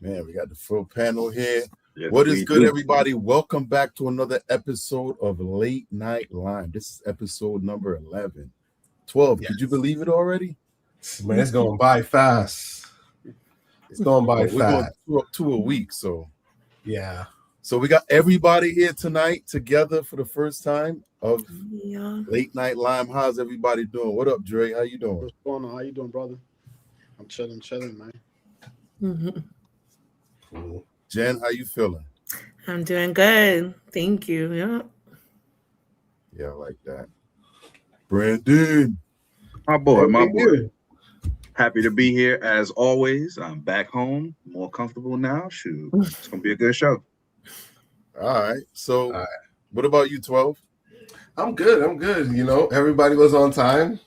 Man, we got the full panel here. Yes, What is we good, do. everybody? Welcome back to another episode of Late Night Lime. This is episode number 11. 12. Yes. Could you believe it already? Man, it's going by fast. It's going by We're going fast. to a week. So Yeah. we got everybody here tonight together for the first time of Late Night Lime. How's everybody doing? What up, Dre? How you doing? What's going on? How you doing, brother? I'm chilling, man. Mm-hmm. Cool. Jen, how you feeling? I'm doing good. Thank you. Yeah. Yeah, I like that. Brandon. My boy. Happy to be here as always. I'm back home, more comfortable now. Shoot, it's gonna be a good show. All right. So, what about you, 12? I'm good. You know, everybody was on time.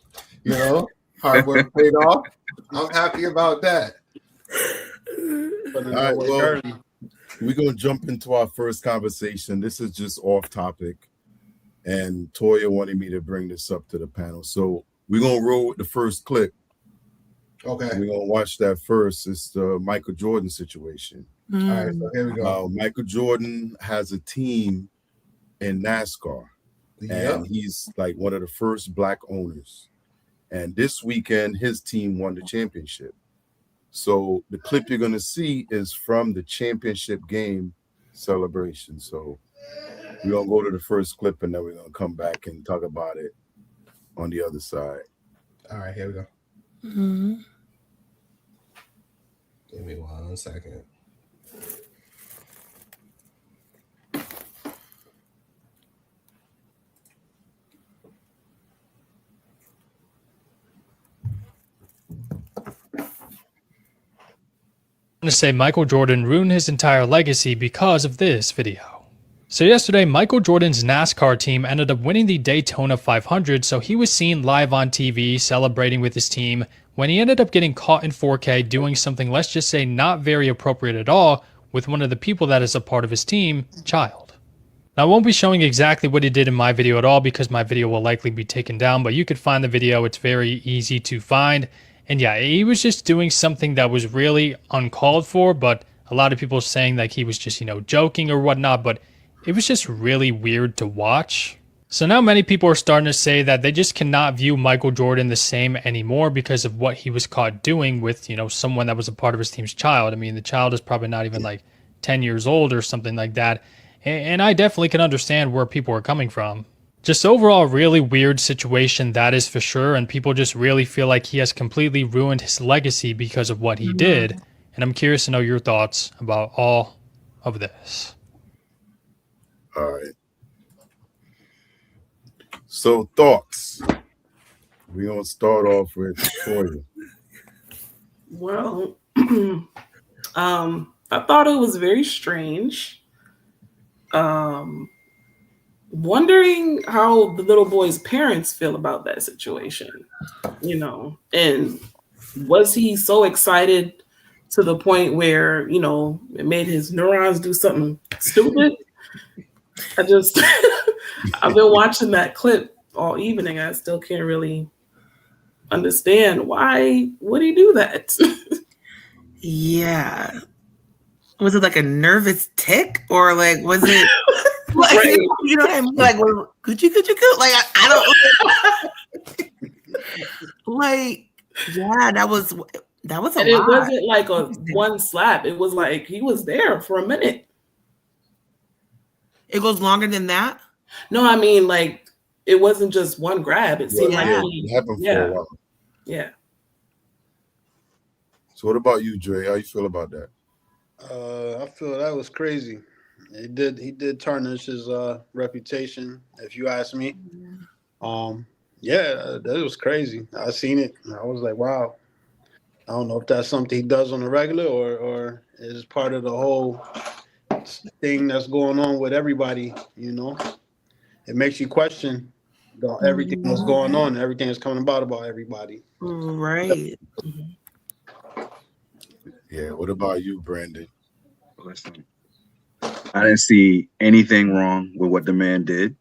You know, hard work paid off. I'm happy about that. All right, well, we're going to jump into our first conversation. This is just off topic, and Toya wanted me to bring this up to the panel. So we're going to roll with the first clip. Okay. We're going to watch that first. It's the Michael Jordan situation. All right, so here we go. Michael Jordan has a team in NASCAR, and he's like one of the first Black owners. And this weekend, his team won the championship. So the clip you're going to see is from the championship game celebration. So we're going to go to the first clip, and then we're going to come back and talk about it on the other side. All right, here we go. Mm-hmm. Give me 1 second. To say Michael Jordan ruined his entire legacy because of this video. So yesterday, Michael Jordan's NASCAR team ended up winning the Daytona 500, so he was seen live on TV celebrating with his team when he ended up getting caught in 4K doing something, let's just say, not very appropriate at all with one of the people that is a part of his team, child. Now, I won't be showing exactly what he did in my video at all because my video will likely be taken down, but you could find the video. It's very easy to find. And yeah, he was just doing something that was really uncalled for, but a lot of people saying like he was just, joking or whatnot, but it was just really weird to watch. So now many people are starting to say that they just cannot view Michael Jordan the same anymore because of what he was caught doing with, someone that was a part of his team's child. I mean, the child is probably not even like 10 years old or something like that. And I definitely can understand where people are coming from. Just overall, really weird situation, that is for sure. And people just really feel like he has completely ruined his legacy because of what he did. And I'm curious to know your thoughts about all of this. All right. So, thoughts. We're going to start off with Toya. Well, I thought it was very strange. Wondering how the little boy's parents feel about that situation, and was he so excited to the point where, it made his neurons do something stupid? I've been watching that clip all evening. I still can't really understand why would he do that? Yeah. Was it like a nervous tick or like, was it like, Right. you know what I mean? Like, well, could you? Like, I don't like, yeah, that was a And lot. it wasn't like a one slap. It was like he was there for a minute. It goes longer than that? No, I mean, like, it wasn't just one grab. It seemed Yeah, like it happened for a while. Yeah. So, what about you, Dre? How you feel about that? I feel that was crazy. He did tarnish his reputation, if you ask me. Yeah, that was crazy. I seen it. I was like, wow. I don't know if that's something he does on a regular or is part of the whole thing that's going on with everybody. It makes you question everything that's going on, everything that's coming about everybody. Right. Yeah, what about you, Brandon? Listen, I didn't see anything wrong with what the man did.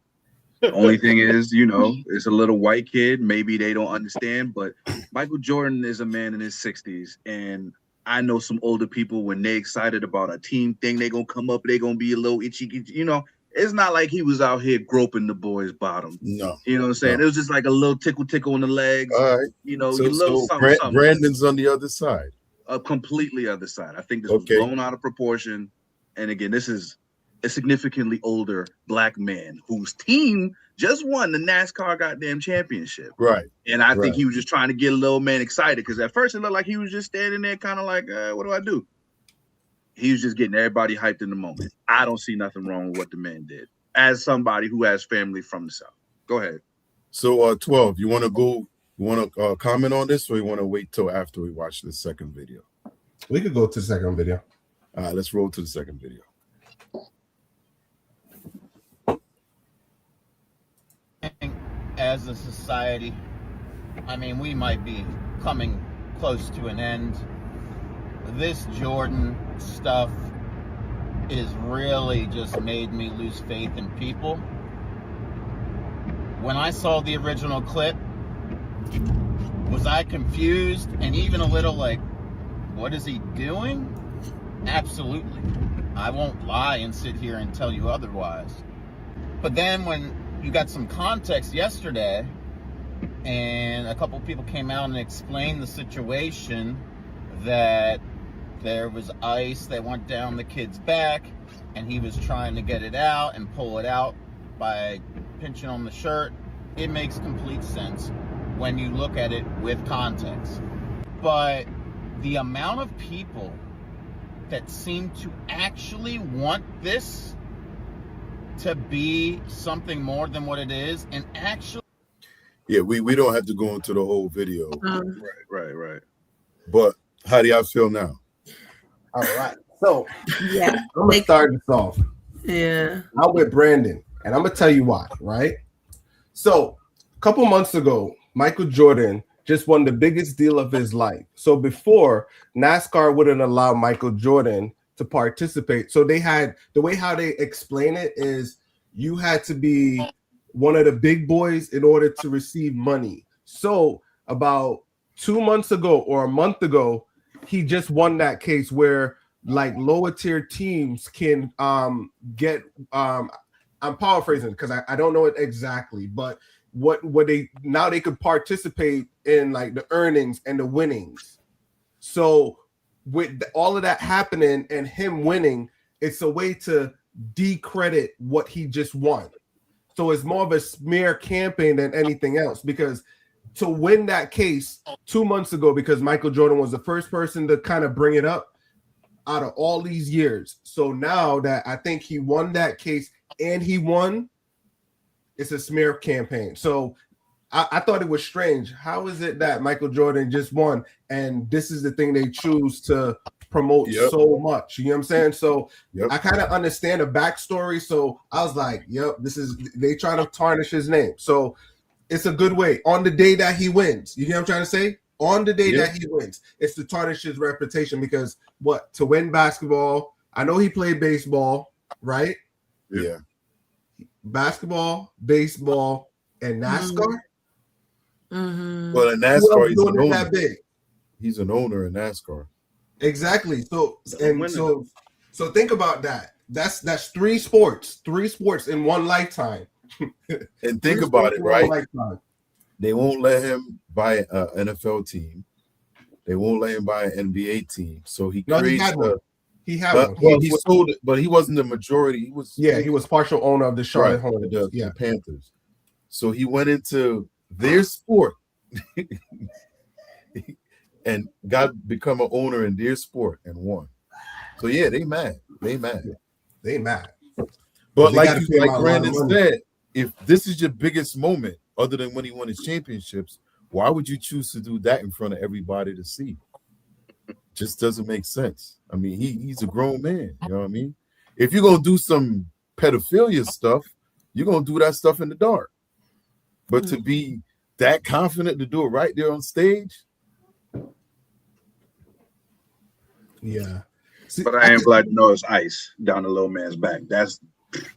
The only thing is, it's a little white kid. Maybe they don't understand, but Michael Jordan is a man in his 60s, and I know some older people when they excited about a team thing, they gonna come up, they gonna be a little itchy. You know, it's not like he was out here groping the boys' bottom. No, you know what I'm saying. no. It was just like a little tickle on the legs. All right. You know, So, you little so something. Brandon's on the other side. A completely other side. I think this was Okay. blown out of proportion. And again, this is a significantly older black man whose team just won the NASCAR goddamn championship. Right. And I Right. think he was just trying to get a little man excited because at first it looked like he was just standing there kind of like, what do I do? He was just getting everybody hyped in the moment. I don't see nothing wrong with what the man did as somebody who has family from the South. Go ahead. So 12, you want to comment on this, or you want to wait till after we watch the second video? We could go to the second video. All right, let's roll to the second video. As a society, I mean, we might be coming close to an end. This Jordan stuff is really just made me lose faith in people. When I saw the original clip, was I confused and even a little like, what is he doing? Absolutely. I won't lie and sit here and tell you otherwise. But then when you got some context yesterday and a couple people came out and explained the situation, that there was ice that went down the kid's back and he was trying to get it out and pull it out by pinching on the shirt. It makes complete sense when you look at it with context. But the amount of people that seem to actually want this to be something more than what it is, and actually, yeah, we don't have to go into the whole video. Right. But how do y'all feel now? All right. So Yeah. I'm gonna start this off. Yeah. I'm with Brandon, and I'm gonna tell you why, right? So a couple months ago, Michael Jordan just won the biggest deal of his life. So before, NASCAR wouldn't allow Michael Jordan to participate. So they had the way how they explain it is you had to be one of the big boys in order to receive money. So about 2 months ago or a month ago, he just won that case where like lower tier teams can get I'm paraphrasing because I don't know it exactly, but what they now they could participate in like the earnings and the winnings. So with all of that happening and him winning, it's a way to decredit what he just won. So it's more of a smear campaign than anything else, because to win that case 2 months ago, because Michael Jordan was the first person to kind of bring it up out of all these years. So now that I think he won that case and he won, it's a smear campaign. So I thought it was strange. How is it that Michael Jordan just won and this is the thing they choose to promote so much? You know what I'm saying? So I kind of understand the backstory. So I was like, yep, this is they trying to tarnish his name. So it's a good way on the day that he wins. You know what I'm trying to say? On the day that he wins, it's to tarnish his reputation, because what, to win basketball, I know he played baseball, right? Yeah. Basketball, baseball, and NASCAR. Mm-hmm. Well, in NASCAR, he's an owner. That big. He's an owner in NASCAR. Exactly. So think about that. That's three sports in one lifetime. And think about it, right? They won't let him buy an NFL team. They won't let him buy an NBA team. So he creates He had one. Well, he sold it, but he wasn't the majority. He was he was partial owner of the Charlotte Hornets, the Panthers. So he went into their sport and become an owner in their sport and won. So yeah, they mad. But like Brandon said, if this is your biggest moment, other than when he won his championships, why would you choose to do that in front of everybody to see? Just doesn't make sense. I mean, he's a grown man. You know what I mean? If you're gonna do some pedophilia stuff, you're gonna do that stuff in the dark. But to be that confident to do it right there on stage, See, but I am glad to know it's ice down the little man's back. That's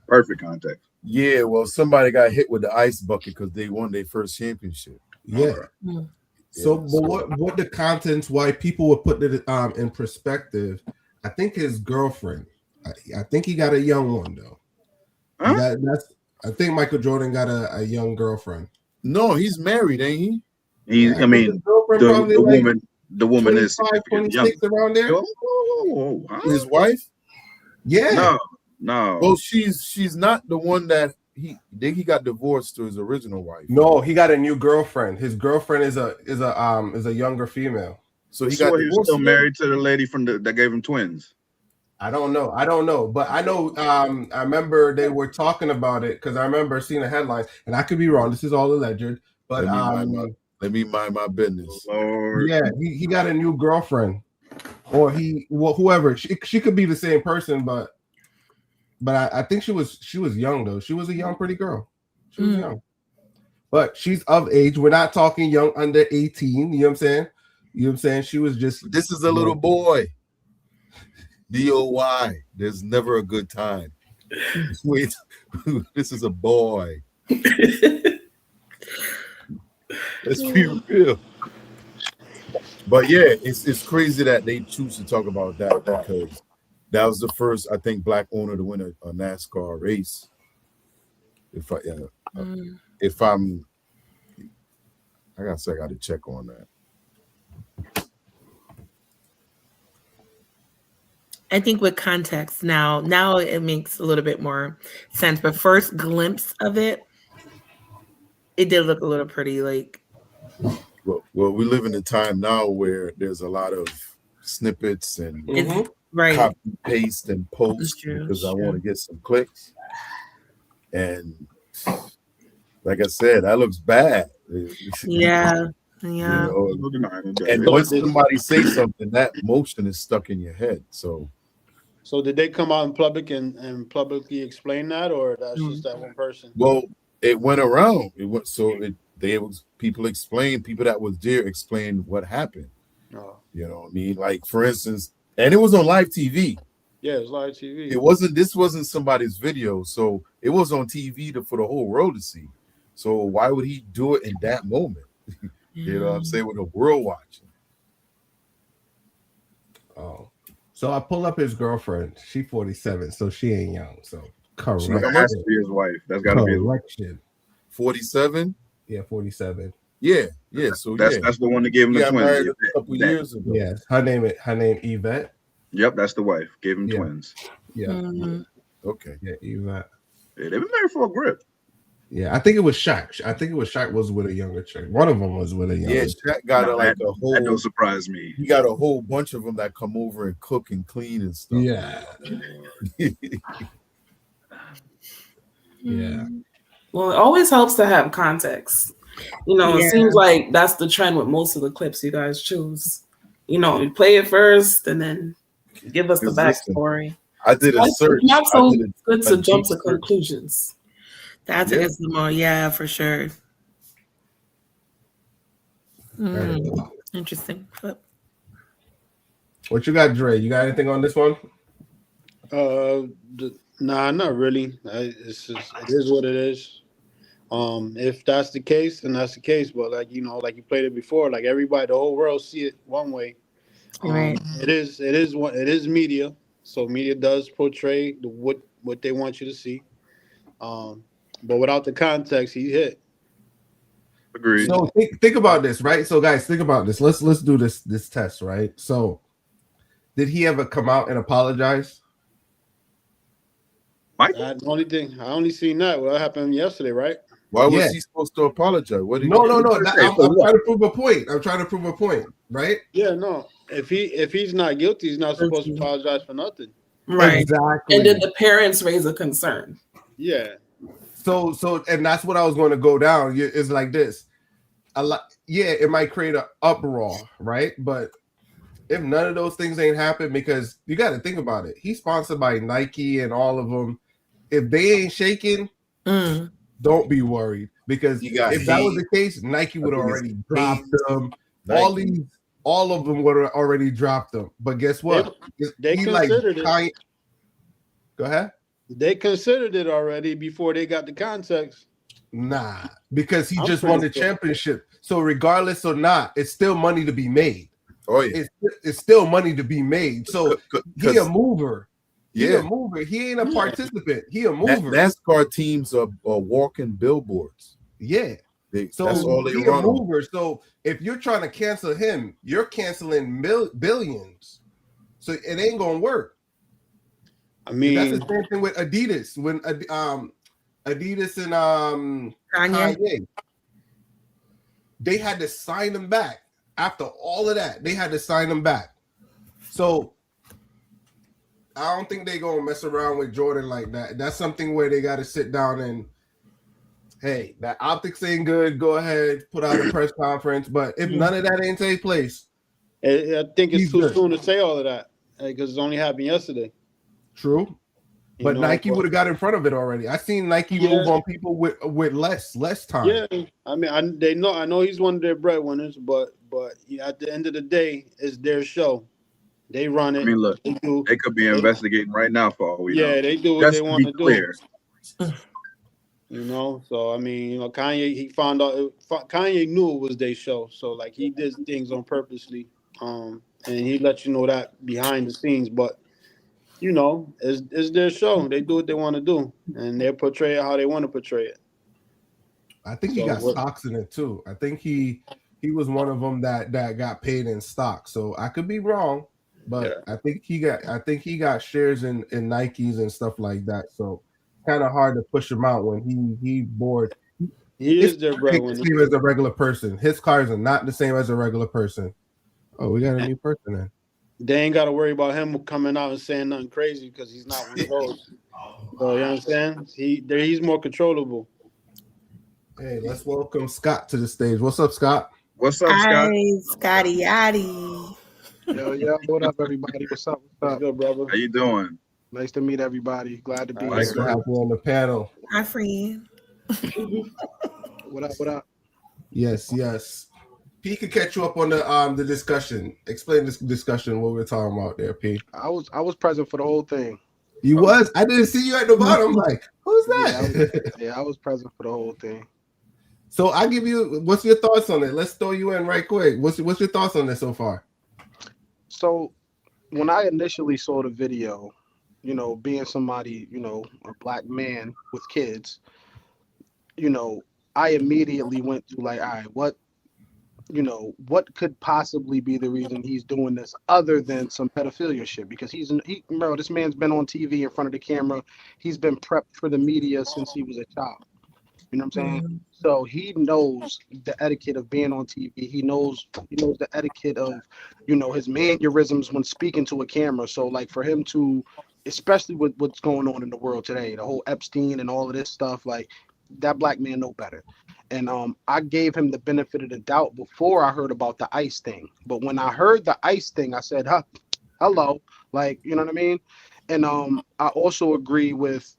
perfect context. Yeah, well, somebody got hit with the ice bucket because they won their first championship. Yeah. So, but what the contents? Why people would put it in perspective? I think his girlfriend. I think he got a young one though. Huh? I think Michael Jordan got a young girlfriend. No, he's married, ain't he? I mean, his girlfriend the probably like woman is 25, 26 around there. Huh? His wife? Yeah. No. Well, she's not the one that he got divorced to his original wife. No, he got a new girlfriend. His girlfriend is a younger female. So he he was still married to the lady from that gave him twins. I don't know, but I know. I remember they were talking about it because I remember seeing the headlines, and I could be wrong. This is all alleged, but let me mind my business. Lord. Yeah, he got a new girlfriend, or whoever. She could be the same person, but I think she was young though. She was a young, pretty girl. She was young, but she's of age. We're not talking young under 18. You know what I'm saying? You know what I'm saying? She was just. This is a little boy. DOY. There's never a good time. Wait, this is a boy. Let's be real. But yeah, it's crazy that they choose to talk about that because that was the first, I think, black owner to win a NASCAR race. If I'm, I gotta check on that. I think with context now it makes a little bit more sense. But first glimpse of it did look a little pretty like. Well, we live in a time now where there's a lot of snippets and right. copy, paste, and post because I want to get some clicks. And like I said, that looks bad. Yeah. You know, and once somebody says something, that motion is stuck in your head. So did they come out in public and publicly explain that, or that's just that one person? Well, it went around. People that was there explained what happened. Oh. You know what I mean? Like, for instance, and it was on live TV. Yeah, it was live TV. This wasn't somebody's video, so it was on TV for the whole world to see. So why would he do it in that moment? You know what I'm saying? With the world watching. Oh. So I pull up his girlfriend. She 47, so she ain't young. So correct. That has to be his wife. That's got to be his wife. 47? Yeah, 47. Yeah. So that's the one that gave him the twins. A couple years ago. Yes, her name Yvette. Yep, that's the wife. Gave him twins. Yeah. Okay. Yeah, Yvette. Yeah, they've been married for a grip. Yeah, I think it was Shaq. Shaq was with a younger chick. One of them was with a younger. Yeah, Shaq got a whole. That don't surprise me. He got a whole bunch of them that come over and cook and clean and stuff. Yeah. Yeah. Well, it always helps to have context. It seems like that's the trend with most of the clips you guys choose. You play it first and then give us the backstory. I did a search. It's not so good to jump to conclusions. That's against the more, yeah, for sure. Interesting. What you got, Dre? You got anything on this one? Nah, not really. It is what it is. If that's the case, then that's the case. But like you played it before, like everybody, the whole world see it one way. Right. It is media. So media does portray what they want you to see. But without the context, he hit. Agreed. So think about this, right? So guys, think about this. Let's do this test, right? So did he ever come out and apologize? Mike? The only thing I only seen that. What happened yesterday, right? Why was he supposed to apologize? What did No. I'm trying to prove a point. Right? Yeah, no. If he's not guilty, he's not supposed to apologize for nothing. Right. Exactly. And did the parents raise a concern? Yeah. So and that's what I was going to go down. It's like this. It might create an uproar, right? But if none of those things ain't happened, because you got to think about it. He's sponsored by Nike and all of them. If they ain't shaking, don't be worried, because if that was the case, Nike would have already dropped them. All of them would have already dropped them. But guess what? They considered it. Go ahead. They considered it already before they got the context. Nah, because he just won the championship. So regardless or not, it's still money to be made. Oh yeah, It's still money to be made. So he a mover. He Yeah. a mover. He ain't a participant. He a mover. NASCAR teams are walking billboards. Yeah. So that's all they he run a on. mover. So if you're trying to cancel him, you're canceling billions. So it ain't gonna work. I mean, that's the same thing with Adidas. When Adidas and Kanye, they had to sign him back. After all of that, they had to sign him back. So I don't think they're gonna mess around with Jordan like that. That's something where they got to sit down and, hey, that optics ain't good. Go ahead, put out a press conference. But if none of that ain't take place, I think it's too soon to say all of that because it's only happened yesterday. True, but Nike would have got in front of it already. I seen Nike move on people with less time. Yeah, I mean, I know he's one of their breadwinners, but at the end of the day, it's their show. They run it. I mean, look, they could be investigating right now for all we know. Yeah, they do what they want to do. You know, so I mean, you know, Kanye, he found out. Kanye knew it was their show, so like he did things on purposely, and he let you know that behind the scenes. But you know, it's their show. They do what they want to do, and they portray it how they want to portray it. I think he got stocks in it too. I think he was one of them that got paid in stock. So I could be wrong, but I think he got shares in Nikes and stuff like that. So kind of hard to push him out when he bored. He is their breadwinner. Same as a regular person. His cars are not the same as a regular person. Oh, we got a new person then. They ain't got to worry about him coming out and saying nothing crazy because he's not one of those. So you understand? He's more controllable. Hey, let's welcome Scott to the stage. What's up, Scott? What's up, Scott? Hi, Scotty Yachty. Yo, what up, everybody? What's up? What's good, brother? How you doing? Nice to meet everybody. Glad to be Nice here. to have you on the panel. Hi, friend. What up? Yes. P could catch you up on the discussion. Explain this discussion, what we're talking about there, P. I was present for the whole thing. You was? I didn't see you at the bottom. I'm like, who's that? I was present for the whole thing. So I give you, what's your thoughts on it? Let's throw you in right quick. What's your thoughts on this so far? So when I initially saw the video, you know, being somebody, you know, a black man with kids, you know, I immediately went to like, all right, what could possibly be the reason he's doing this other than some pedophilia shit? Because this man's been on TV in front of the camera. He's been prepped for the media since he was a child. You know what I'm saying? So he knows the etiquette of being on TV. He knows the etiquette of, you know, his mannerisms when speaking to a camera. So like for him to, especially with what's going on in the world today, the whole Epstein and all of this stuff, like that black man know better. And I gave him the benefit of the doubt before I heard about the ICE thing. But when I heard the ICE thing, I said, hello, like, you know what I mean? And I also agree with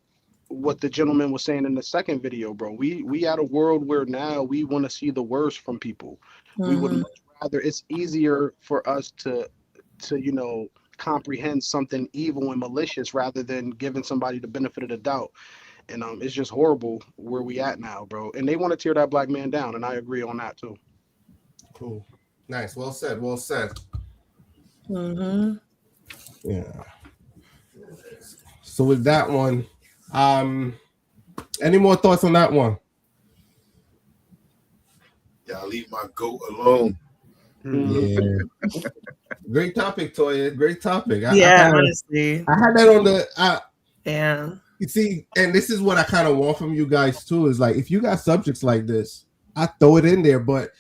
what the gentleman was saying in the second video, bro. We at a world where now we want to see the worst from people. We would much rather, it's easier for us to you know, comprehend something evil and malicious rather than giving somebody the benefit of the doubt. And it's just horrible where we at now, bro. And they want to tear that black man down, and I agree on that too. Cool. Nice. Well said. Yeah. So with that one, any more thoughts on that one? Yeah, I'll leave my goat alone. Yeah. Great topic, Toya. Great topic. Honestly. I had that on the yeah. You see, and this is what I kind of want from you guys too, is like if you got subjects like this, I throw it in there, but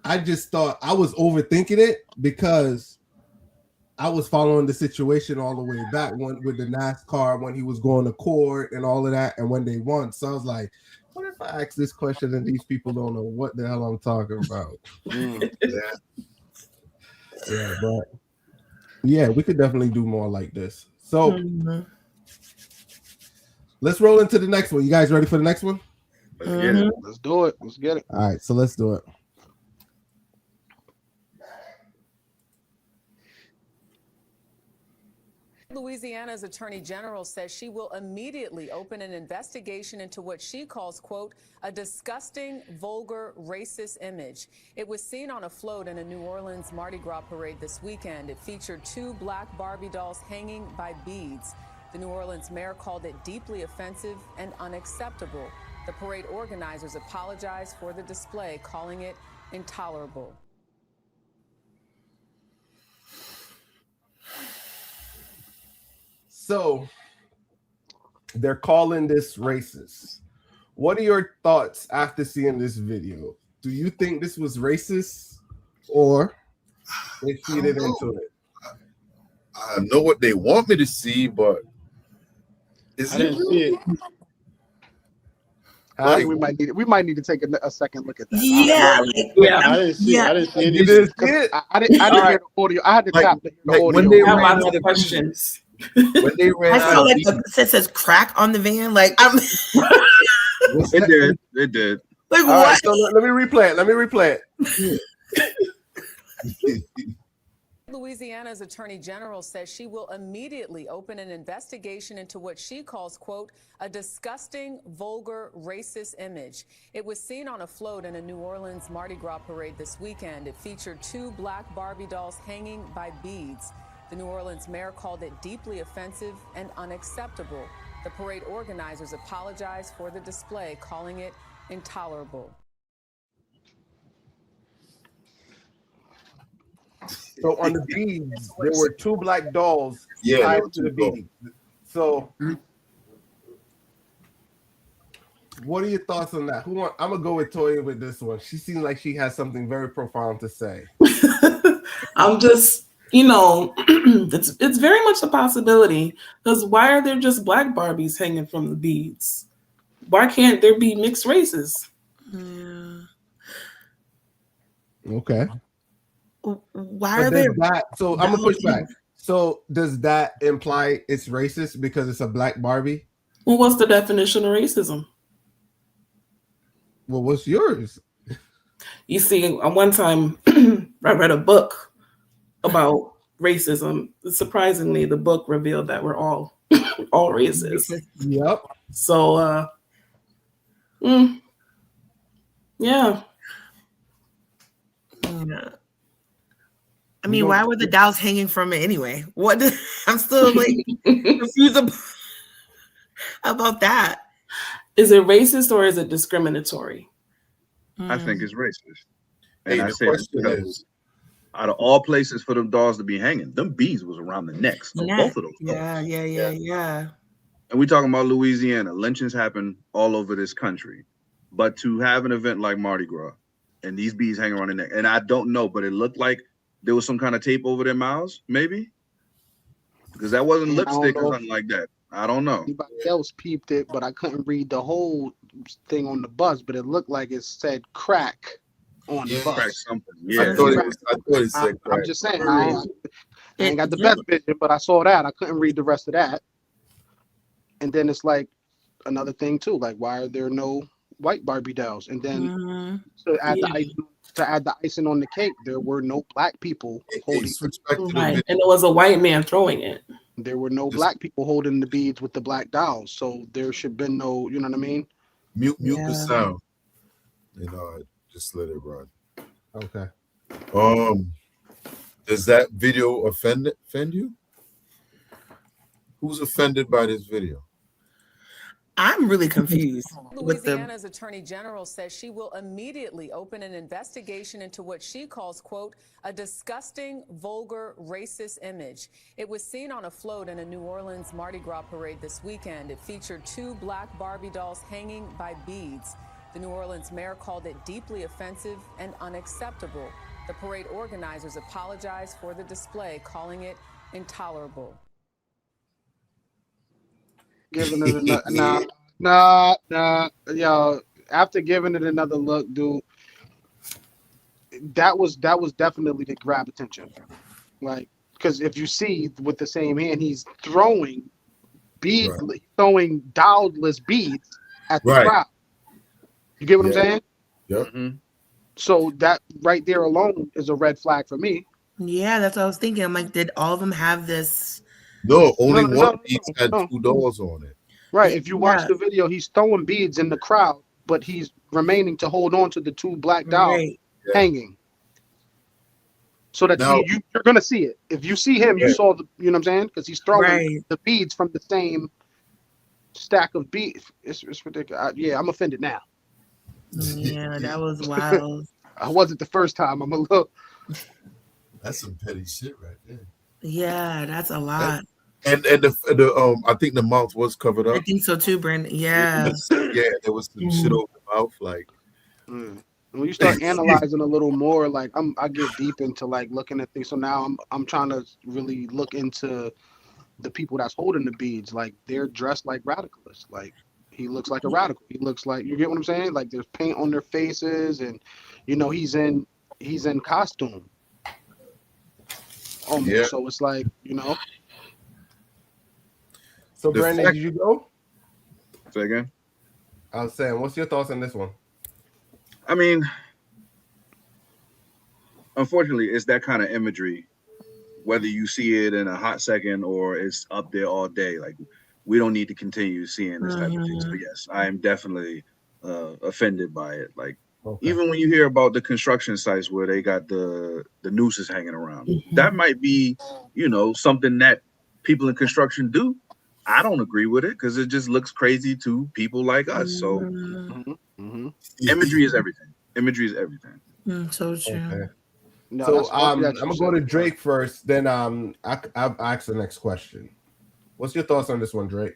I just thought I was overthinking it because I was following the situation all the way back with the NASCAR when he was going to court and all of that, and when they won. So I was like, what if I ask this question and these people don't know what the hell I'm talking about? Yeah, but yeah, we could definitely do more like this. So let's roll into the next one. You guys ready for the next one? Let's get it. Let's do it. Let's get it. All right, so let's do it. Louisiana's Attorney General says she will immediately open an investigation into what she calls, quote, a disgusting, vulgar, racist image. It was seen on a float in a New Orleans Mardi Gras parade this weekend. It featured 2 black Barbie dolls hanging by beads. The New Orleans mayor called it deeply offensive and unacceptable. The parade organizers apologized for the display, calling it intolerable. So they're calling this racist. What are your thoughts after seeing this video? Do you think this was racist or they feed it into it? I know what they want me to see, but I didn't see it. I think we might need to take a second look at that. I didn't see any. You didn't see it? I didn't hear the audio. I had to tap the audio. When they I have ran lots of questions. when they ran I out feel of like beats, it says crack on the van. Like I'm It did. It did. like All what? right, so let me replay it. Louisiana's Attorney General says she will immediately open an investigation into what she calls, quote, a disgusting, vulgar, racist image. It was seen on a float in a New Orleans Mardi Gras parade this weekend. It featured 2 black Barbie dolls hanging by beads. The New Orleans mayor called it deeply offensive and unacceptable. The parade organizers apologized for the display, calling it intolerable. So on the beads, there were 2 black dolls Yeah, there tied were to the 2 dolls. beads. So what are your thoughts on that? I'm gonna go with Toya with this one. She seems like she has something very profound to say. I'm just, it's very much a possibility. Because why are there just black Barbies hanging from the beads? Why can't there be mixed races? Yeah. Okay. Why But are they? so I'm gonna push back. So does that imply it's racist because it's a black Barbie? Well, what's the definition of racism? Well, what's yours? You see, one time I read a book about racism. Surprisingly, the book revealed that we're all racist. Yep. So, yeah. I mean, why were the dolls hanging from it anyway? I'm still like confused about that. Is it racist or is it discriminatory? I think it's racist. Hey, And I the say question is, out of all places for them dolls to be hanging, them bees was around the necks of both of those dolls. Yeah. And we talking about Louisiana. Lynchings happen all over this country. But to have an event like Mardi Gras and these bees hang around the neck, and I don't know, but it looked like there was some kind of tape over their mouths, maybe? Because that wasn't lipstick or something like that. I don't know. Anybody else peeped it, but I couldn't read the whole thing on the bus, but it looked like it said crack on the bus. Crack something. I Yeah. thought it said crack. I'm just saying, I ain't got the best vision, but I saw that. I couldn't read the rest of that. And then it's like another thing too, like why are there no white Barbie dolls? And then to add the icing on the cake, there were no black people holding. Right, and it was a white man throwing it. There were no black people holding the beads with the black dolls, so there should have been no, you know what I mean? Mute the sound. Just let it run. Okay. Does that video offend you? Who's offended by this video? I'm really confused. Louisiana's Attorney General says she will immediately open an investigation into what she calls, quote, a disgusting, vulgar, racist image. It was seen on a float in a New Orleans Mardi Gras parade this weekend. It featured 2 black Barbie dolls hanging by beads. The New Orleans mayor called it deeply offensive and unacceptable. The parade organizers apologized for the display, calling it intolerable. Giving it nah, yo. After giving it another look, dude, that was definitely to grab attention, like because if you see with the same hand, he's throwing throwing dolless beads at the crowd. You get what I'm saying? Yep. So that right there alone is a red flag for me. Yeah, that's what I was thinking. I'm like, did all of them have this No, only No, one piece had no. 2 doors on it. Right. If you watch Yeah. the video, he's throwing beads in the crowd, but he's remaining to hold on to the 2 black dolls Right. hanging. So that Now, you're gonna see it. If you see him, you Yeah. saw the, you know what I'm saying? Because he's throwing Right. the beads from the same stack of beads. It's ridiculous. Yeah, I'm offended now. Yeah, that was wild. I wasn't the first time. I'm a little. that's some petty shit right there. Yeah, that's a lot. And the I think the mouth was covered I up. think so too, Brandon. Yeah. Yeah, there was some shit over the mouth, like. When you start analyzing a little more, like I get deep into like looking at things. So now I'm trying to really look into the people that's holding the beads. Like they're dressed like radicalists. Like he looks like a radical. He looks like, you get what I'm saying? Like there's paint on their faces, and he's in costume. Almost. Yeah. So it's like, So The Brandon, fact- did you go? Say again. I was saying, what's your thoughts on this one? I mean, unfortunately, it's that kind of imagery. Whether you see it in a hot second or it's up there all day, like we don't need to continue seeing this type of thing. So yes, I am definitely offended by it. Like even when you hear about the construction sites where they got the nooses hanging around, that might be, something that people in construction do. I don't agree with it because it just looks crazy to people like us. So imagery is everything. Imagery is everything. So true. Okay. No, So that's I'm that you gonna go to said. Drake first, then I'll ask the next question. What's your thoughts on this one, Drake?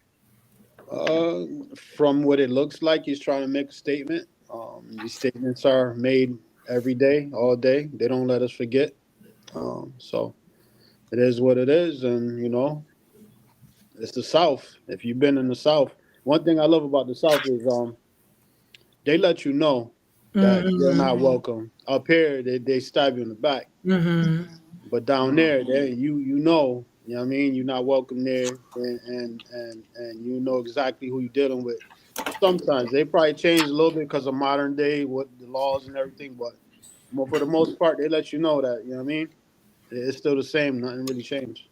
From what it looks like, he's trying to make a statement. These statements are made every day, all day. They don't let us forget. So it is what it is, and it's the South. If you've been in the South, one thing I love about the South is they let you know that you're not welcome. Up here, they stab you in the back. But down there, you know what I mean? You're not welcome there, and you know exactly who you're dealing with. Sometimes they probably change a little bit because of modern day, what the laws and everything, but for the most part, they let you know that, you know what I mean? It's still the same. Nothing really changed.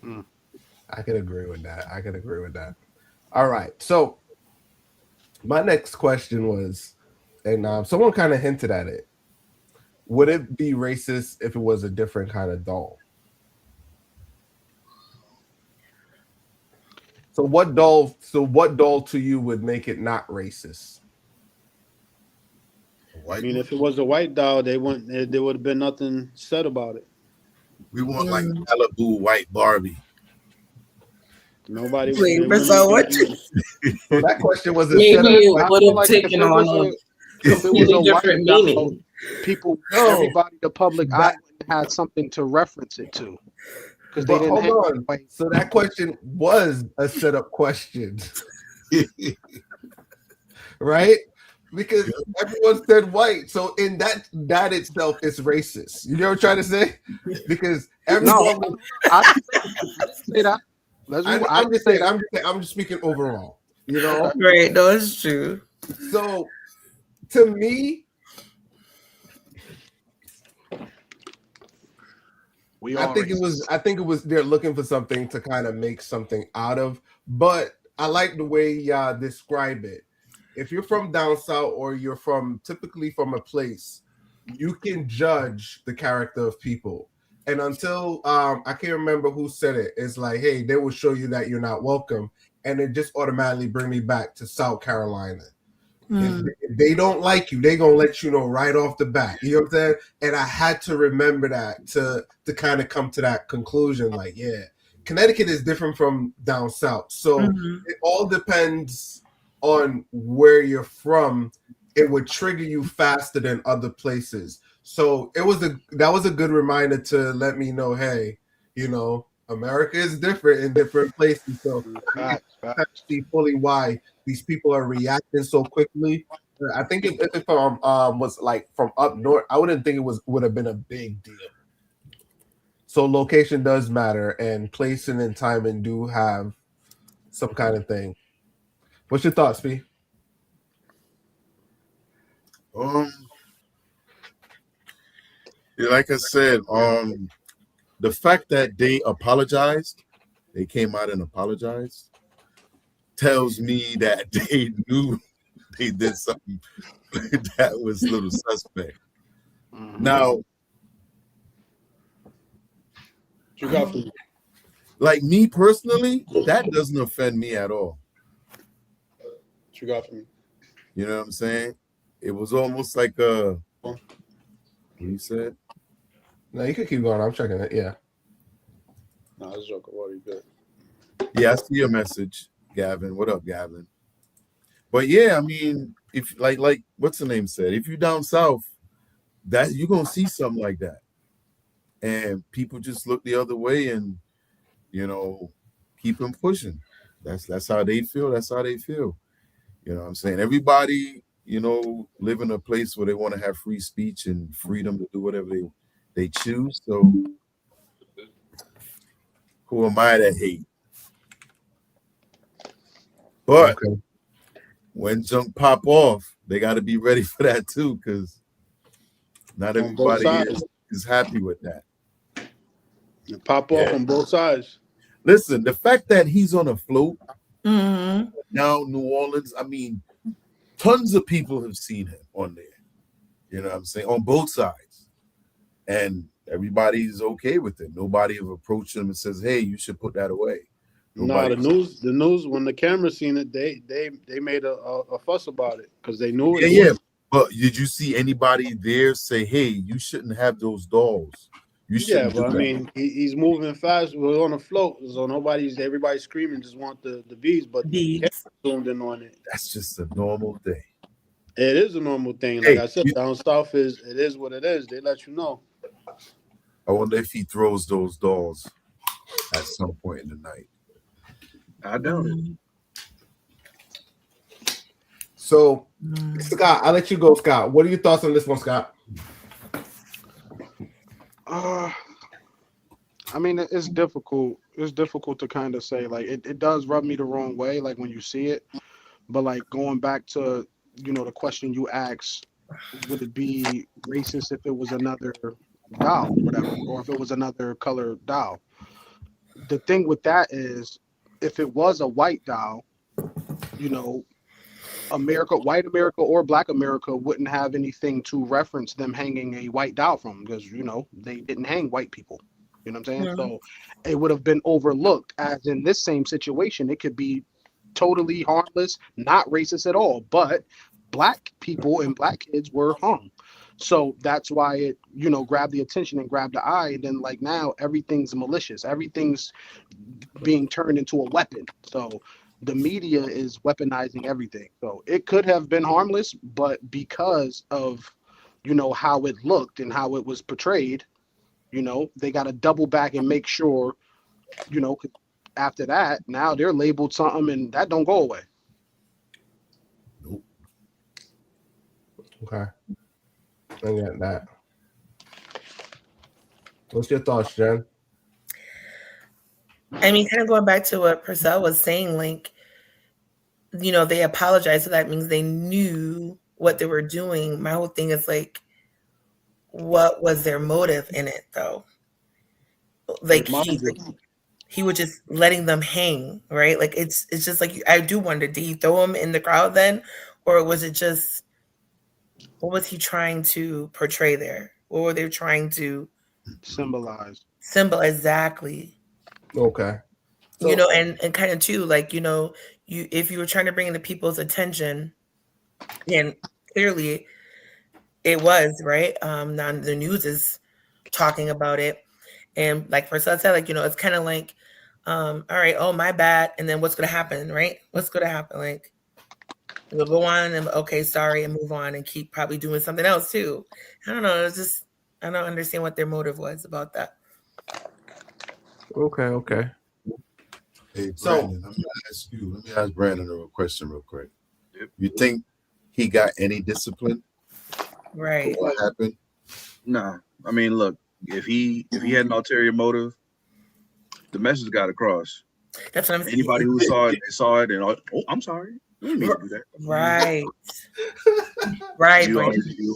I can agree with that. All right. So my next question was, and someone kind of hinted at it. Would it be racist if it was a different kind of doll? So what doll to you would make it not racist? I mean, if it was a white doll, there would have been nothing said about it. We want like Malibu white Barbie. Nobody. Wait, so what? So that question was Maybe it I would feel have like taken on a if it was a different white doll, meaning. people, everybody, the public eye had something to reference it to. Because they But didn't hold have on. white. So that question was a setup question, right? Because everyone said white, so in that itself is racist. You know what I'm trying to say? Because everyone. I didn't say that. I'm just speaking overall. You know, Right? No, it's true. so to me, I think it was they're looking for something to kind of make something out of. But I like the way y'all describe it. If you're from down south or you're typically from a place, you can judge the character of people. And until I can't remember who said it, it's like, hey, they will show you that you're not welcome, and it just automatically bring me back to South Carolina. If they don't like you, they gonna let you know right off the bat. You know what I'm saying? And I had to remember that to kind of come to that conclusion. Like, yeah, Connecticut is different from down south, so it all depends on where you're from. It would trigger you faster than other places. So that was a good reminder to let me know, hey, America is different in different places. So I see fully why these people are reacting so quickly. I think if it was like from up north, I wouldn't think would have been a big deal. So location does matter, and placing and timing do have some kind of thing. What's your thoughts, P? Like I said, the fact that they apologized they came out and apologized, tells me that they knew they did something that was a little suspect. Now, What you got for me? like me personally, that doesn't offend me at all. What you got for me? You know what I'm saying? It was almost like a. What you said? No, you can keep going. I'm checking it. Yeah. No, it's joking. What are you good? Yeah, I see your message, Gavin. What up, Gavin? But yeah, I mean, if like what's the name said, if you down south, that you're gonna see something like that, and people just look the other way and keep them pushing. That's how they feel. That's how they feel. You know what I'm saying? Everybody, live in a place where they want to have free speech and freedom to do whatever they choose. So who am I to hate? But when junk pop off, they got to be ready for that too, because not everybody is happy with that. You pop off on both sides. Listen, the fact that he's on a float now, New Orleans, I mean, tons of people have seen him on there. You know what I'm saying? On both sides. And everybody's okay with it. Nobody have approached him and says, hey, you should put that away. No, the news, when the camera seen it, they made a fuss about it because they knew it. Yeah. But did you see anybody there say, hey, you shouldn't have those dolls? But I mean, he's moving fast. We're on a float, so everybody's screaming, just want the bees, but the camera zoomed in on it. That's just a normal thing. It is a normal thing. Like I said, down south it is what it is. They let you know. I wonder if he throws those dolls at some point in the night. I doubt it. So, Scott, I'll let you go, Scott. What are your thoughts on this one, Scott? I mean, it's difficult. It's difficult to kind of say. Like, it does rub me the wrong way, like when you see it. But like going back to, the question you asked, would it be racist if it was another doll, whatever, or if it was another color doll? The thing with that is, if it was a white doll, white America or Black America wouldn't have anything to reference them hanging a white doll from, because they didn't hang white people. You know what I'm saying? Yeah. So it would have been overlooked. As in this same situation, it could be totally harmless, not racist at all, but Black people and Black kids were hung. So that's why it, grabbed the attention and grabbed the eye. And then like now everything's malicious. Everything's being turned into a weapon. So the media is weaponizing everything. So it could have been harmless, but because of, how it looked and how it was portrayed, they got to double back and make sure, after that, now they're labeled something and that don't go away. Nope. Okay. I get that. What's your thoughts, Jen? I mean, kind of going back to what Purcell was saying, like, they apologized, so that means they knew what they were doing. My whole thing is like, what was their motive in it, though? Like, he was just letting them hang, right? Like, it's just like, I do wonder, did he throw them in the crowd then? Or was it just, what was he trying to portray there? What were they trying to symbolize? Exactly. Okay. So, and kind of too, like, if you were trying to bring in the people's attention, and clearly it was, right? Now the news is talking about it. And like Purcell said, like, it's kind of like, all right, oh, my bad. And then what's going to happen, right? What's going to happen? Like, we'll go on and, okay, sorry, and move on and keep probably doing something else too. I don't know. It's just, I don't understand what their motive was about that. Okay. Hey, Brandon, let me ask Brandon a question real quick. You think he got any discipline? Right. For what happened? No. I mean, look, if he had an ulterior motive, the message got across. That's what I'm saying. Anybody who saw it, they saw it, and I'm sorry. You didn't mean to do that. Right. Right. You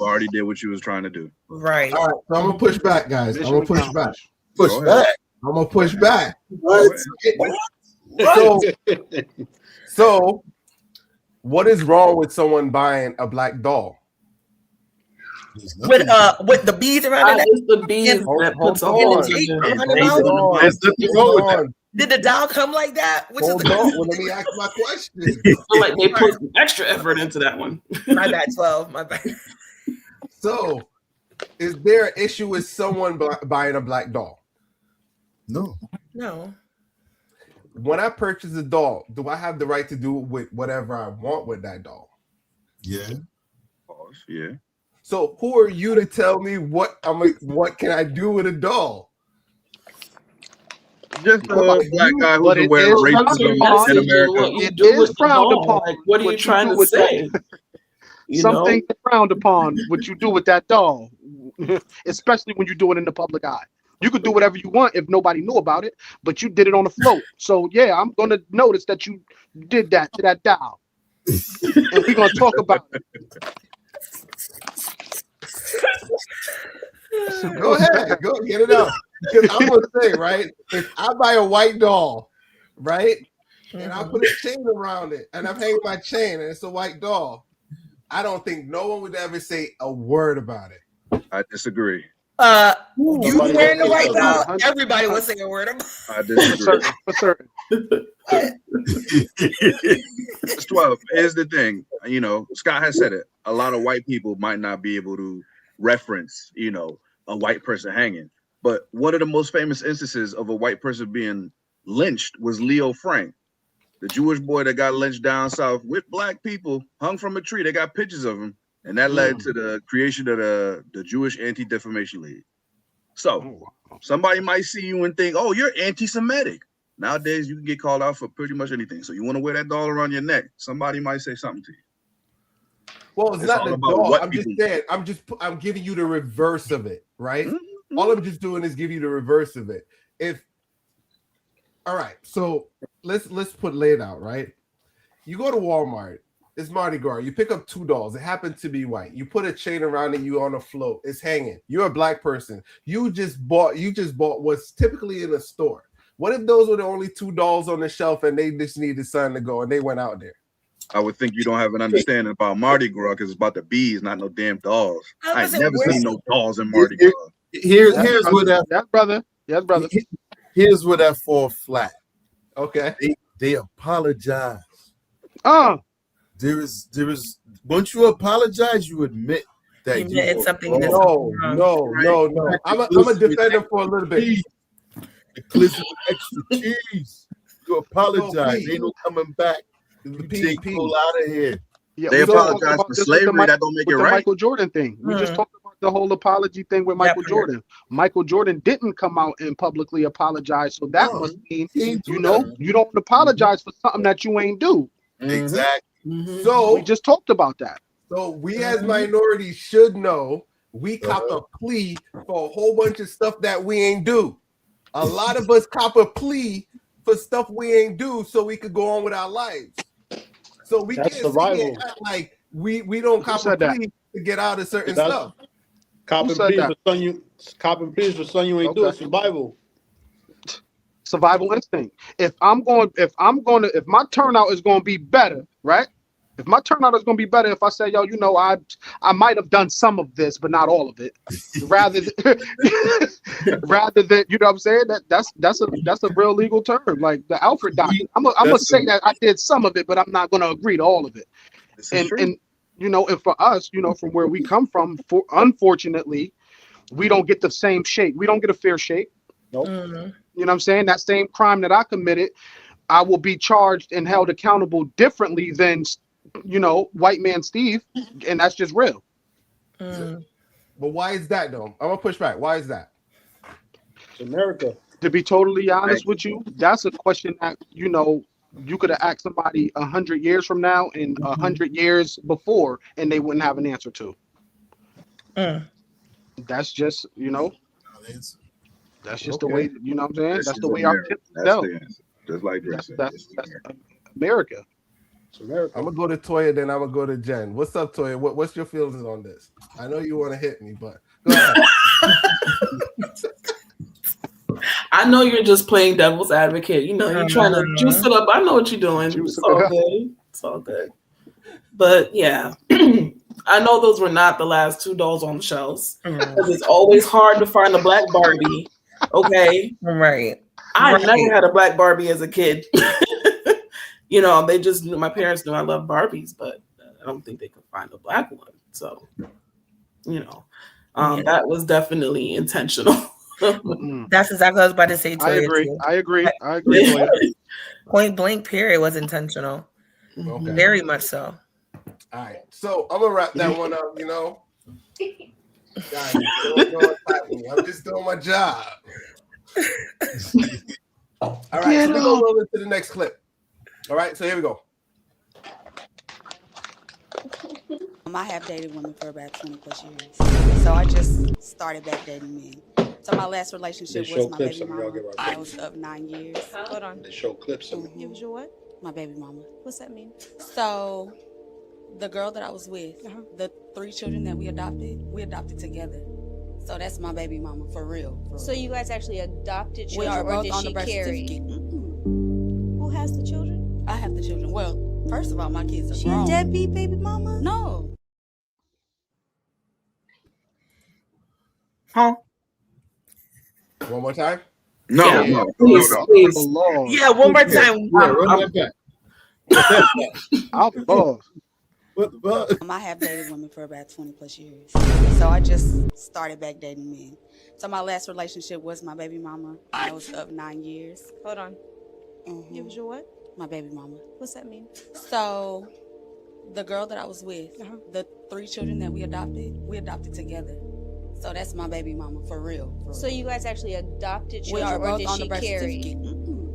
already did what you was trying to do. Right. All right. So I'm gonna push back, guys. I'm gonna push back. Push back. I'm gonna push back. What? So, what is wrong with someone buying a black doll? With the beads around the neck. It's the beads that puts a And hole the tape in around the it. mouth. There's nothing wrong with that. Did the doll come like that? Which Hold is on. Well, let me ask my question. I feel like they put extra effort into that one. My bad, 12. My bad. So, is there an issue with someone buying a black doll? No. No. When I purchase a doll, do I have the right to do with whatever I want with that doll? Yeah. Yeah. So, who are you to tell me what can I do with a doll? Just a black guy but who's it aware of is racism in America. What you It do is with the frowned doll. upon. Like, what are What you you trying do to with say? Something frowned upon what you do with that doll, especially when you do it in the public eye. You could do whatever you want if nobody knew about it, but you did it on the float. So yeah, I'm gonna notice that you did that to that doll, and we're gonna talk about it. Go ahead, go get it out. Because I'm gonna say, right, if I buy a white doll, right, and I put a chain around it, and I'm hanging my chain, and it's a white doll, I don't think no one would ever say a word about it. I disagree. You wearing the white doll? Everybody would say a word about it. I disagree. For certain. It's 12. Here's the thing. You know, Scott has said it. A lot of white people might not be able to reference, you know, a white person hanging. But one of the most famous instances of a white person being lynched was Leo Frank, the Jewish boy that got lynched down south with black people, hung from a tree. They got pictures of him. And that led to the creation of the Jewish Anti-Defamation League. So somebody might see you and think, oh, you're anti-Semitic. Nowadays, you can get called out for pretty much anything. So you want to wear that doll around your neck, somebody might say something to you. Well, it's not the doll. I'm just saying. I'm giving you the reverse of it, right? Mm-hmm. All I'm just doing is give you the reverse of it. All right, so let's lay it out, right? You go to Walmart. It's Mardi Gras. You pick up 2 dolls. It happens to be white. You put a chain around it. You on a float. It's hanging. You're a black person. You just bought what's typically in a store. What if those were the only 2 dolls on the shelf and they just needed something to go and they went out there? I would think you don't have an understanding about Mardi Gras because it's about the bees, not no damn dolls. I ain't never seen no dolls in Mardi Gras. Here's where that brother. Yes, brother. Here's where that fall flat. Okay. They apologize. There is once you apologize, you admit that you admit something. No. I'm a defender for a little bit. The clips with extra cheese. You apologize. Ain't no coming back. Take people out of here. Yeah, they apologize for slavery. That don't make it right. The Michael Jordan thing. We just talked about the whole apology thing with Michael Jordan. Michael Jordan didn't come out and publicly apologize, so that must mean you don't apologize for something that you ain't do. Exactly. Mm-hmm. So we just talked about that. So we as minorities should know we cop a plea for a whole bunch of stuff that we ain't do. A lot of us cop a plea for stuff we ain't do so we could go on with our lives. So we can't act like we don't cop a plea to get out of certain stuff. Copping pleas for something you ain't doing. Survival. Survival instinct. If my turnout is gonna be better, right? If my turnout is gonna be better, if I say, yo, I might have done some of this, but not all of it, rather than you know what I'm saying? That's a real legal term, like the Alfred doctrine. I'm gonna say that I did some of it, but I'm not gonna agree to all of it. And and for us, from where we come from, unfortunately, we don't get the same shake. We don't get a fair shake. Nope. You know what I'm saying? That same crime that I committed, I will be charged and held accountable differently than, white man Steve, and that's just real. But why is that, though? I'm gonna push back. Why is that? It's America. To be totally honest with you, that's a question that you could have asked somebody 100 years from now and 100 years before, and they wouldn't have an answer to. That's just that's just the way, you know what I'm saying? That's the way our kids tell. Just like that's America. It's America. I'm gonna go to Toya, then I'm gonna go to Jen. What's up, Toya? What's your feelings on this? I know you want to hit me, but go ahead. I know you're just playing devil's advocate. You know, you're trying to juice it up. I know what you're doing. It's all good. It's all good. But yeah, I know those were not the last 2 dolls on the shelves because it's always hard to find a black Barbie. Okay, right. I never had a black Barbie as a kid. You know, they just knew, my parents knew I loved Barbies, but I don't think they could find a black one. So, you know, that was definitely intentional. That's exactly what I was about to say. Toya, I agree. Point blank period was intentional. Okay. Very much so. All right. So I'm gonna wrap that one up, you know. Guys, I'm just doing my job. All right, so we're gonna roll into the next clip. All right, so here we go. I have dated women for about 20 plus years. So I just started back dating men. So my last relationship was my baby mama. I was up 9 years. Hold on. They show clips of it. Was your what? My baby mama. What's that mean? So the girl that I was with, the 3 children that we adopted together. So that's my baby mama for real. So you guys actually adopted children, we are both or did on she the birth carry? certificate. Who has the children? I have the children. Well, first of all, my kids are She grown. a deadbeat baby mama? No. Huh? One more time? No, Yeah, no, please, no, no. please. Lord. Yeah, one more time. Yeah, run that back. I'm lost. What the fuck? I have dated women for about 20 plus years. So I just started back dating men. So my last relationship was my baby mama. I was up 9 years. Hold on. It was your what? My baby mama. What's that mean? So the girl that I was with, the 3 children that we adopted together. So that's my baby mama for real. So you guys actually adopted We children, are or both did on she the birth carry? certificate.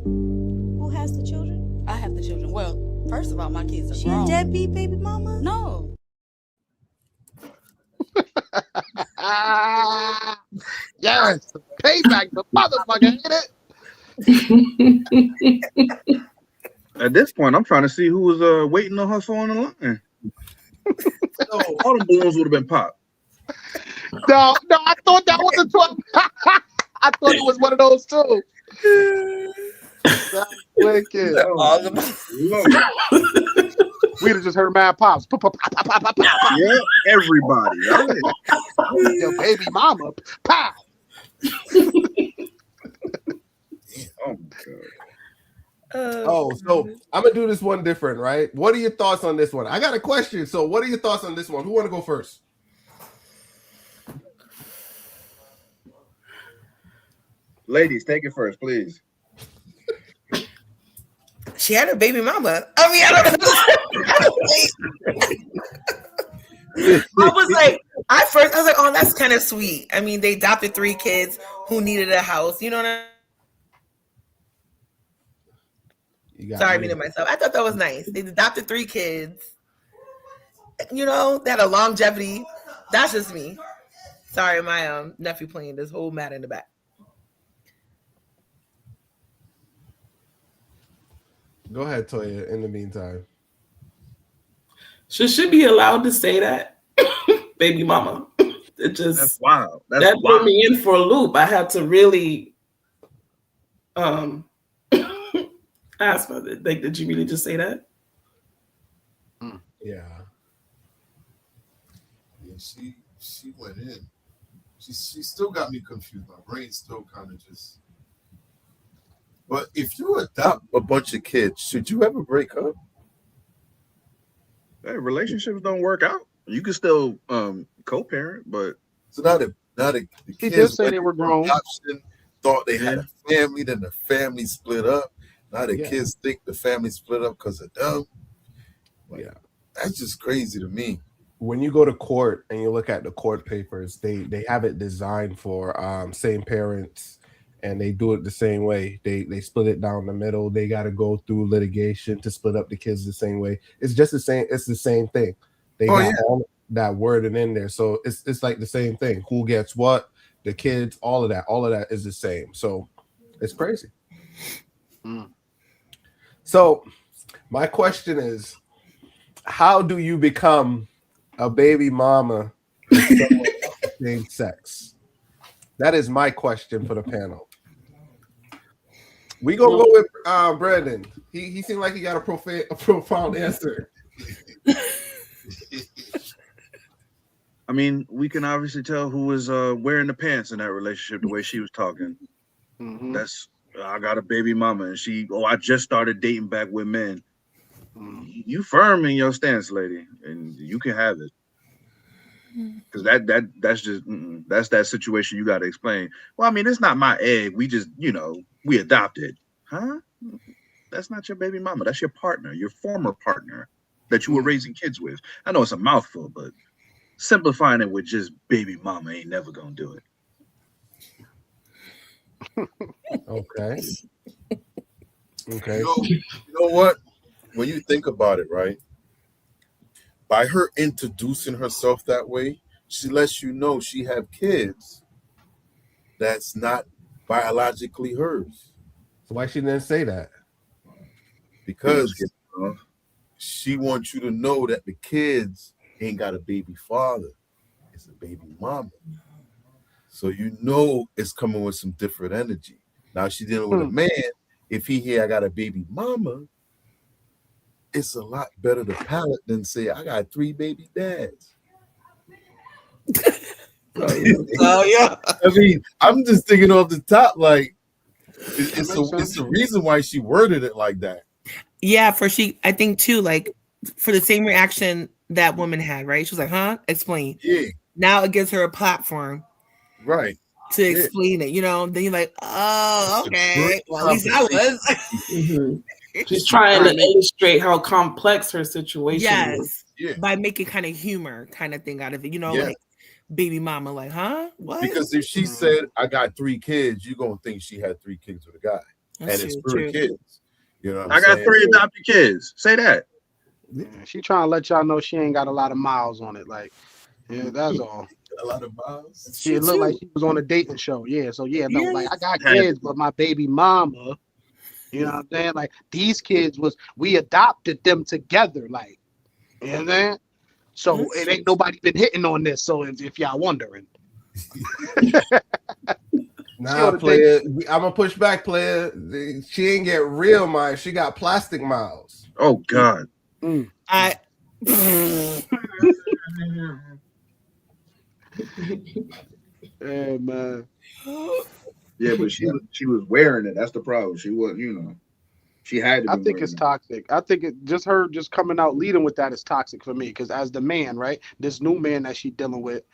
Who has the children? I have the children. Well, first of all, my kids are She grown. a deadbeat baby mama? No. Yes, payback, the motherfucker, ain't it? At this point, I'm trying to see who was waiting on her phone in the line. All the balloons would have been popped. No, I thought that was a 12. I thought it was one of those too. That's wicked. We'd have just heard mad pops. Pop, pop, pop, pop, pop, pop. Yeah, everybody. Right? Your baby mama. Pow. Oh my god. So I'm gonna do this one different, right? What are your thoughts on this one? I got a question. So what are your thoughts on this one? Who want to go first? Ladies, take it first, please. She had a baby mama. I mean, I was like, I was like, oh, that's kind of sweet. I mean, they adopted 3 kids who needed a house. You know what Sorry, I muted myself. I thought that was nice. They adopted 3 kids. You know, they had a longevity. That's just me. Sorry, my nephew playing this whole mat in the back. Go ahead, Toya, in the meantime. Should she be allowed to say that? Baby mama. It just That's wild. That put me in for a loop. I had to really ask for it. Like, did you really just say that? Yeah. Yeah, she went in. She still got me confused. My brain's still kind of just. But if you adopt a bunch of kids, should you ever break up? Hey, relationships don't work out. You can still co-parent, but so now the kids did say they were grown. Adoption, thought they had a family, then the family split up. Now the kids think the family split up because of them. Like, that's just crazy to me. When you go to court and you look at the court papers, they have it designed for same parents, and they do it the same way. They split it down the middle. They got to go through litigation to split up the kids the same way. It's just the same. It's the same thing. They got all that worded in there, so it's like the same thing. Who gets what? The kids, all of that is the same. So it's crazy. So my question is, how do you become a baby mama with someone of the same sex? That is my question for the panel. We gonna go with Brandon. He seemed like he got a profound answer. I mean, we can obviously tell who was wearing the pants in that relationship the way she was talking. Mhm. That's I got a baby mama, and I just started dating back with men. You firm in your stance, lady, and you can have it. Because that's just that's that situation you got to explain. Well, I mean, it's not my egg. We just we adopted, huh? That's not your baby mama. That's your partner, your former partner that you were raising kids with. I know it's a mouthful, but simplifying it with just baby mama ain't never gonna do it. Okay. Okay. You know what? When you think about it, right? By her introducing herself that way, she lets you know she have kids that's not biologically hers. So why she didn't say that? Because she wants you to know that the kids ain't got a baby father. It's a baby mama. So you know it's coming with some different energy. Now she's dealing with a man. If he hear I got a baby mama, it's a lot better to palate than say I got 3 baby dads. Oh yeah. I mean, I'm just thinking off the top, like it's the reason why she worded it like that. Yeah, I think too, like for the same reaction that woman had, right? She was like, "Huh? Explain." Yeah. Now it gives her a platform, right, to explain it. Then you're like, "Oh, okay." Well, at least I was. She's trying to illustrate how complex her situation is. Yes, by making kind of humor, kind of thing out of it. Yeah. Like baby mama, like, huh? What? Because if she said I got 3 kids, you're gonna think she had 3 kids with a guy, That's and it's true, 3 kids. You know, what I I'm got saying? 3 adopted kids. Say that. Yeah, she trying to let y'all know she ain't got a lot of miles on it. Like, yeah, that's all. A lot of miles. She looked like she was on a dating show. Yeah, so no, like I got kids, but my baby mama, you know what I'm saying? Like these kids we adopted them together. Like, you know what I'm saying? So it ain't nobody been hitting on this. So if y'all wondering. Nah, player. I'm gonna push back, player. She ain't get real miles. She got plastic miles. Oh God. I. Hey man. Yeah, but she was wearing it. That's the problem. She wasn't, she had to. I think it's toxic. I think her coming out leading with that is toxic for me. Because as the man, right, this new man that she dealing with,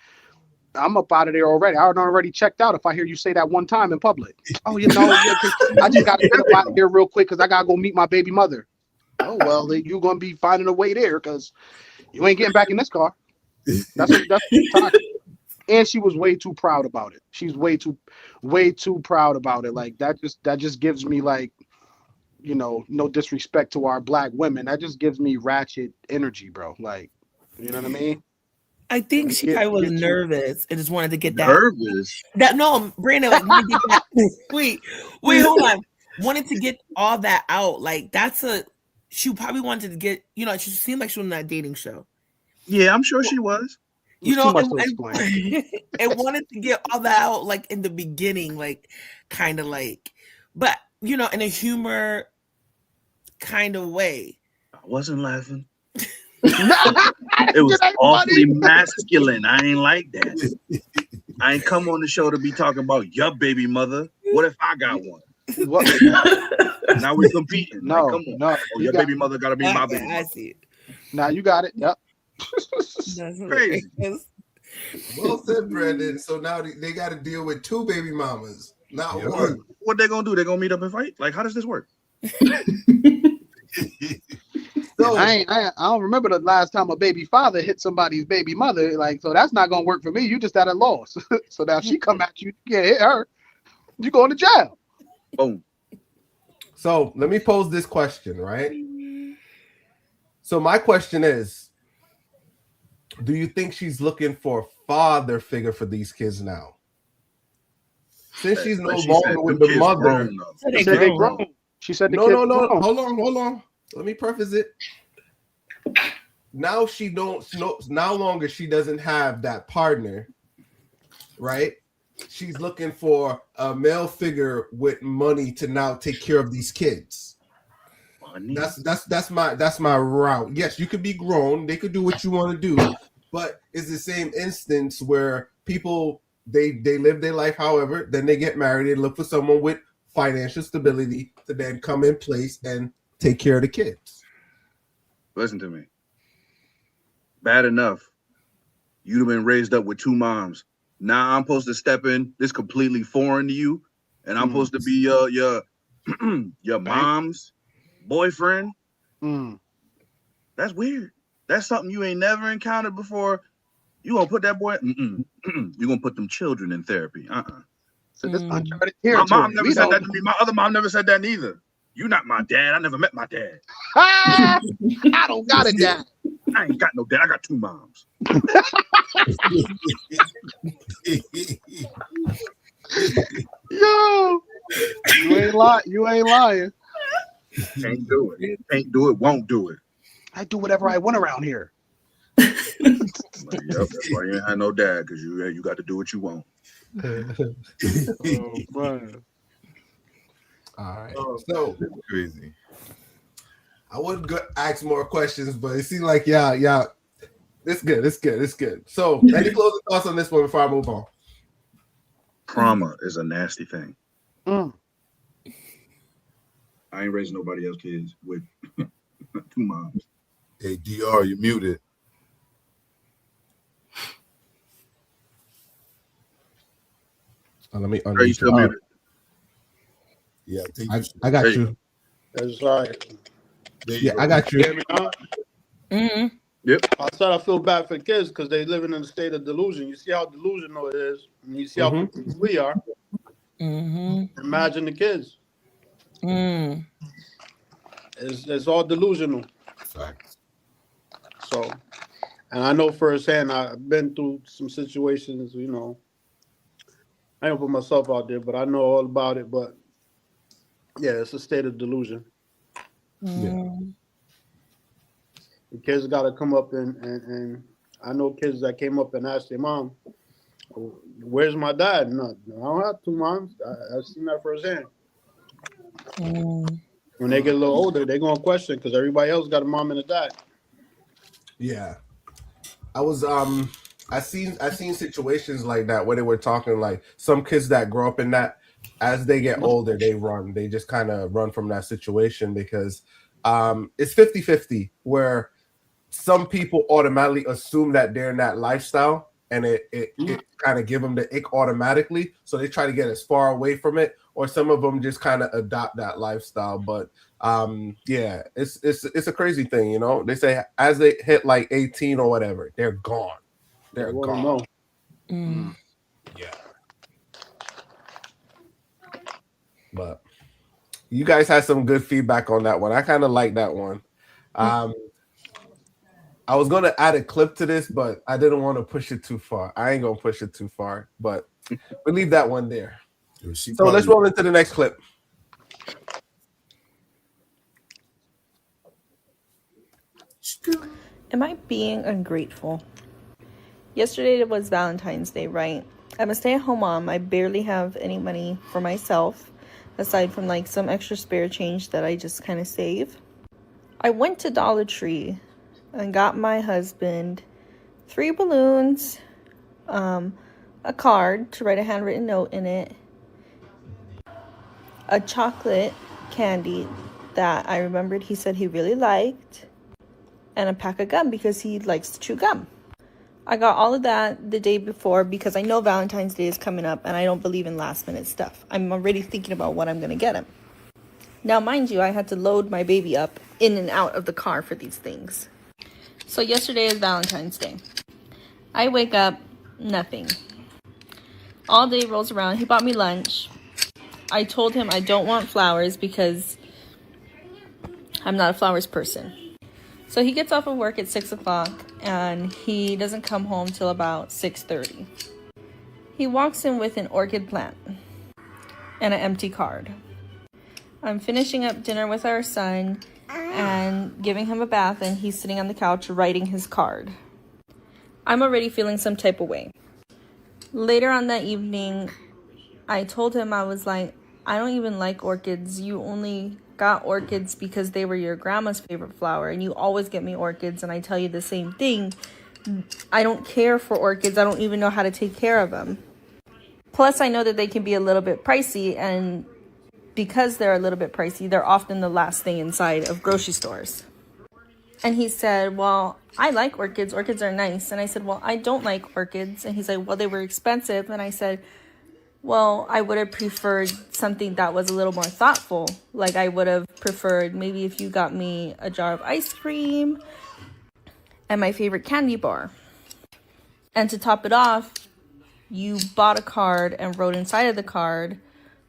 I'm up out of there already. I already checked out if I hear you say that one time in public. Oh, I just got to get up out of here real quick because I got to go meet my baby mother. Oh, well, you're going to be finding a way there because you ain't getting back in this car. That's toxic. And she was way too proud about it. She's way too proud about it. Like that just gives me like, no disrespect to our black women. That just gives me ratchet energy, bro. Like, you know what I mean? I think she probably was nervous and just wanted to get that. Nervous? No, Brandon. Wait, hold on. Wanted to get all that out. Like she probably wanted to get. She seemed like she was on that dating show. Yeah, I'm sure she was. And wanted to get all that out, like in the beginning, like kind of like, but in a humor kind of way. I wasn't laughing. It was awfully masculine. I ain't like that. I ain't come on the show to be talking about your baby mother. What if I got one? What? Now we're competing. No, like, come on. no. Your baby mother got to be my baby. I see it. Now you got it. Yep. That's crazy. Well said, Brandon. So now they got to deal with 2 baby mamas, not one. What they gonna do? They gonna meet up and fight? Like, how does this work? So I don't remember the last time a baby father hit somebody's baby mother. Like, so that's not gonna work for me. You just at a loss. So now she come at you, you can't hit her. You going to jail. Boom. So let me pose this question, right? So my question is, do you think she's looking for a father figure for these kids now? Since she's no longer with the mother. She said they grown. She said the kids No. grown. Hold on. Let me preface it. Now she no longer she doesn't have that partner, right? she's looking for a male figure with money to now take care of these kids. Money? That's my route. Yes, you could be grown, they could do what you want to do, but it's the same instance where people they live their life however, then they get married, they look for someone with financial stability to then come in place and take care of the kids. Listen to me. Bad enough. You'd have been raised up with two moms. Now I'm supposed to step in. This completely foreign to you, and I'm supposed to be your your mom's boyfriend. That's weird. That's something you ain't never encountered before. You gonna put that boy? You gonna put them children in therapy? So this uncharted My territory. mom never said that to me. My other mom never said that neither. You not my dad. I never met my dad. I don't got a dad. I ain't got no dad. I got two moms. Yo, you ain't lying. Can't do it. Can't do it. Won't do it. I do whatever I want around here. Like, yep, that's why you ain't had no dad, because you got to do what you want. Oh, man. All right. So crazy. I wouldn't ask more questions, but it seemed like yeah. It's good. So, any closing thoughts on this one before I move on? Trauma is a nasty thing. Mm. I ain't raising nobody else's kids with two moms. Hey, DR, you muted. Let me Are you still muted? Yeah, I got you. That's right. Yeah, I got you. Yep. I said I feel bad for kids because they living in a state of delusion. You see how delusional it is, and you see how confused we are. Imagine the kids. It's all delusional. Facts. So, and I know firsthand. I've been through some situations. You know, I don't put myself out there, but I know all about it. But yeah, it's a state of delusion. Yeah. The kids got to come up and I know kids that came up and asked their mom, "Where's my dad?" No, I don't have two moms. I've seen that firsthand. When they get a little older, they're gonna question because everybody else got a mom and a dad. Yeah. I seen situations like that where they were talking like some kids that grow up in that, as they get older, they just kind of run from that situation because it's 50-50 where some people automatically assume that they're in that lifestyle and it kind of give them the ick automatically, so they try to get as far away from it, or some of them just kind of adopt that lifestyle. But yeah, it's a crazy thing, you know. They say as they hit like 18 or whatever, they're gone. They're gone. Yeah. But you guys had some good feedback on that one. I kind of like that one. I was going to add a clip to this, but I didn't want to push it too far. I ain't going to push it too far, but we'll leave that one there. So let's roll into the next clip. Am I being ungrateful? Yesterday was Valentine's Day, right? I'm a stay-at-home mom. I barely have any money for myself, aside from like some extra spare change that I just kind of save. I went to Dollar Tree and got my husband 3 balloons, a card to write a handwritten note in it, a chocolate candy that I remembered he said he really liked, and a pack of gum because he likes to chew gum. I got all of that the day before because I know Valentine's Day is coming up and I don't believe in last minute stuff. I'm already thinking about what I'm going to get him. Now, mind you, I had to load my baby up in and out of the car for these things. So yesterday is Valentine's Day. I wake up, nothing. All day rolls around. He bought me lunch. I told him I don't want flowers because I'm not a flowers person. So he gets off of work at 6 o'clock and he doesn't come home till about 6:30. He walks in with an orchid plant and an empty card. I'm finishing up dinner with our son and giving him a bath, and he's sitting on the couch writing his card. I'm already feeling some type of way. Later on that evening, I told him, I was like, I don't even like orchids. You only got orchids because they were your grandma's favorite flower, and you always get me orchids, and I tell you the same thing. I don't care for orchids. I don't even know how to take care of them. Plus, I know that they can be a little bit pricey, and because they're a little bit pricey, they're often the last thing inside of grocery stores. And he said, well, I like orchids. Orchids are nice. And I said, well, I don't like orchids. And he's like, well, they were expensive. And I said, well, I would have preferred something that was a little more thoughtful. Like, I would have preferred maybe if you got me a jar of ice cream and my favorite candy bar. And to top it off, you bought a card and wrote inside of the card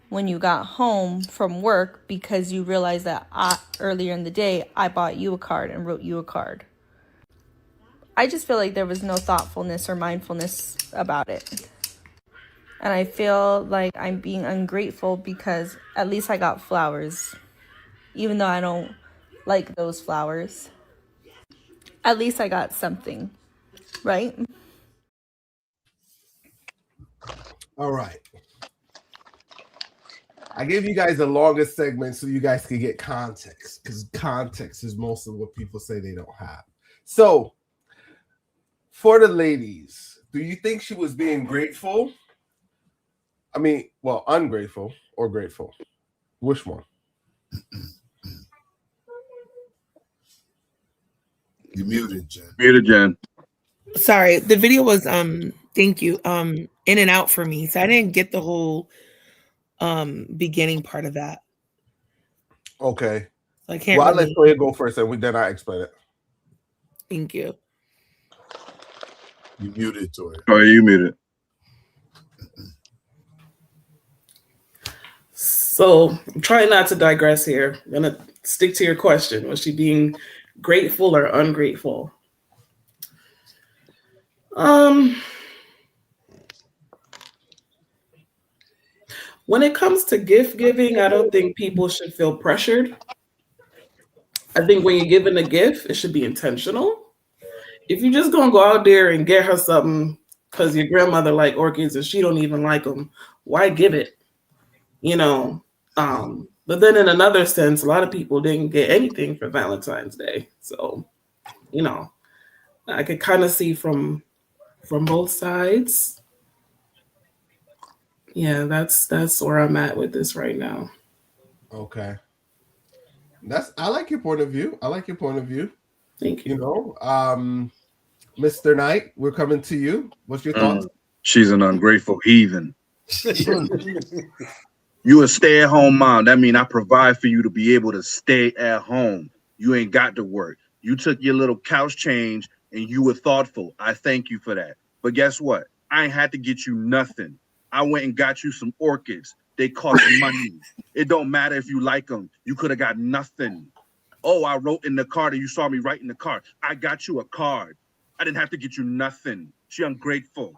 when you got home from work because you realized that earlier in the day, I bought you a card and wrote you a card. I just feel like there was no thoughtfulness or mindfulness about it. And I feel like I'm being ungrateful because at least I got flowers. Even though I don't like those flowers. At least I got something. Right? All right. I gave you guys the longest segment so you guys can get context, because context is most of what people say they don't have. So, for the ladies, do you think she was being grateful? I mean, well, ungrateful or grateful? Which one? You muted, Jen. Muted, Jen. Sorry, the video was thank you. In and out for me. So I didn't get the whole beginning part of that. Okay. So I can't I'll really... let Toya go first and then I explain it. Thank you. You muted, Toya. Oh, you muted. So I'm trying not to digress here. I'm gonna stick to your question. Was she being grateful or ungrateful? When it comes to gift giving, I don't think people should feel pressured. I think when you're giving a gift, it should be intentional. If you're just gonna go out there and get her something because your grandmother liked orchids and she don't even like them, why give it? You know. But then in another sense, a lot of people didn't get anything for Valentine's Day. So, you know, I could kind of see from both sides. Yeah, that's where I'm at with this right now. Okay. I like your point of view. Thank you. You know, Mr. Knight, we're coming to you. What's your thoughts? She's an ungrateful heathen. You a stay-at-home mom. That means I provide for you to be able to stay at home. You ain't got to work. You took your little couch change and you were thoughtful. I thank you for that. But guess what? I ain't had to get you nothing. I went and got you some orchids. They cost money. It don't matter if you like them. You could have got nothing. Oh, I wrote in the card and you saw me write in the card. I got you a card. I didn't have to get you nothing. She ungrateful.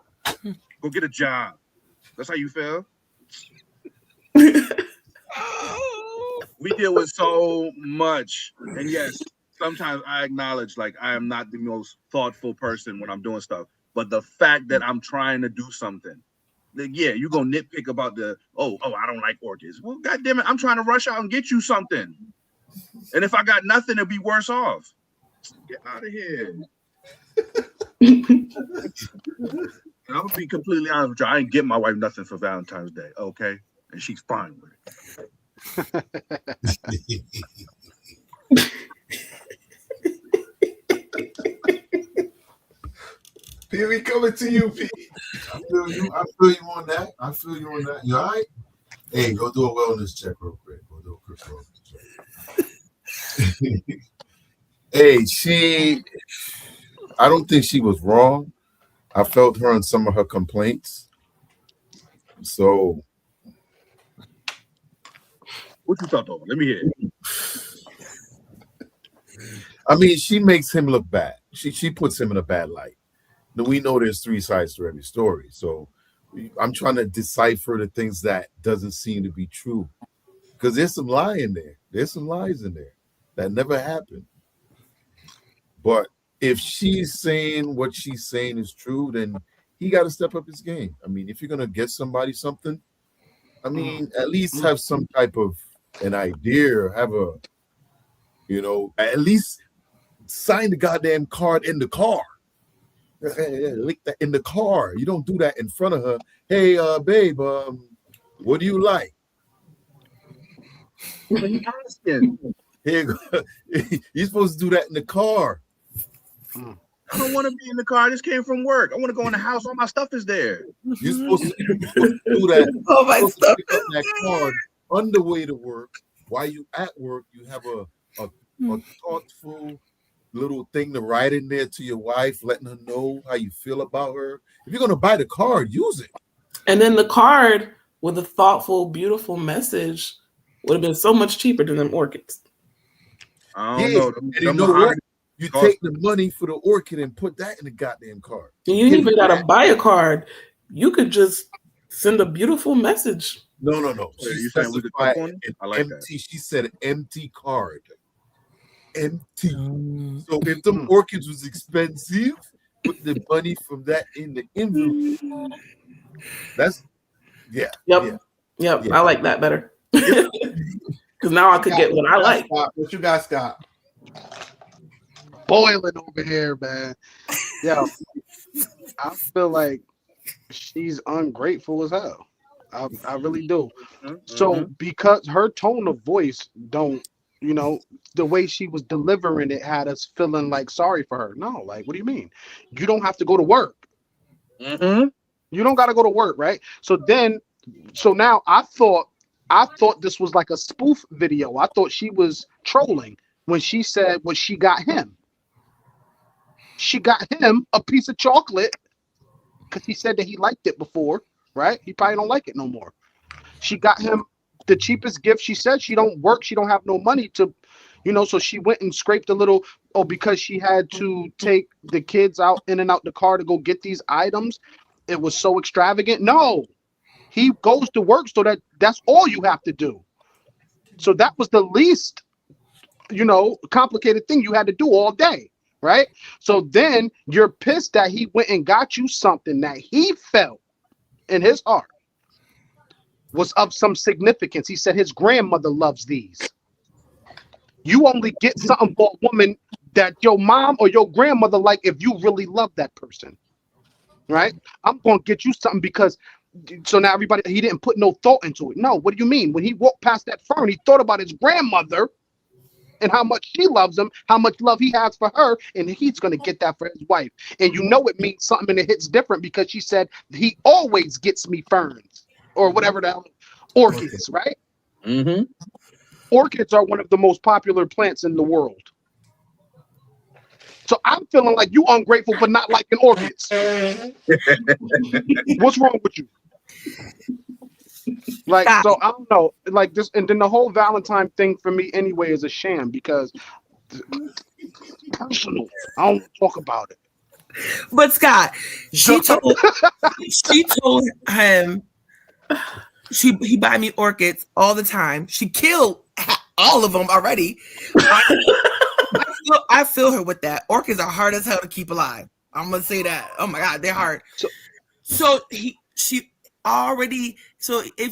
Go get a job. That's how you feel? We deal with so much. And yes, sometimes I acknowledge like I am not the most thoughtful person when I'm doing stuff. But the fact that I'm trying to do something, yeah, you're going to nitpick about oh, I don't like orchids. Well, goddamn it, I'm trying to rush out and get you something. And if I got nothing, it'd be worse off. Get out of here. And I'm going to be completely honest with you. I ain't get my wife nothing for Valentine's Day, okay? And she's fine with it. P, we coming to you, P. I feel you on that. You all right? Hey, go do a wellness check real quick. Go do a quick wellness check. Hey, I don't think she was wrong. I felt her on some of her complaints. So, what you thought though? Let me hear it. I mean, she makes him look bad. She puts him in a bad light. Now, we know there's three sides to every story. So I'm trying to decipher the things that doesn't seem to be true. Because there's some lie in there. There's some lies in there that never happened. But if she's saying what she's saying is true, then he got to step up his game. I mean, if you're gonna get somebody something, I mean, at least have some type of an idea, have a, at least sign the goddamn card in the car. Lick that in the car. You don't do that in front of her. Hey, babe, what do you like? What you asking? Here you go. You're supposed to do that in the car. I don't want to be in the car. I just came from work. I want to go in the house. All my stuff is there. You're supposed to do that. All my stuff. Pick up that card on the way to work. While you at work, you have a thoughtful little thing to write in there to your wife, letting her know how you feel about her. If you're gonna buy the card, use it. And then the card with a thoughtful, beautiful message would have been so much cheaper than them orchids. I don't know. And you know what? You take the money for the orchid and put that in the goddamn card. And you even gotta buy a card. You could just send a beautiful message. No. You saying we could click on it? I like that. She said an empty card. Empty. So if them orchids was expensive, put the money from that in the envelope. That's Yep. I like that better. Because now I could get what I like. What you guys got? Boiling over here, man. Yo, I feel like she's ungrateful as hell. I really do. So because her tone of voice don't, the way she was delivering it had us feeling like sorry for her. No, like, what do you mean? You don't have to go to work. You don't got to go to work, right? So now I thought this was like a spoof video. I thought she was trolling when she said what she got him. She got him a piece of chocolate because he said that he liked it before, right? He probably don't like it no more. She got him the cheapest gift. She said she don't work. She don't have no money to, so she went and scraped a little, because she had to take the kids out in and out the car to go get these items. It was so extravagant. No, he goes to work, so that's all you have to do. So that was the least, complicated thing you had to do all day. Right? So then you're pissed that he went and got you something that he felt in his heart was of some significance. He said his grandmother loves these. You only get something for a woman that your mom or your grandmother like if you really love that person. Right? I'm going to get you something because so now he didn't put no thought into it. No, what do you mean? When he walked past that fern, he thought about his grandmother and how much she loves him, how much love he has for her, and he's going to get that for his wife. And it means something and it hits different because she said, he always gets me ferns or whatever the hell, orchids, right? Orchids are one of the most popular plants in the world. So I'm feeling like you ungrateful for not liking orchids. What's wrong with you? Like, so I don't know, like this, and then the whole Valentine thing for me anyway is a sham because personal. I don't talk about it. But Scott, she told him he buy me orchids all the time. She killed all of them already. I feel her with that. Orchids are hard as hell to keep alive. I'm gonna say that. Oh my God, they're hard. So if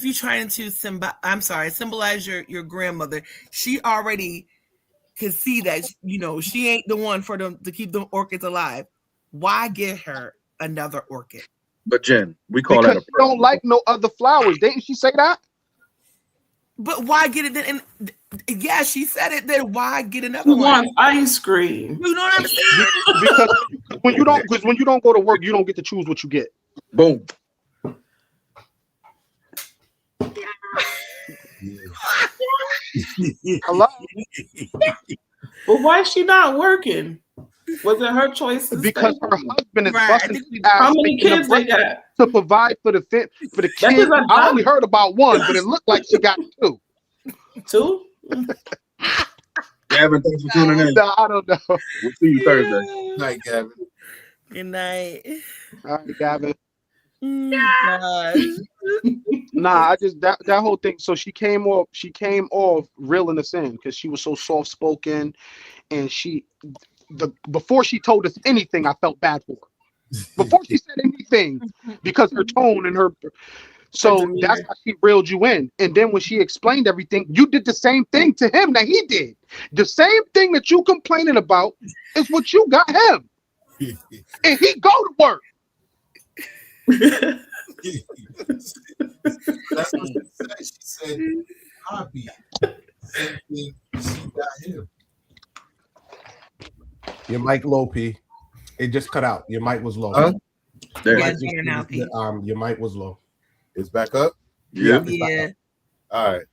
you're trying to symbolize your grandmother, she already can see that she ain't the one for them to keep them orchids alive. Why get her another orchid? But Jen, we call because that she don't like no other flowers. Didn't she say that? But why get it then? And yeah, she said it. Then why get another Who one? wants ice cream? You know what I'm saying? Because when you don't go to work, you don't get to choose what you get. Boom. Hello. But why is she not working? Was it her choice? Because her husband is Right. busting his How ass many making kids a they breakfast got? to provide for the kids. is a I only heard about one, but it looked like she got two. Two? Gavin, thanks for tuning in. No, I don't know. We'll see you Thursday. Night, Gavin. Good night. All right, Gavin. Gosh. Nah, I just that whole thing. So she came off reeling us in because she was so soft spoken, and before she told us anything, I felt bad for her. before she said anything, because her tone and her. So that's how she reeled you in. And then when she explained everything, you did the same thing to him that he did. The same thing that you complaining about is what you got him. And he go to work. That's what she said. She said, copy. Same thing she got him. Your mic low, P. It just cut out. Your mic was low. Huh? Your Yeah, mic it's better now, P. your mic was low. It's back up? Yeah. It's back up. All right.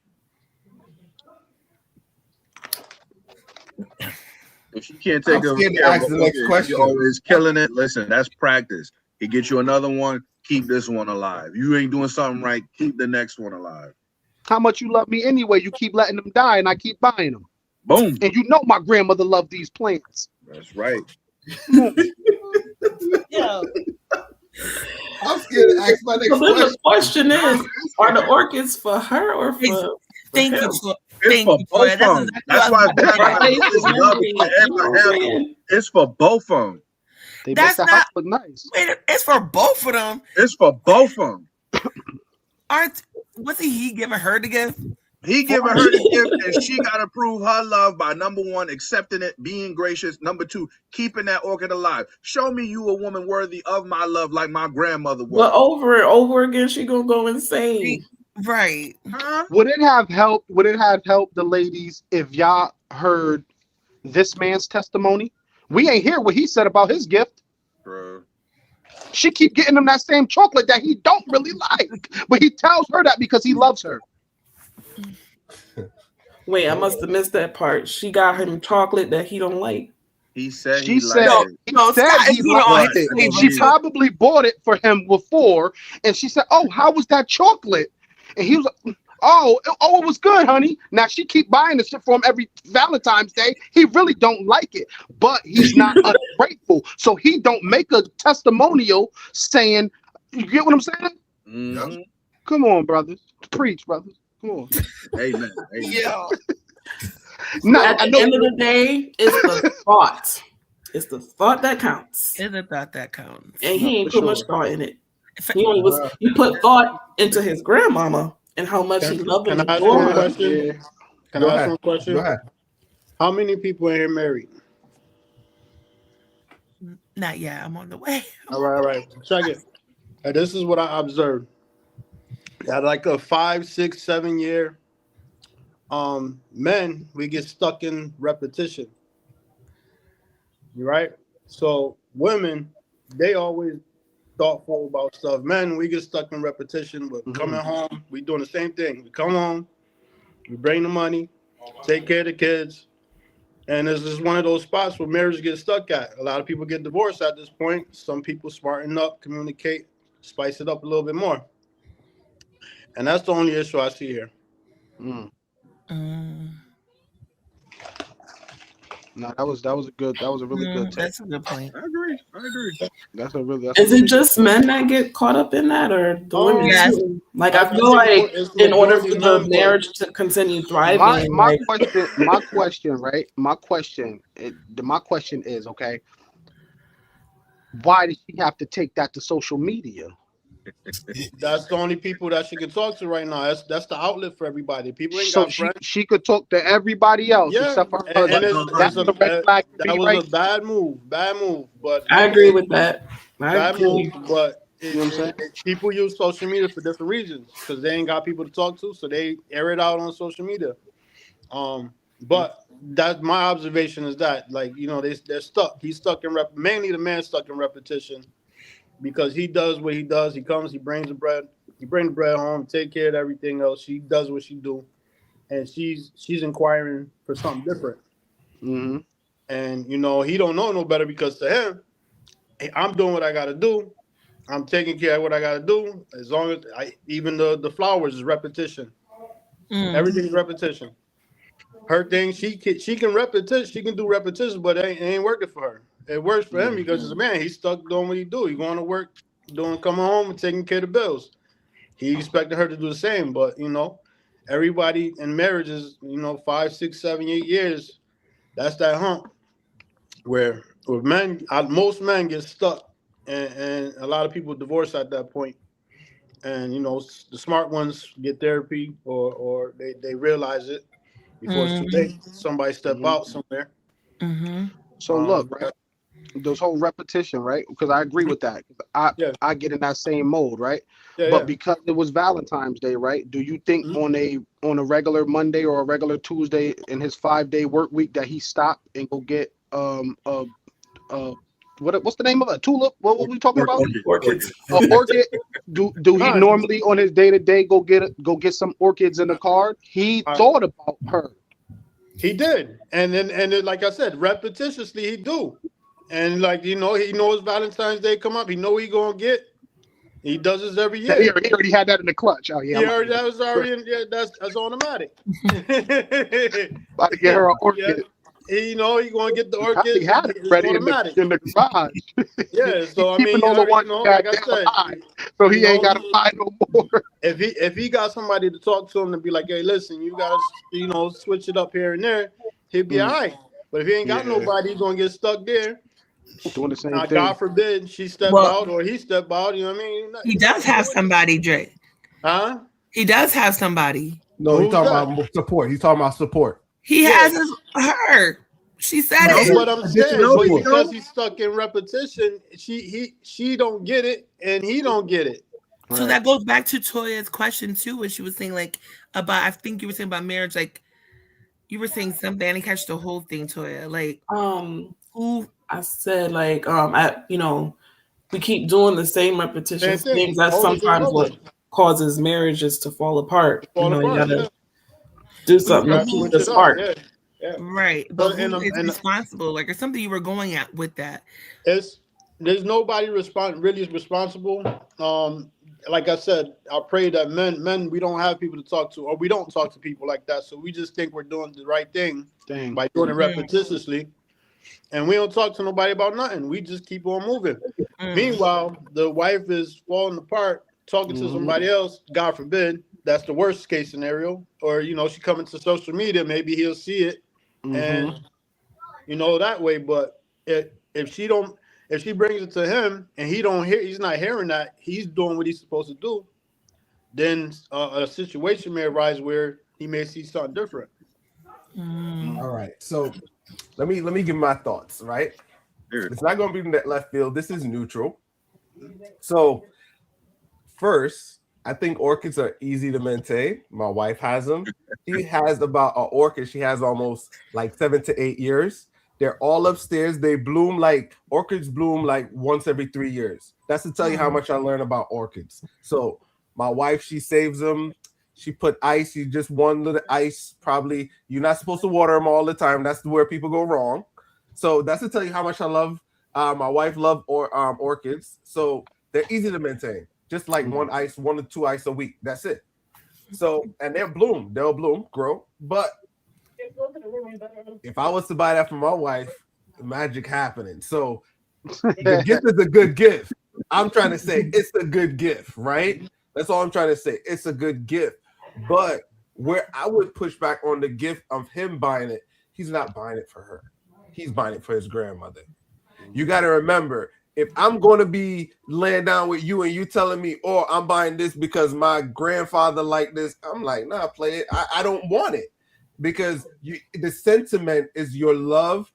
If you can't take I'm scared to ask the next question. You're always killing it. Listen, that's practice. He gets you another one. Keep this one alive. You ain't doing something right. Keep the next one alive. How much you love me anyway? You keep letting them die, and I keep buying them. Boom. And you know my grandmother loved these plants. That's right. Yo. I'm scared to ask my next So then question. the question is, are the orchids for her or for Thank him? you for It's for both of them. That's why it's for both of them. They That's make the not house look nice. wait, it's for both of them. It's for both of them. Wasn't he giving her the gift? He giving her the gift, and she got to prove her love by number one, accepting it, being gracious. Number two, keeping that orchid alive. Show me you a woman worthy of my love, like my grandmother was. But over and over again, she gonna go insane. Right. Huh? Would it have helped? Would it have helped the ladies if y'all heard this man's testimony? We ain't hear what he said about his gift. Bro. She keep getting him that same chocolate that he don't really like, but he tells her that because he loves her. Wait, I must have missed that part. She got him chocolate that he don't like. He said She he said, liked it. he said he liked it. She probably bought it for him before, and she said, "Oh, how was that chocolate?" And he was like, "Oh, it was good, honey." Now she keep buying the shit for him every Valentine's Day. He really don't like it, but he's not ungrateful, so he don't make a testimonial saying, "You get what I'm saying?" Mm-hmm. Come on, brothers, preach, brothers. Come on. Amen. Yeah. At the end of the day, it's the thought. It's the thought that counts. It's the thought that counts. And he ain't For put much sure. thought in it. He put thought into his grandmama and how much he loved Can and I ask one adored her. question? Can I ask one question? Go ahead. How many people in here married? Not yet. I'm on the way. All right. Check it. And this is what I observed. At like a 5, 6, 7 year, men, we get stuck in repetition. Right? So women, they always thoughtful about stuff. Men, we get stuck in repetition. We're coming home, we doing the same thing. We come home, we bring the money, take care of the kids. And this is one of those spots where marriage gets stuck at. A lot of people get divorced at this point. Some people smarten up, communicate, spice it up a little bit more. And that's the only issue I see here. No, that was a really good take. That's a good point. I agree. That's a really. Is it just men that get caught up in that, or the women yes. too? Like I feel like in order for the marriage to continue thriving, my question is, okay, why did she have to take that to social media? That's the only people that she can talk to right now. That's the outlet for everybody. People ain't So got friends. she could talk to everybody else except for her husband. That was a bad move. But I agree with that. But people use social media for different reasons because they ain't got people to talk to, so they air it out on social media. But that's my observation is that, like, you know, they're stuck. He's stuck in mainly the man stuck in repetition. Because he does what he does. He comes, he brings the bread home, take care of everything else. She does what she do. And she's inquiring for something different. Mm-hmm. And, you know, he don't know no better because to him, hey, I'm doing what I got to do. I'm taking care of what I got to do. As long as even the flowers is repetition. Everything's repetition. Her thing, she can repetition. She can do repetition, but it ain't working for her. It works for him because he's a man. He's stuck doing what he do. He's going to work, coming home and taking care of the bills. He expected her to do the same, but you know, everybody in marriages, you know, 5, 6, 7, 8 years, that's that hump where most men get stuck and a lot of people divorce at that point. And you know, the smart ones get therapy, or they realize it before it's too late. Somebody step out somewhere. So look, right, this whole repetition, right? Because I agree with that. I get in that same mode, right? But because it was Valentine's Day, right? Do you think on a regular Monday or a regular Tuesday in his 5-day work week that he stopped and go get what's the name of it? A tulip? What were we talking about? Orchids. Orchid. Do he normally on his day-to-day go get some orchids in the card? He thought about her. He did, and then like I said, repetitiously he do, and like he knows Valentine's Day come up. He know he gonna get. He does this every year. He already had that in the clutch. Oh yeah, that was already that's automatic. About to get her an orchid. Yeah. He gonna get the orchid. He had it ready in the garage. Yeah, so I mean, all the ones like I said, so he ain't got to buy no more. If he got somebody to talk to him and be like, hey, listen, you gotta switch it up here and there, he'd be all right. But if he ain't got nobody, he's gonna get stuck there. Doing the same thing. God forbid she step out or he step out. You know what I mean? He does have somebody, Dre. Huh? He does have somebody. No, he's talking about support. He's talking about support. He has her. She said That's it. what I'm saying. Because he's stuck in repetition, she don't get it and he don't get it. So that goes back to Toya's question too, when she was saying like about, I think you were saying about marriage, like you were saying something. I didn't catch the whole thing, Toya. Like, I said like, we keep doing the same repetitious things. That's sometimes what causes marriages to fall apart. You gotta do something to keep the spark. Yeah. Right, but who is responsible? Like, or something you were going at with that? There's nobody really responsible. Like I said, I pray that men, we don't have people to talk to, or we don't talk to people like that. So we just think we're doing the right thing by doing it repetitiously, and we don't talk to nobody about nothing. We just keep on moving. Meanwhile, the wife is falling apart, talking to somebody else. God forbid, that's the worst case scenario. Or she coming to social media, maybe he'll see it. And that way, but if she brings it to him and he's not hearing that, he's doing what he's supposed to do, then a situation may arise where he may see something different. All right, so let me give my thoughts. Right, it's not going to be in that left field. This is neutral. So first, I think orchids are easy to maintain. My wife has them. She has about an orchid. She has almost like 7 to 8 years. They're all upstairs. They bloom orchids bloom like once every 3 years. That's to tell you how much I learn about orchids. So my wife, she saves them. She put ice. You just one little ice. Probably you're not supposed to water them all the time. That's where people go wrong. So that's to tell you how much I love. My wife loves orchids. So they're easy to maintain. Just like 1 to 2 ice a week. That's it. So, and they'll bloom, grow. But if I was to buy that for my wife, magic happening. So the gift is a good gift. I'm trying to say it's a good gift, right? That's all I'm trying to say. It's a good gift. But where I would push back on the gift of him buying it, he's not buying it for her. He's buying it for his grandmother. You got to remember, if I'm going to be laying down with you and you telling me, oh, I'm buying this because my grandfather liked this, I'm like, nah, play it. I don't want it, because the sentiment is your love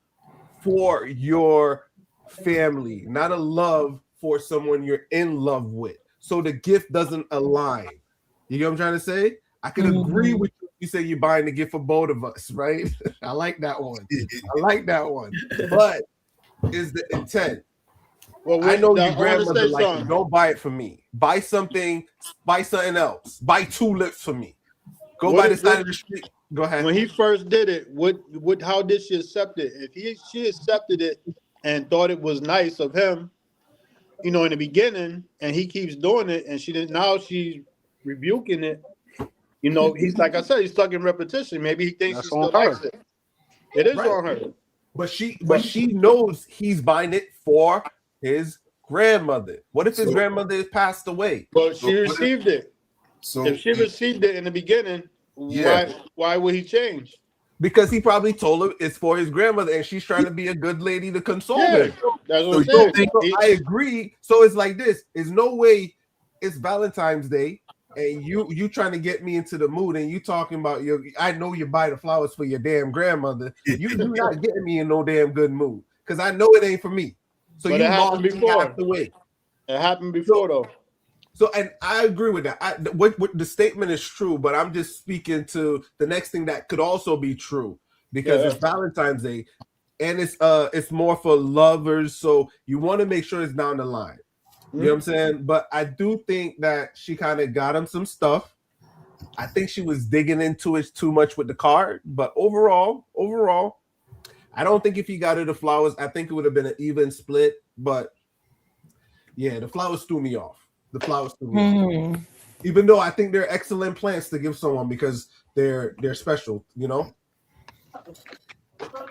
for your family, not a love for someone you're in love with. So the gift doesn't align. You get what I'm trying to say? I can agree with you. You say you're buying the gift for both of us, right? I like that one. But is the intent? Well, I know your grandmother like it. Don't buy it for me. Buy something else. Buy tulips for me. Go by the side of the street. Go ahead. When he first did it, how did she accept it? If she accepted it and thought it was nice of him, in the beginning, and he keeps doing it, and she didn't. Now she's rebuking it. He's like I said, he's stuck in repetition. Maybe he thinks she still likes it. It is on her. But she knows he's buying it for his grandmother. What if his grandmother has passed away? But she received it. So if she received it in the beginning, why would he change? Because he probably told her it's for his grandmother, and she's trying to be a good lady to console him. That's what I'm saying. I agree. So it's like this: there's no way it's Valentine's Day, and you trying to get me into the mood, and you talking about I know you buy the flowers for your damn grandmother. You not getting me in no damn good mood because I know it ain't for me. So but you it happened before. Have to wait. It happened before though. So, and I agree with that. What the statement is true, but I'm just speaking to the next thing that could also be true because it's Valentine's Day, and it's more for lovers. So you want to make sure it's down the line. You know what I'm saying? But I do think that she kind of got him some stuff. I think she was digging into it too much with the card. But overall, I don't think if he got her the flowers, I think it would have been an even split. But yeah, the flowers threw me off. Even though I think they're excellent plants to give someone because they're special, you know.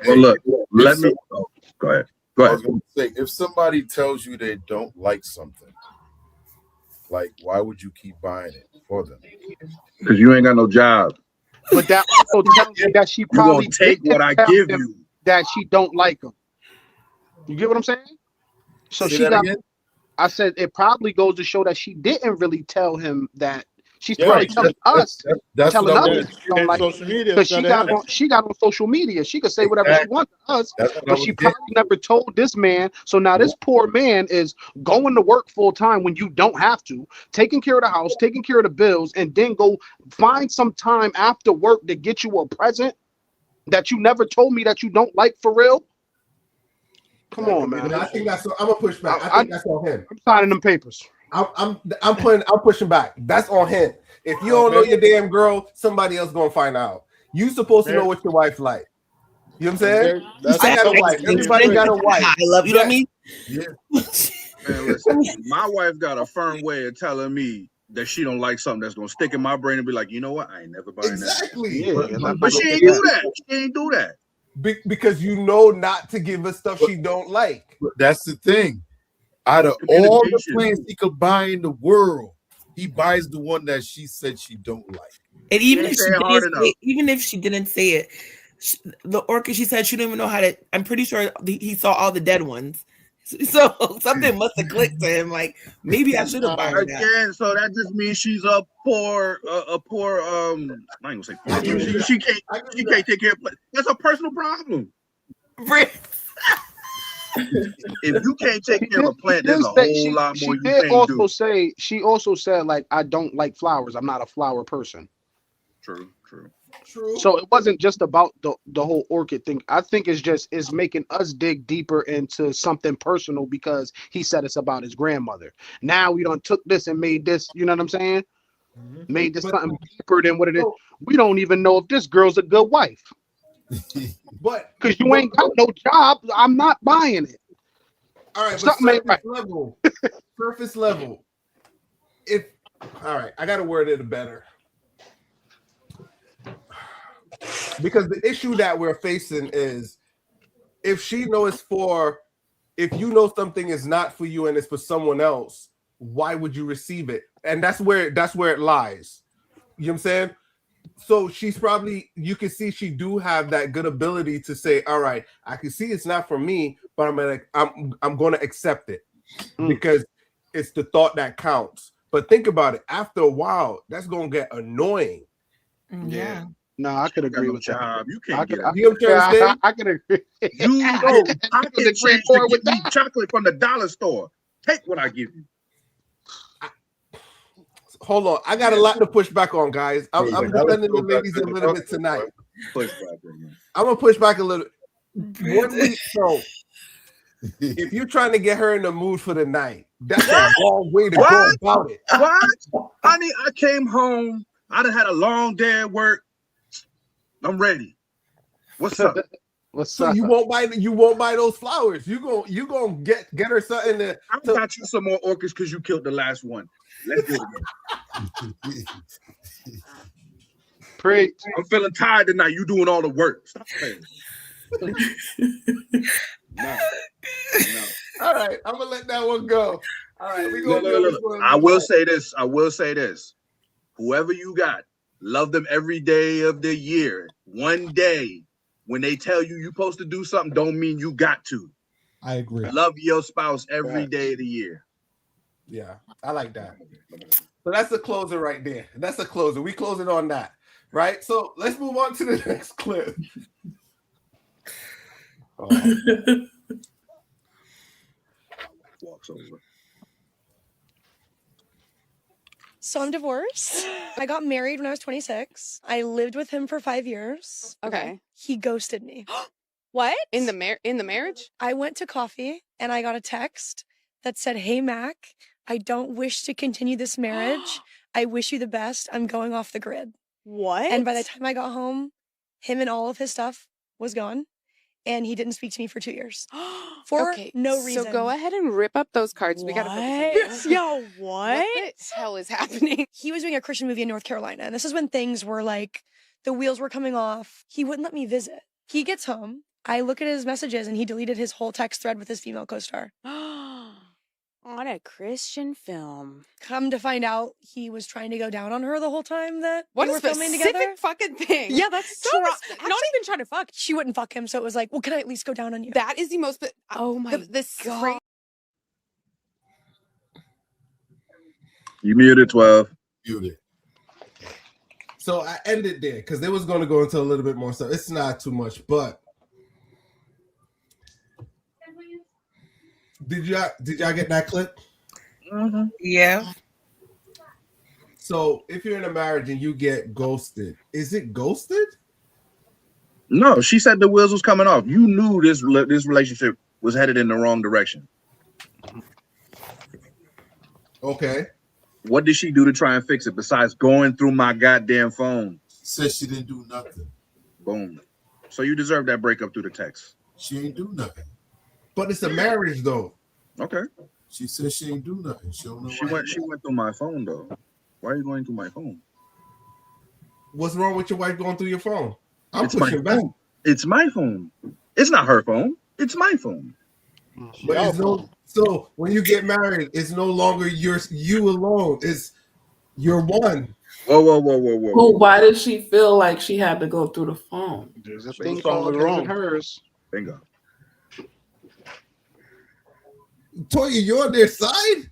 Well, look, let me go ahead. I was going to say, if somebody tells you they don't like something, like why would you keep buying it for them? Because you ain't got no job. But that also tells you that she probably take what I give you. That she don't like him. You get what I'm saying? So Say she that got. again? I said it probably goes to show that she didn't really tell him that. She's probably telling us, telling others she don't like social media because she got on social media. She could say whatever she wants to us, but she probably never told this man. So now this poor man is going to work full time when you don't have to, taking care of the house, taking care of the bills, and then go find some time after work to get you a present that you never told me that you don't like for real. Come on, man. I think that's. I'm gonna push back. I think that's on him. I'm signing them papers. I'm pushing back. That's on him. If you don't know your damn girl, somebody else gonna find out. You supposed to know what your wife like. You know what I'm saying? I got a wife. Everybody got a wife. I love you. Know what I mean? Yeah. Man, listen, my wife got a firm way of telling me that she don't like something that's gonna stick in my brain and be like, you know what? I ain't never buying exactly. that. But she ain't do that. She ain't do that. Because you know not to give her stuff she don't like. That's the thing. Out of all the plants he could buy in the world, he buys the one that she said she don't like. And even if she didn't say it, the orchid, she said she didn't even know how to. I'm pretty sure he saw all the dead ones. So something must have clicked to him. Like maybe I should have bought her that. Again, so that just means she's a poor. I ain't gonna say poor. She can't take care of. That's a personal problem. If you can't take care of a plant, there's a whole lot more you can't do. She also said, like, I don't like flowers. I'm not a flower person. True. So it wasn't just about the whole orchid thing. I think it's making us dig deeper into something personal because he said it's about his grandmother. Now we done took this and made this, you know what I'm saying? Mm-hmm. Made this something deeper than what it is. We don't even know if this girl's a good wife. But because you ain't got no job, I'm not buying it. All right, but surface level. All right, I gotta word it better. Because the issue that we're facing is if she knows if you know something is not for you and it's for someone else, why would you receive it? And that's where it lies. You know what I'm saying? So she's probably, you can see she do have that good ability to say, all right, I can see it's not for me, but I'm gonna accept it because it's the thought that counts. But think about it, after a while, that's gonna get annoying. Yeah. No, I could agree with that. You can't get I could agree. I could agree more with that. Chocolate from the dollar store. Take what I give you. Hold on, I got a lot to push back on, guys. I'm defending the ladies a little bit tonight. I'm gonna push back a little. So, if you're trying to get her in the mood for the night, that's a wrong way to go about it. What? Honey, I came home. I done had a long day at work. I'm ready. What's up? So you won't buy those flowers. You gonna get her something to. I got you some more orchids because you killed the last one. Let's do it again. Preach. I'm feeling tired tonight. You doing all the work. Stop playing. No. All right, I'm gonna let that one go. All right, we I will say this. Whoever you got, Love them every day of the year. One day, when they tell you you're supposed to do something, don't mean you got to. I agree. Love your spouse every day of the year. Yeah, I like that. So that's the closer right there. That's the closer. We close it on that, right? So let's move on to the next clip. Walks over. So I'm divorced. I got married when I was 26. I lived with him for 5 years. Okay. He ghosted me. What? In the marriage? I went to coffee and I got a text that said, "Hey Mac, I don't wish to continue this marriage. I wish you the best. I'm going off the grid." What? And by the time I got home, him and all of his stuff was gone. And he didn't speak to me for 2 years. For no reason. So go ahead and rip up those cards. We gotta focus on Yo, what? What the hell is happening? He was doing a Christian movie in North Carolina. And this is when things were like, the wheels were coming off. He wouldn't let me visit. He gets home. I look at his messages and he deleted his whole text thread with his female co-star. On a Christian film. Come to find out, he was trying to go down on her the whole time that What we a were filming specific together. fucking thing. Yeah, that's so Not even trying to fuck. She wouldn't fuck him, so it was like, well, can I at least go down on you? That is the most. Oh my god! You muted 12. Muted. So I ended there because they was going to go into a little bit more stuff. It's not too much, but did y'all get that clip? Mm-hmm. Yeah. So if you're in a marriage and you get ghosted, is it ghosted? No, she said the wheels was coming off. You knew this relationship was headed in the wrong direction. Okay. What did she do to try and fix it besides going through my goddamn phone? Said she didn't do nothing. Boom. So you deserve that breakup through the text. She ain't do nothing. But it's a marriage though. Okay. She said she ain't do nothing. She don't know She why. went through my phone though. Why are you going through my phone? What's wrong with your wife going through your phone? I'm It's my pushing back. phone. It's my phone. It's not her phone. It's my phone. But it's no. So when you get married, it's no longer you alone. It's you're one. Whoa. Well, why did she feel like she had to go through the phone? There's a thing called his and hers. Bingo. Toya, you're on their side?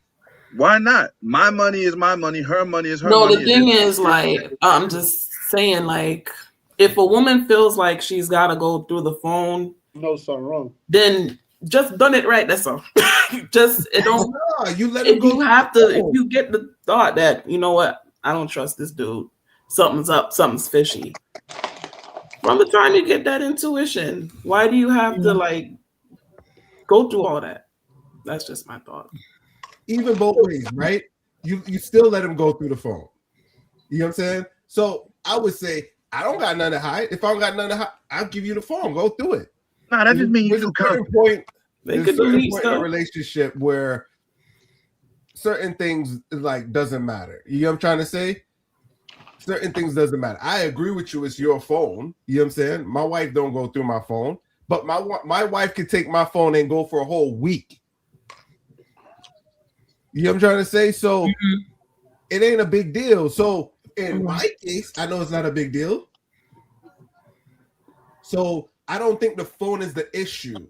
Why not? My money is my money. Her money is her No, money. the thing is, like, I'm just saying, like, if a woman feels like she's got to go through the phone, no, something wrong. Then just done it right. That's all. Just it don't. No, you let if him go. You have to. If you get the thought that you know what, I don't trust this dude. Something's up. Something's fishy. From the time you get that intuition, why do you have to like go through all that? That's just my thought. Even both ways, right? You still let him go through the phone. You know what I'm saying? So I would say I don't got nothing to hide. If I don't got nothing to hide, I'll give you the phone. Go through it. Nah, that just means there's a certain point. They There's a could certain delete point in a stuff. relationship where certain things like doesn't matter. You know what I'm trying to say? Certain things doesn't matter. I agree with you. It's your phone. You know what I'm saying? My wife don't go through my phone, but my wife could take my phone and go for a whole week. You know what I'm trying to say? So it ain't a big deal. So in my case, I know it's not a big deal. So I don't think the phone is the issue.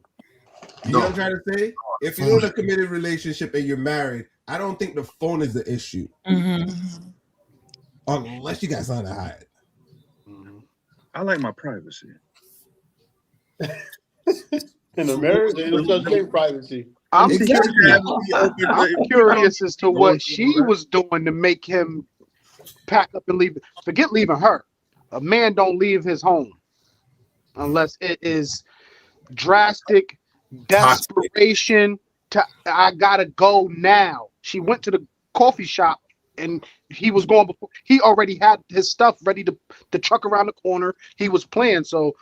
You know what I'm trying to say? If you're in a committed relationship and you're married, I don't think the phone is the issue. Unless you got something to hide. I like my privacy. In a marriage, there's no such thing privacy. I'm curious as to what she was doing to make him pack up and leave. Forget leaving her. A man don't leave his home unless it is drastic desperation to I gotta go now. She went to the coffee shop and he was going before. He already had his stuff ready to truck around the corner. He was playing, so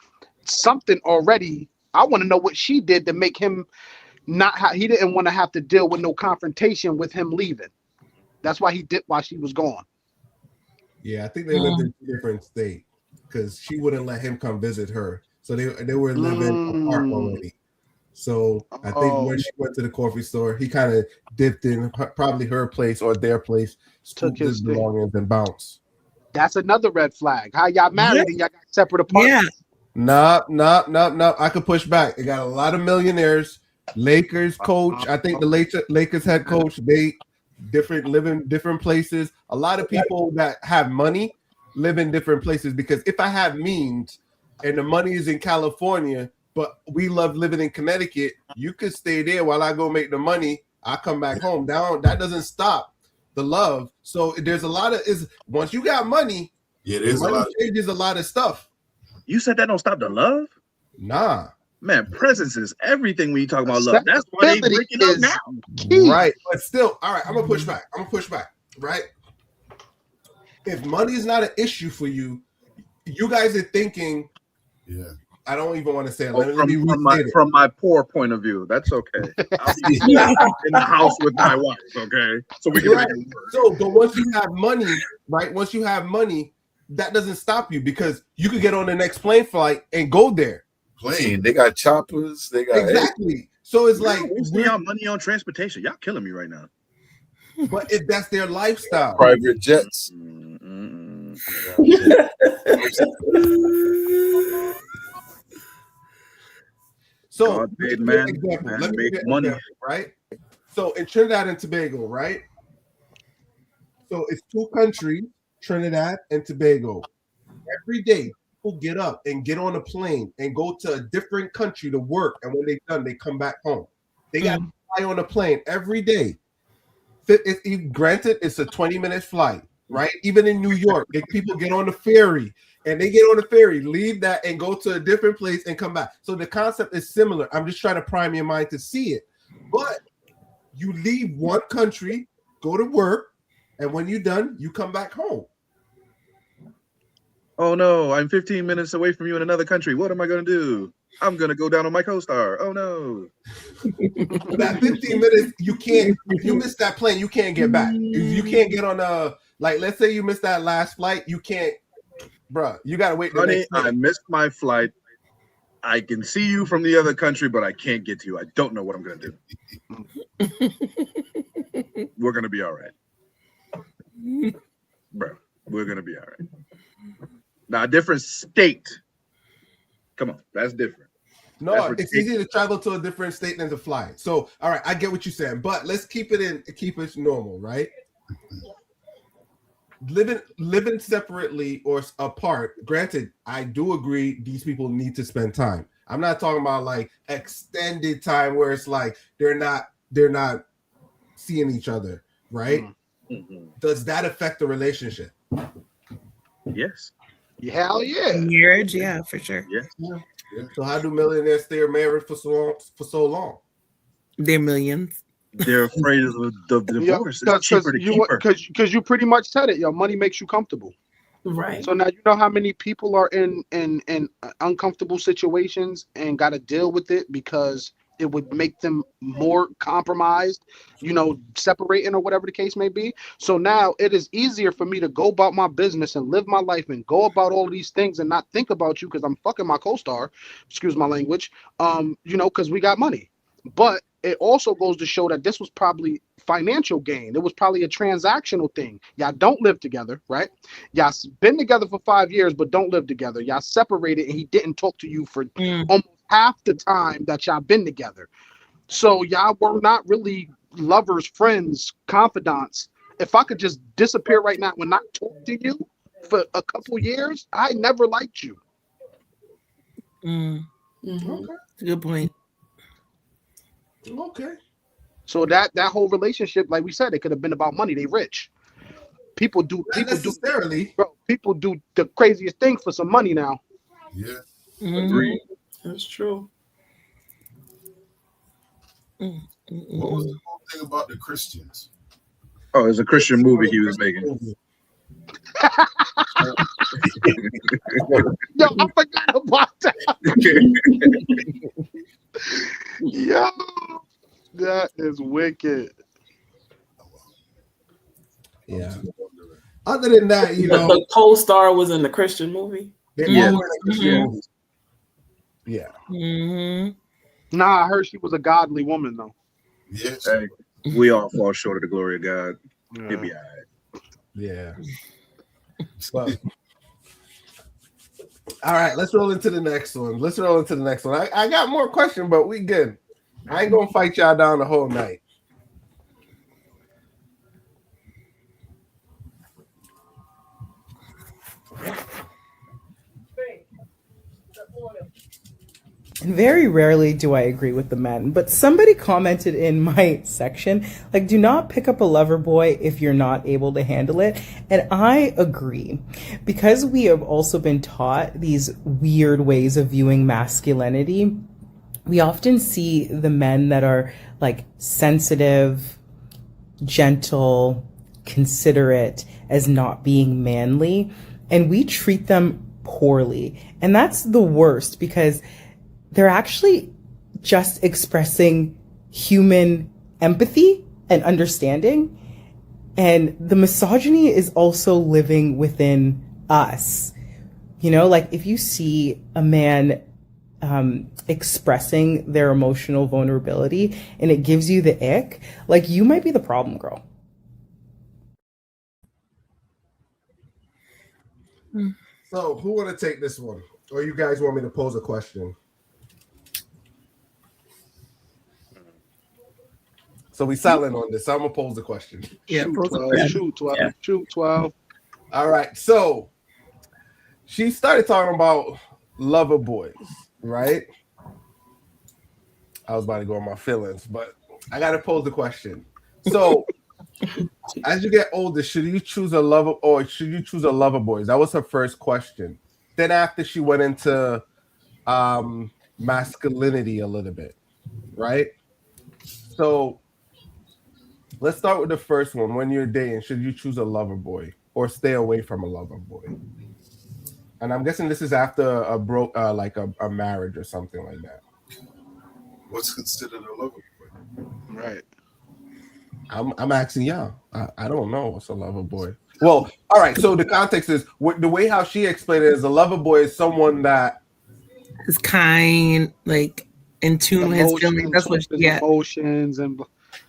something already. I want to know what she did to make him he didn't want to have to deal with no confrontation with him leaving. That's why he did while she was gone. Yeah, I think they lived in a different state because she wouldn't let him come visit her. So they were living apart already. So I think when she went to the coffee store, he kind of dipped in probably her place or their place, took his belongings and bounced. That's another red flag. How y'all married and y'all got separate apartments? No. I could push back. They got a lot of millionaires. Lakers coach. I think the Lakers head coach. They live in different places. A lot of people that have money live in different places because if I have means and the money is in California, but we love living in Connecticut, you could stay there while I go make the money. I come back home. That doesn't stop the love. So there's a lot of once you got money, money changes a lot of stuff. You said that don't stop the love? Nah. Man, presence is everything when you talk about love. That's why they breaking up now. Right. But still, all right, I'm gonna push back. Right? If money is not an issue for you, you guys are thinking, I don't even want to say it. From my poor point of view, that's okay. I'll be in the house with my wife, okay? So we can make it work. So, but once you have money, right? Once you have money, that doesn't stop you because you could get on the next plane flight and go there. Plane, they got choppers, they got exactly. So it's like we got money on transportation. Y'all killing me right now. But if that's their lifestyle, private jets. So let me give you an example, right? So in Trinidad and Tobago, right? So it's two countries, Trinidad and Tobago. Every day, people get up and get on a plane and go to a different country to work, and when they're done, they come back home. They got to fly on a plane every day. Granted, it's a 20-minute flight, right? Even in New York, people get on the ferry and they get on the ferry, leave that and go to a different place and come back. So the concept is similar. I'm just trying to prime your mind to see it. But you leave one country, go to work, and when you're done, you come back home. Oh no, I'm 15 minutes away from you in another country. What am I going to do? I'm going to go down on my co-star. Oh no. That 15 minutes, you can't, if you miss that plane, you can't get back. If you can't get on like, let's say you missed that last flight, you can't, bruh, you got to wait. Honey, I missed my flight. I can see you from the other country, but I can't get to you. I don't know what I'm going to do. We're going to be all right. Bro, we're going to be all right. Now, a different state. Come on, that's different. No, it's easier to travel to a different state than to fly. So, all right, I get what you're saying, but let's keep it normal, right? Living separately or apart. Granted, I do agree these people need to spend time. I'm not talking about like extended time where it's like they're not seeing each other, right? Mm-hmm. Does that affect the relationship? Yes. Hell yeah. Marriage, yeah, for sure. Yes. Yeah. So how do millionaires stay married for so long? They're millions. They're afraid of the divorce. It's cheaper to keep her. Because you pretty much said it. Your money makes you comfortable. Right. So now you know how many people are in uncomfortable situations and got to deal with it because it would make them more compromised, separating or whatever the case may be. So now it is easier for me to go about my business and live my life and go about all these things and not think about you because I'm fucking my co-star, excuse my language, because we got money. But it also goes to show that this was probably financial gain. It was probably a transactional thing. Y'all don't live together, right? Y'all been together for 5 years, but don't live together. Y'all separated and he didn't talk to you for almost half the time that y'all been together. So y'all were not really lovers, friends, confidants. If I could just disappear right now and not talk to you for a couple years, I never liked you. Okay. Good point. Okay. So that whole relationship, like we said, it could have been about money. They rich. People do the craziest thing for some money now. Yeah. Agreed. That's true. What was the whole thing about the Christians? Oh, it's a Christian movie he was making. Yo, I forgot about that. Yo, that is wicked. Yeah. Other than that, the co-star was in the Christian movie. They all were in the Christian movie. Yeah. Mm-hmm. Nah, I heard she was a godly woman though. Yes. Hey, we all fall short of the glory of God. He'll be all right. Yeah. But all right, let's roll into the next one. I got more questions, but we good. I ain't gonna fight y'all down the whole night. Very rarely do I agree with the men, but somebody commented in my section, like, do not pick up a lover boy if you're not able to handle it. And I agree, because we have also been taught these weird ways of viewing masculinity. We often see the men that are like sensitive, gentle, considerate as not being manly, and we treat them poorly. And that's the worst, because they're actually just expressing human empathy and understanding. And the misogyny is also living within us. You know, like if you see a man expressing their emotional vulnerability and it gives you the ick, like you might be the problem, girl. So who want to take this one? Or you guys want me to pose a question? So we silent on this. So I'm gonna pose the question. Yeah, Shoot 12. All right. So she started talking about lover boys, right? I was about to go on my feelings, but I gotta pose the question. So as you get older, should you choose a lover or should you choose a lover boys? That was her first question. Then after she went into masculinity a little bit, right? So let's start with the first one. When you're dating, should you choose a lover boy or stay away from a lover boy? And I'm guessing this is after a marriage or something like that. What's considered a lover boy? Right. I'm asking y'all. I don't know what's a lover boy. Well, all right. So the context is the way how she explained it is a lover boy is someone that is kind, like in tune with his feelings. That's what. Yeah. Emotions and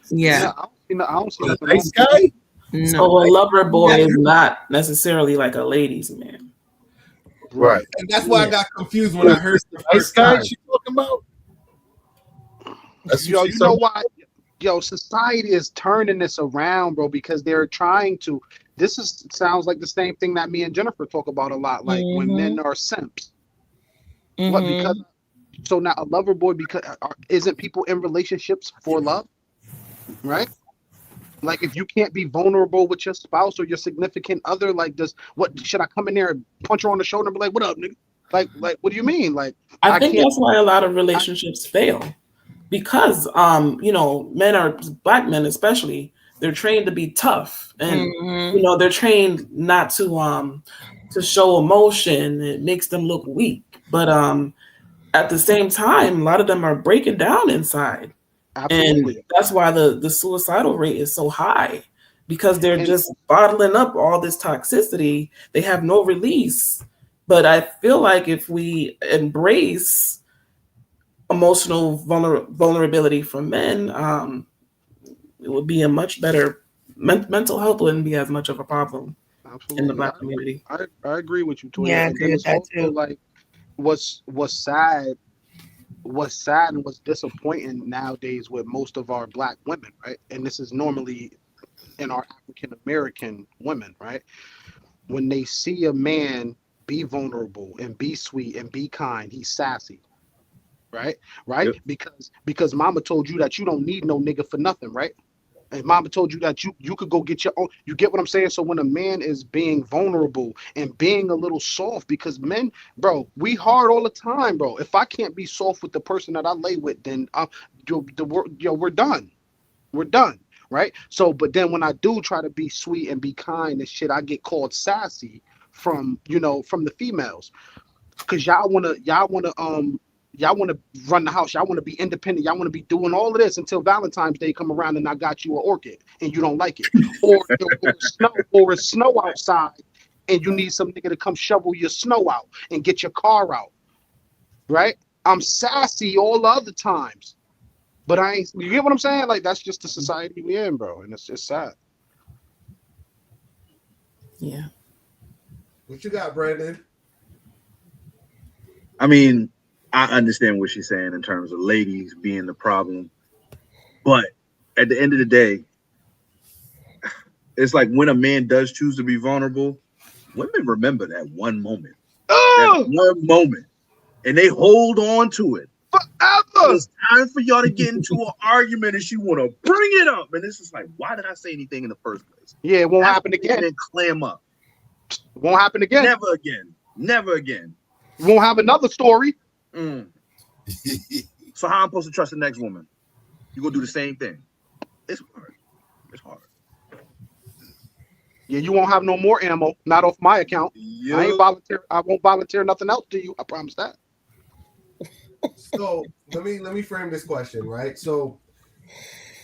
yeah. I don't see nothing. Nice guy. No, so a lover boy is not necessarily like a ladies' man. Right. And that's why I got confused when I heard the nice guy she's talking about. Yo, you know why? Yo, society is turning this around, bro, because they're trying to. Sounds like the same thing that me and Jennifer talk about a lot, like when men are simps. What? Because so now a lover boy, because isn't people in relationships for love, right? Like if you can't be vulnerable with your spouse or your significant other, like what should I come in there and punch her on the shoulder and be like, "What up, nigga?" Like what do you mean? Like I think that's why a lot of relationships fail. Because black men especially, they're trained to be tough, and they're trained not to show emotion. It makes them look weak, but at the same time, a lot of them are breaking down inside. Absolutely. And that's why the suicidal rate is so high, because they're just bottling up all this toxicity. They have no release. But I feel like if we embrace emotional vulnerability from men, it would be a much better mental health wouldn't be as much of a problem. Absolutely. In the black community. I agree with you, Toya. Yeah, I and agree then with it's that also too. like what's sad and what's disappointing nowadays with most of our black women, right? And this is normally in our African American women, right? When they see a man be vulnerable and be sweet and be kind, he's sassy. Right? Yep. Because mama told you that you don't need no nigga for nothing, right? And mama told you that you could go get your own. You get what I'm saying? So when a man is being vulnerable and being a little soft, because men, bro, we hard all the time, bro. If I can't be soft with the person that I lay with, then we're done. We're done. Right? So, but then when I do try to be sweet and be kind and shit, I get called sassy from the females. Cause y'all wanna run the house. Y'all want to be independent. Y'all want to be doing all of this until Valentine's Day come around and I got you an orchid and you don't like it. Or it's snow outside and you need some nigga to come shovel your snow out and get your car out. Right? I'm sassy all the other times. But I ain't, you get what I'm saying? Like that's just the society we in, bro. And it's just sad. Yeah. What you got, Brandon? I mean, I understand what she's saying in terms of ladies being the problem, but at the end of the day, it's like when a man does choose to be vulnerable, women remember that one moment. That one moment. And they hold on to it. Forever. It's time for y'all to get into an argument and she want to bring it up. And it's just like, why did I say anything in the first place? Yeah, it won't happen again. And clam up. It won't happen again. Never again. Never again. You won't have another story. So how I'm supposed to trust the next woman? You're going to do the same thing. It's hard. It's hard. Yeah, you won't have no more ammo. Not off my account. Yo. I won't volunteer nothing else to you. I promise that. So let me frame this question, right? So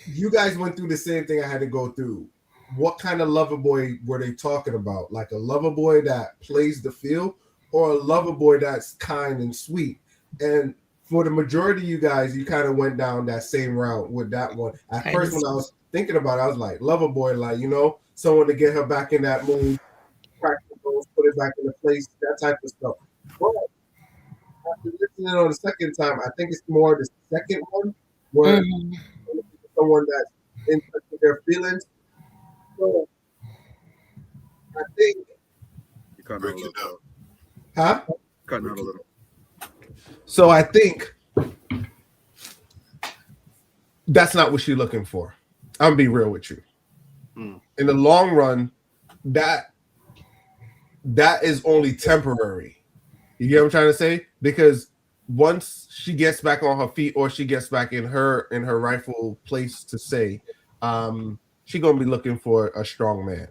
you guys went through the same thing I had to go through. What kind of lover boy were they talking about? Like a lover boy that plays the field, or a lover boy that's kind and sweet? And for the majority of you guys, you kind of went down that same route with that one. At first, when I was thinking about it, I was like, lover boy, like, you know, someone to get her back in that mood, practice those, put it back in the place, that type of stuff. But after listening on the second time, I think it's more the second one where someone that's in touch with their feelings. So I think You're cutting out a little. Huh? Cutting out a little. So I think that's not what she's looking for. I'm gonna be real with you. In the long run, that is only temporary. You get what I'm trying to say? Because once she gets back on her feet, or she gets back in her rightful place to say, she's gonna be looking for a strong man.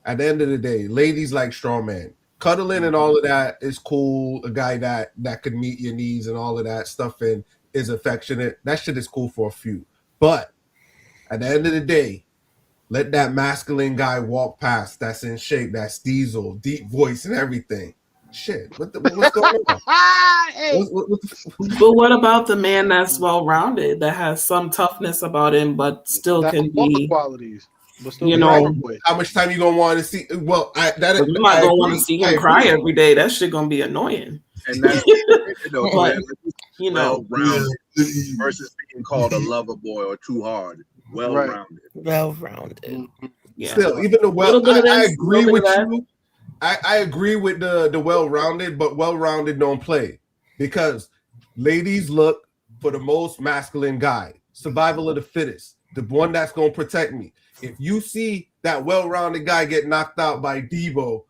At the end of the day, ladies like strong men. Cuddling and all of that is cool. A guy that could meet your needs and all of that stuff and is affectionate. That shit is cool for a few. But at the end of the day, let that masculine guy walk past that's in shape, that's diesel, deep voice and everything. Shit, what's going on? But what about the man that's well-rounded, that has some toughness about him, but still That's can all the be, qualities. But still you be know, lover boy. How much time you gonna want to see? Well, I'm not gonna want to see him cry every day. That shit gonna be annoying. And that's But, you know, well-rounded versus being called a lover boy or too hard. Well-rounded. Well-rounded. Yeah. Still, even the Little bit of I this, agree little bit with of that. you. I agree with the well-rounded, but well-rounded don't play, because ladies look for the most masculine guy, survival of the fittest, the one that's gonna protect me. If you see that well-rounded guy get knocked out by Debo,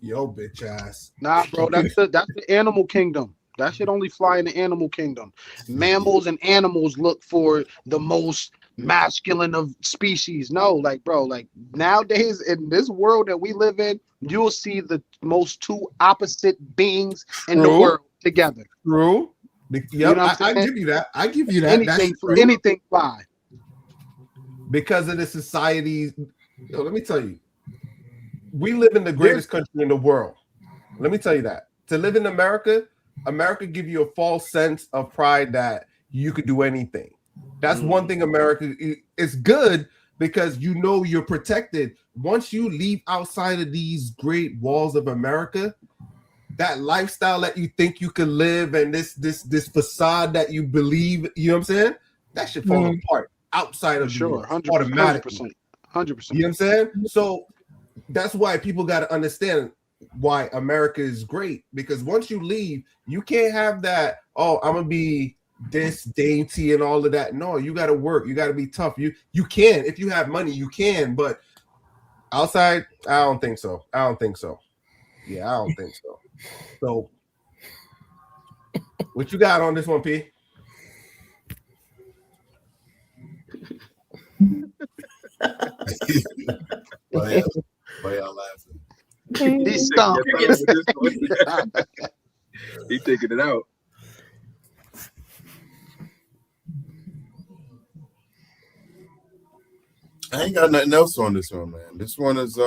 yo, bitch ass. Nah, bro, that's the animal kingdom. That should only fly in the animal kingdom. Mammals and animals look for the most masculine of species. No, like, bro, like nowadays in this world that we live in, you'll see the most two opposite beings in the world together. True. Yep, You know what I'm I saying? give you that. I give you that. Anything, That's true. anything fly. Because of the society. Let me tell you, we live in the greatest country in the world. Let me tell you that. To live in America give you a false sense of pride that you could do anything. That's one thing America is good, because you know you're protected. Once you leave outside of these great walls of America, that lifestyle that you think you can live and this facade that you believe, you know what I'm saying? That should fall apart outside of Sure, the 100%, automatically. 100%. You know what I'm saying? So that's why people got to understand why America is great, because once you leave, you can't have that, oh, I'm gonna be this dainty and all of that. No, you got to work. You got to be tough. You can, if you have money, you can, but outside, I don't think so. Yeah, I don't think so. So, what you got on this one, P? Why y'all laughing? He's stumped. He's taking it out. I ain't got nothing else on this one, man. This one is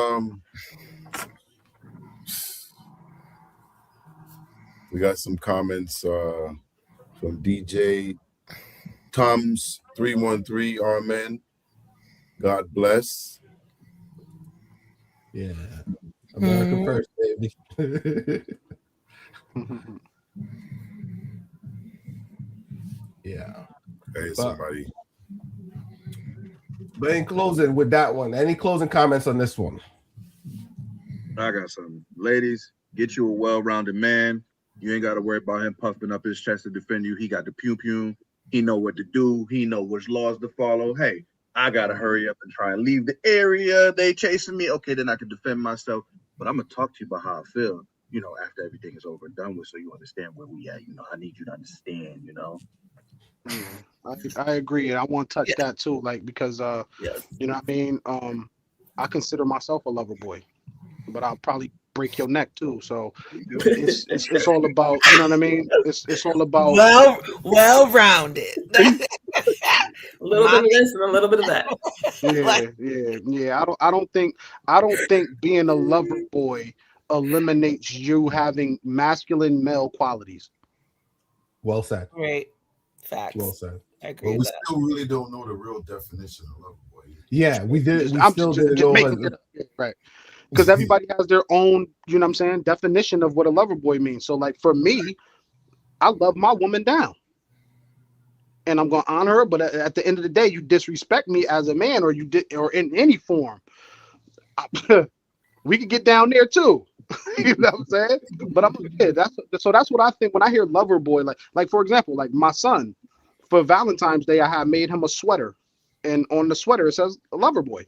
we got some comments from DJ Tums 313 Amen. God bless. Yeah. America first, baby. Yeah. Hey, somebody. But in closing with that one, any closing comments on this one? I got something. Ladies, get you a well-rounded man. You ain't got to worry about him puffing up his chest to defend you. He got the pew-pew. He know what to do. He know which laws to follow. Hey, I got to hurry up and try and leave the area. They chasing me. Okay, then I can defend myself. But I'm going to talk to you about how I feel, after everything is over and done with, so you understand where we at. I need you to understand, I agree. I want to touch that too, because you know what I mean. I consider myself a lover boy, but I'll probably break your neck too. So it's all about, you know what I mean. It's all about well rounded. A little bit of this and a little bit of that. Yeah. I don't think being a lover boy eliminates you having masculine male qualities. Well said. Right. Facts. Well said. I agree But with we that. still really don't know the real definition of lover boy. Yeah, we did. We I'm still just didn't know. making it up, right? Because everybody has their own, you know what I'm saying, definition of what a lover boy means. So, like for me, I love my woman down, and I'm gonna honor her. But at the end of the day, you disrespect me as a man, or or in any form, we could get down there too. You know what I'm saying? But I'm a kid. That's what I think when I hear lover boy. Like for example, like my son, for Valentine's Day, I had made him a sweater, and on the sweater it says lover boy.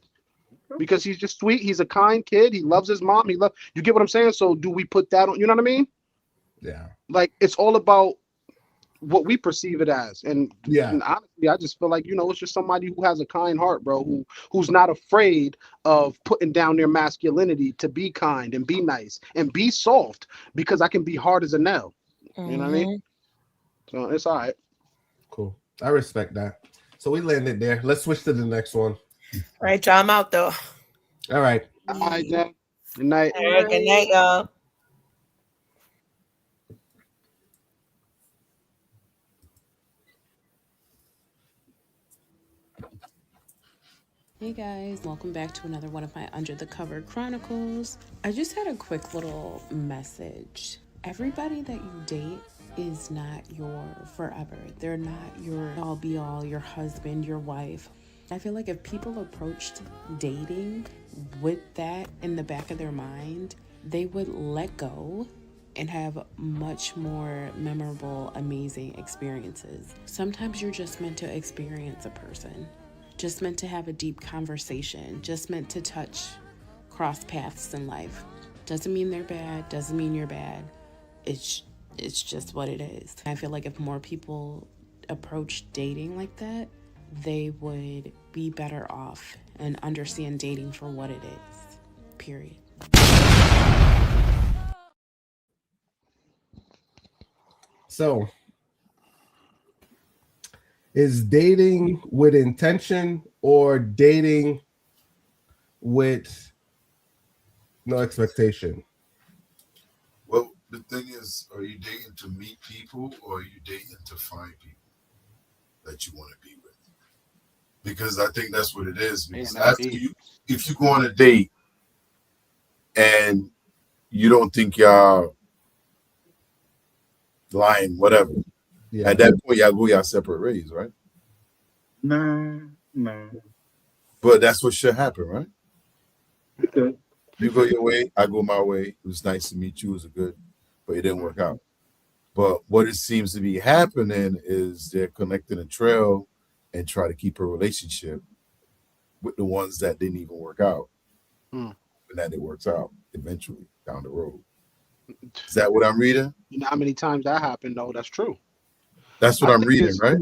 Because he's just sweet. He's a kind kid. He loves his mom. You get what I'm saying? So do we put that on? You know what I mean? Yeah. Like it's all about what we perceive it as. And honestly, I just feel like, it's just somebody who has a kind heart, bro, who's not afraid of putting down their masculinity to be kind and be nice and be soft, because I can be hard as a nail. You know what I mean? So it's all right. Cool. I respect that. So we landed there. Let's switch to the next one. All right, y'all. I'm out though. All right. All right, then. Good night. All right, good night, y'all. Hey guys, welcome back to another one of my Under the Cover Chronicles. I just had a quick little message. Everybody that you date is not your forever. They're not your all be all, your husband, your wife. I feel like if people approached dating with that in the back of their mind, they would let go and have much more memorable, amazing experiences. Sometimes you're just meant to experience a person, just meant to have a deep conversation, just meant to cross paths in life. Doesn't mean they're bad, doesn't mean you're bad. It's just what it is. I feel like if more people approach dating like that, they would be better off and understand dating for what it is. Period. So, is dating with intention or dating with no expectation? Well, the thing is, are you dating to meet people, or are you dating to find people that you want to be with? Because I think that's what it is. Because if you go on a date and you don't think y'all lying, whatever, at that point y'all go y'all separate ways, right? No. But that's what should happen, right? Okay. You go your way, I go my way. It was nice to meet you. It was good, but it didn't work out. But what it seems to be happening is they're connecting a trail and try to keep a relationship with the ones that didn't even work out. And that it works out eventually down the road. Is that what I'm reading? You know how many times that happened, though? That's true. That's what I'm reading, right?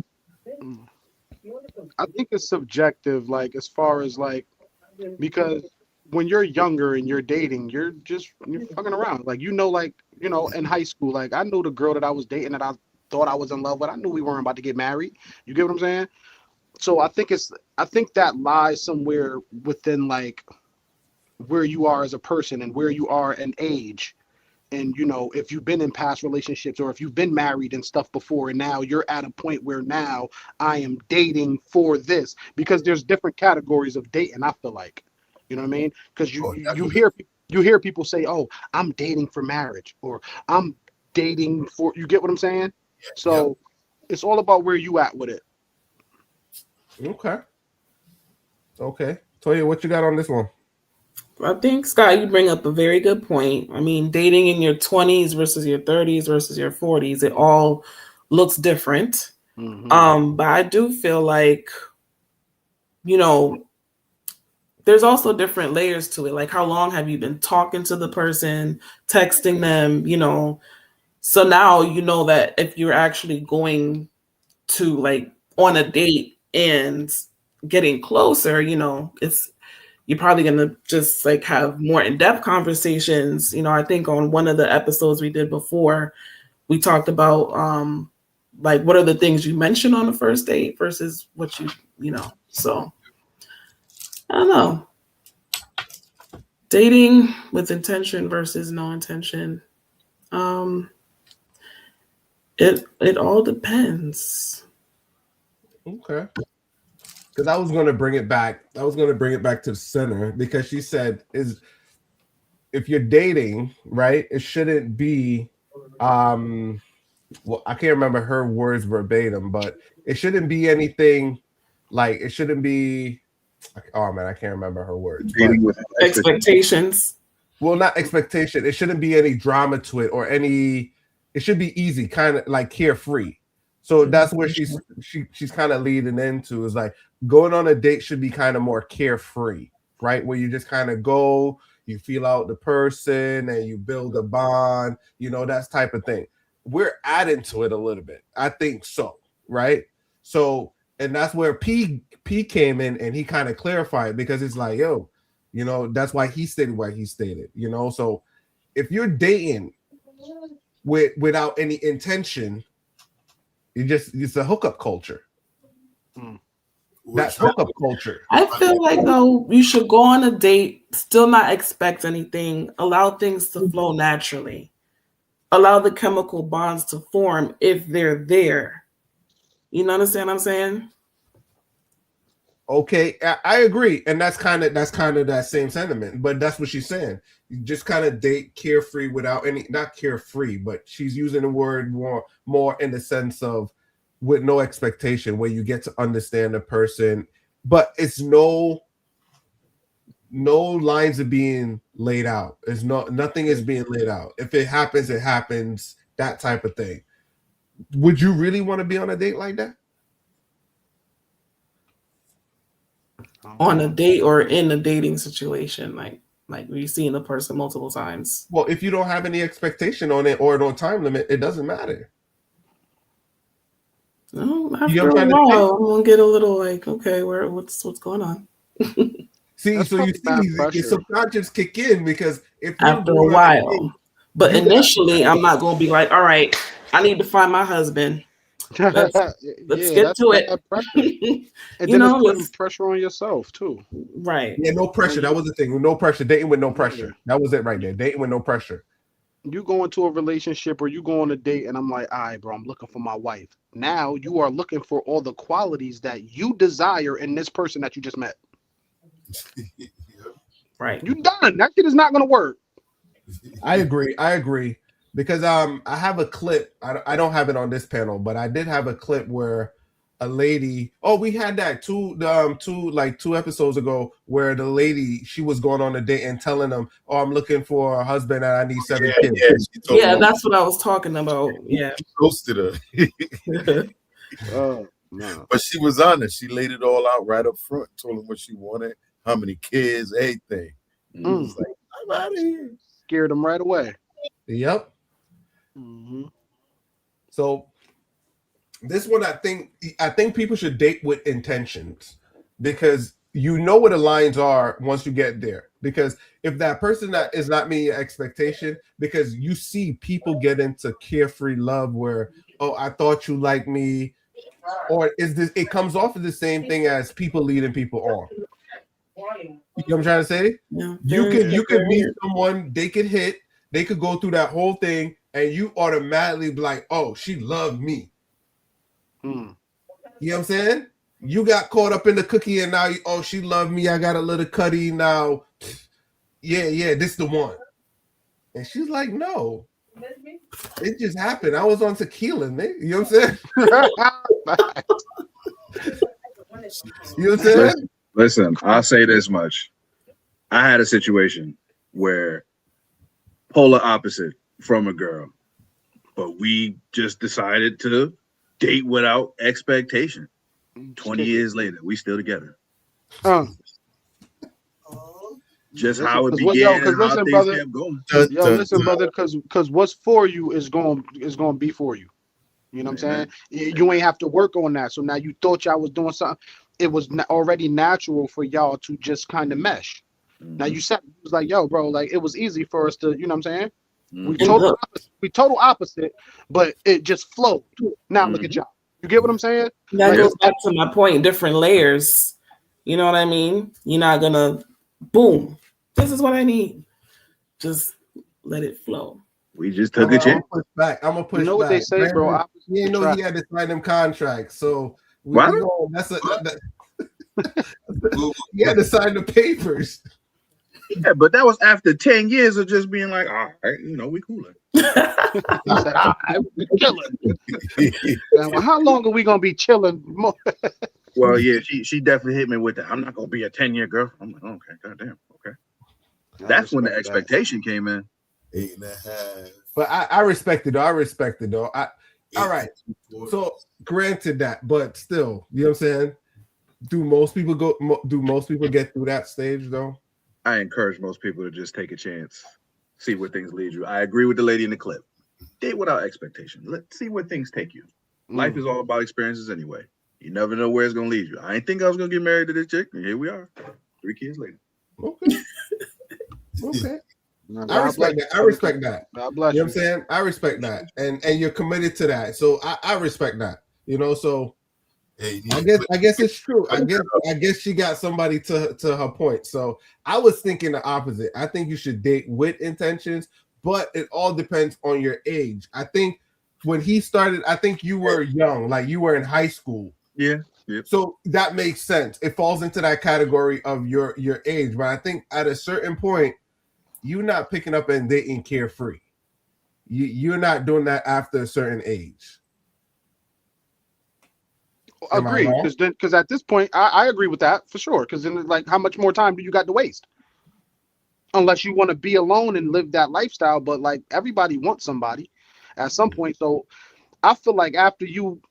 I think it's subjective, like as far as because when you're younger and you're dating, you're fucking around. Like, in high school, like I knew the girl that I was dating that I thought I was in love with. I knew we weren't about to get married. You get what I'm saying? So I think that lies somewhere within like where you are as a person and where you are in age. And, if you've been in past relationships or if you've been married and stuff before, and now you're at a point where now I am dating for this, because there's different categories of dating, I feel like, you know what I mean? Because you hear people, You hear people say, "Oh, I'm dating for marriage," or "I'm dating for." You get what I'm saying? So it's all about where you at with it. Okay. Okay. Toya, what you got on this one? I think, Scott, you bring up a very good point. I mean, dating in your 20s versus your 30s versus your 40s, it all looks different. But I do feel like, you know, there's also different layers to it. Like, how long have you been talking to the person, texting them, you know? So now you know that if you're actually going to like on a date and getting closer, you know, you're probably going to just like have more in-depth conversations. You know, I think on one of the episodes we did before, we talked about like what are the things you mention on the first date versus what you know. So I don't know. Dating with intention versus no intention. It all depends. Okay. Because I was going to bring it back. I was going to bring it back to the center because she said if you're dating, right, it shouldn't be well, I can't remember her words verbatim, but it shouldn't be anything like it shouldn't be oh man, I can't remember her words. Dating with expectations. Well, not expectation. It shouldn't be any drama to it or any. It should be easy, kind of like carefree. So that's where she's kind of leading into is like going on a date should be kind of more carefree, right? Where you just kind of go, you feel out the person, and you build a bond. You know, that type of thing. We're adding to it a little bit. I think so, right? So, and that's where P came in and he kind of clarified because it's like, yo, you know, that's why he stated what he stated, you know. So if you're dating without any intention, it's a hookup culture. That's hookup culture. I feel like though you should go on a date, still not expect anything, allow things to flow naturally. Allow the chemical bonds to form if they're there. You know what I'm saying? Okay, I agree, and that's kind of that same sentiment. But that's what she's saying. You just kind of date carefree without any, not carefree, but she's using the word more in the sense of with no expectation, where you get to understand the person, but it's no lines are being laid out. There's nothing is being laid out. If it happens, it happens. That type of thing. Would you really want to be on a date like that? On a date or in a dating situation, like we've seen the person multiple times. Well, if you don't have any expectation on it or no time limit, it doesn't matter. No, after a while, I'm gonna get a little like, okay, what's going on? See, so you see, your subconscious kick in because if after a while, but initially, I'm not gonna be like, all right, I need to find my husband. Let's get to it. And then it's putting pressure on yourself too. Right. Yeah, no pressure. That was the thing. No pressure. Dating with no pressure. That was it right there. Dating with no pressure. You go into a relationship or you go on a date and I'm like, all right, bro, I'm looking for my wife. Now you are looking for all the qualities that you desire in this person that you just met. Right. You done. That shit is not gonna work. I agree. Because I have a clip. I don't have it on this panel, but I did have a clip where a lady. Oh, we had that two episodes ago where the lady, she was going on a date and telling them, "Oh, I'm looking for a husband and I need 7 kids." Yeah, that's what I was talking about. Yeah, roasted her. Oh no! But she was honest. She laid it all out right up front. Told him what she wanted, how many kids, everything. And he was like, "I'm out of here." Scared him right away. Yep. Mm-hmm. So this one, I think people should date with intentions because you know what the lines are once you get there. Because if that person that is not meeting your expectation, because you see people get into carefree love where, oh, I thought you liked me, or is this? It comes off of the same thing as people leading people on. You know what I'm trying to say? Yeah, you could meet someone, they could hit, they could go through that whole thing, and you automatically be like, oh, she loved me. You know what I'm saying? You got caught up in the cookie and now, oh, she loved me. I got a little cutty now. yeah, this the one. And she's like, no. It just happened. I was on tequila, nigga. You know what I'm saying? You know what I'm saying? Listen, I'll say this much. I had a situation where polar opposite from a girl, but we just decided to date without expectation. 20 years later, we still together. Just how it began and how things kept going. Listen, brother, because what's for you is going to be for you. You know what I'm saying? You ain't have to work on that. So now you thought y'all was doing something. It was already natural for y'all to just kind of mesh. Now you said it was like, yo, bro, like it was easy for us to, you know what I'm saying? We total opposite, but it just flowed. Now look at y'all. You get what I'm saying? That Like, goes back to my point, different layers. You know what I mean? You're not gonna boom. This is what I need. Just let it flow. We just took a chance. I'm gonna push back. You know what they say, bro? He didn't know he had to sign them contracts. So we What? go, he had to sign the papers. Yeah, but that was after 10 years of just being like, all right, you know, we cooler. Well, how long are we gonna be chilling? Well, yeah, she definitely hit me with that. I'm not gonna be a 10-year girl. I'm like, okay, goddamn, okay. That's when the expectation came in. 8.5. But I respect it though. All right. So granted that, but still, you know what I'm saying? Do most people get through that stage though? I encourage most people to just take a chance, see where things lead you. I agree with the lady in the clip. Date without expectation. Let's see where things take you. Life is all about experiences anyway. You never know where it's gonna lead you. I didn't think I was gonna get married to this chick, and here we are, 3 kids later. Okay. Okay. I respect that. God bless you. Know what I'm saying? I respect that. And you're committed to that. So I respect that. You know, so I guess it's true. I guess she got somebody to her point. So I was thinking the opposite. I think you should date with intentions, but it all depends on your age. I think when he started, I think you were young, like you were in high school. Yeah. Yep. So that makes sense. It falls into that category of your age. But I think at a certain point, you're not picking up and dating carefree. You're not doing that after a certain age. Agree, because at this point, I agree with that for sure. Because then, like, how much more time do you got to waste? Unless you want to be alone and live that lifestyle, but like everybody wants somebody at some point. So I feel like after you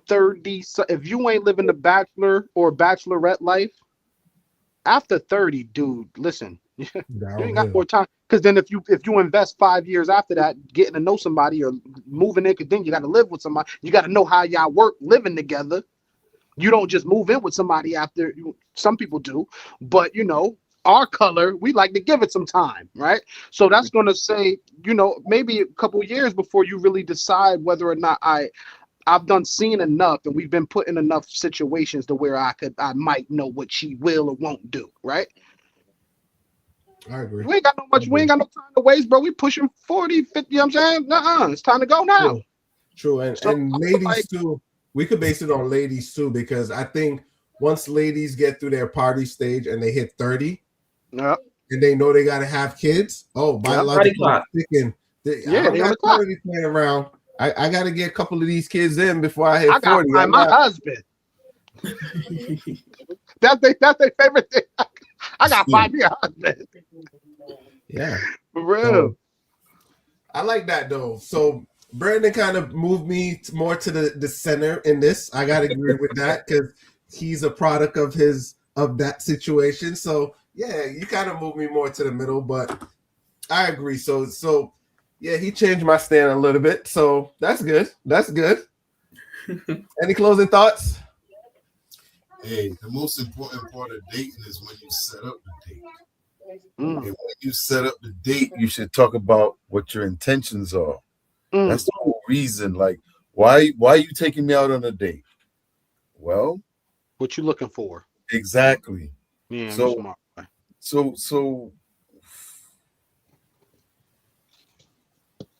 30, if you ain't living the bachelor or bachelorette life after 30, dude, listen, you ain't got more time. Because then if you invest 5 years after that getting to know somebody or moving in, because then you got to live with somebody. You got to know how y'all work living together. You don't just move in with somebody after. Some people do, but you know, our color, we like to give it some time, right? So that's going to say, you know, maybe a couple years before you really decide whether or not I've seen enough, and we've been put in enough situations to where I might know what she will or won't do, right? I agree. We ain't got no time to waste, bro. We pushing 40, 50, you know what I'm saying? It's time to go now. True. And ladies too, we could base it on ladies too, because I think once ladies get through their party stage and they hit 30, and they know they got to have kids, biological chicken. I'm not playing around. I got to get a couple of these kids in before I hit 40. I got my husband. That's their favorite thing. I got 5-year husband. Yeah. For real. So, I like that though. So Brandon kind of moved me more to the center in this. I gotta agree with that because he's a product of that situation. So yeah, you kind of moved me more to the middle, but I agree. So yeah, he changed my stand a little bit. So that's good. That's good. Any closing thoughts? Hey, the most important part of dating is when you set up the date. And when you set up the date, you should talk about what your intentions are. That's the whole reason. Like, why are you taking me out on a date? Well, what you looking for? Exactly. Yeah. So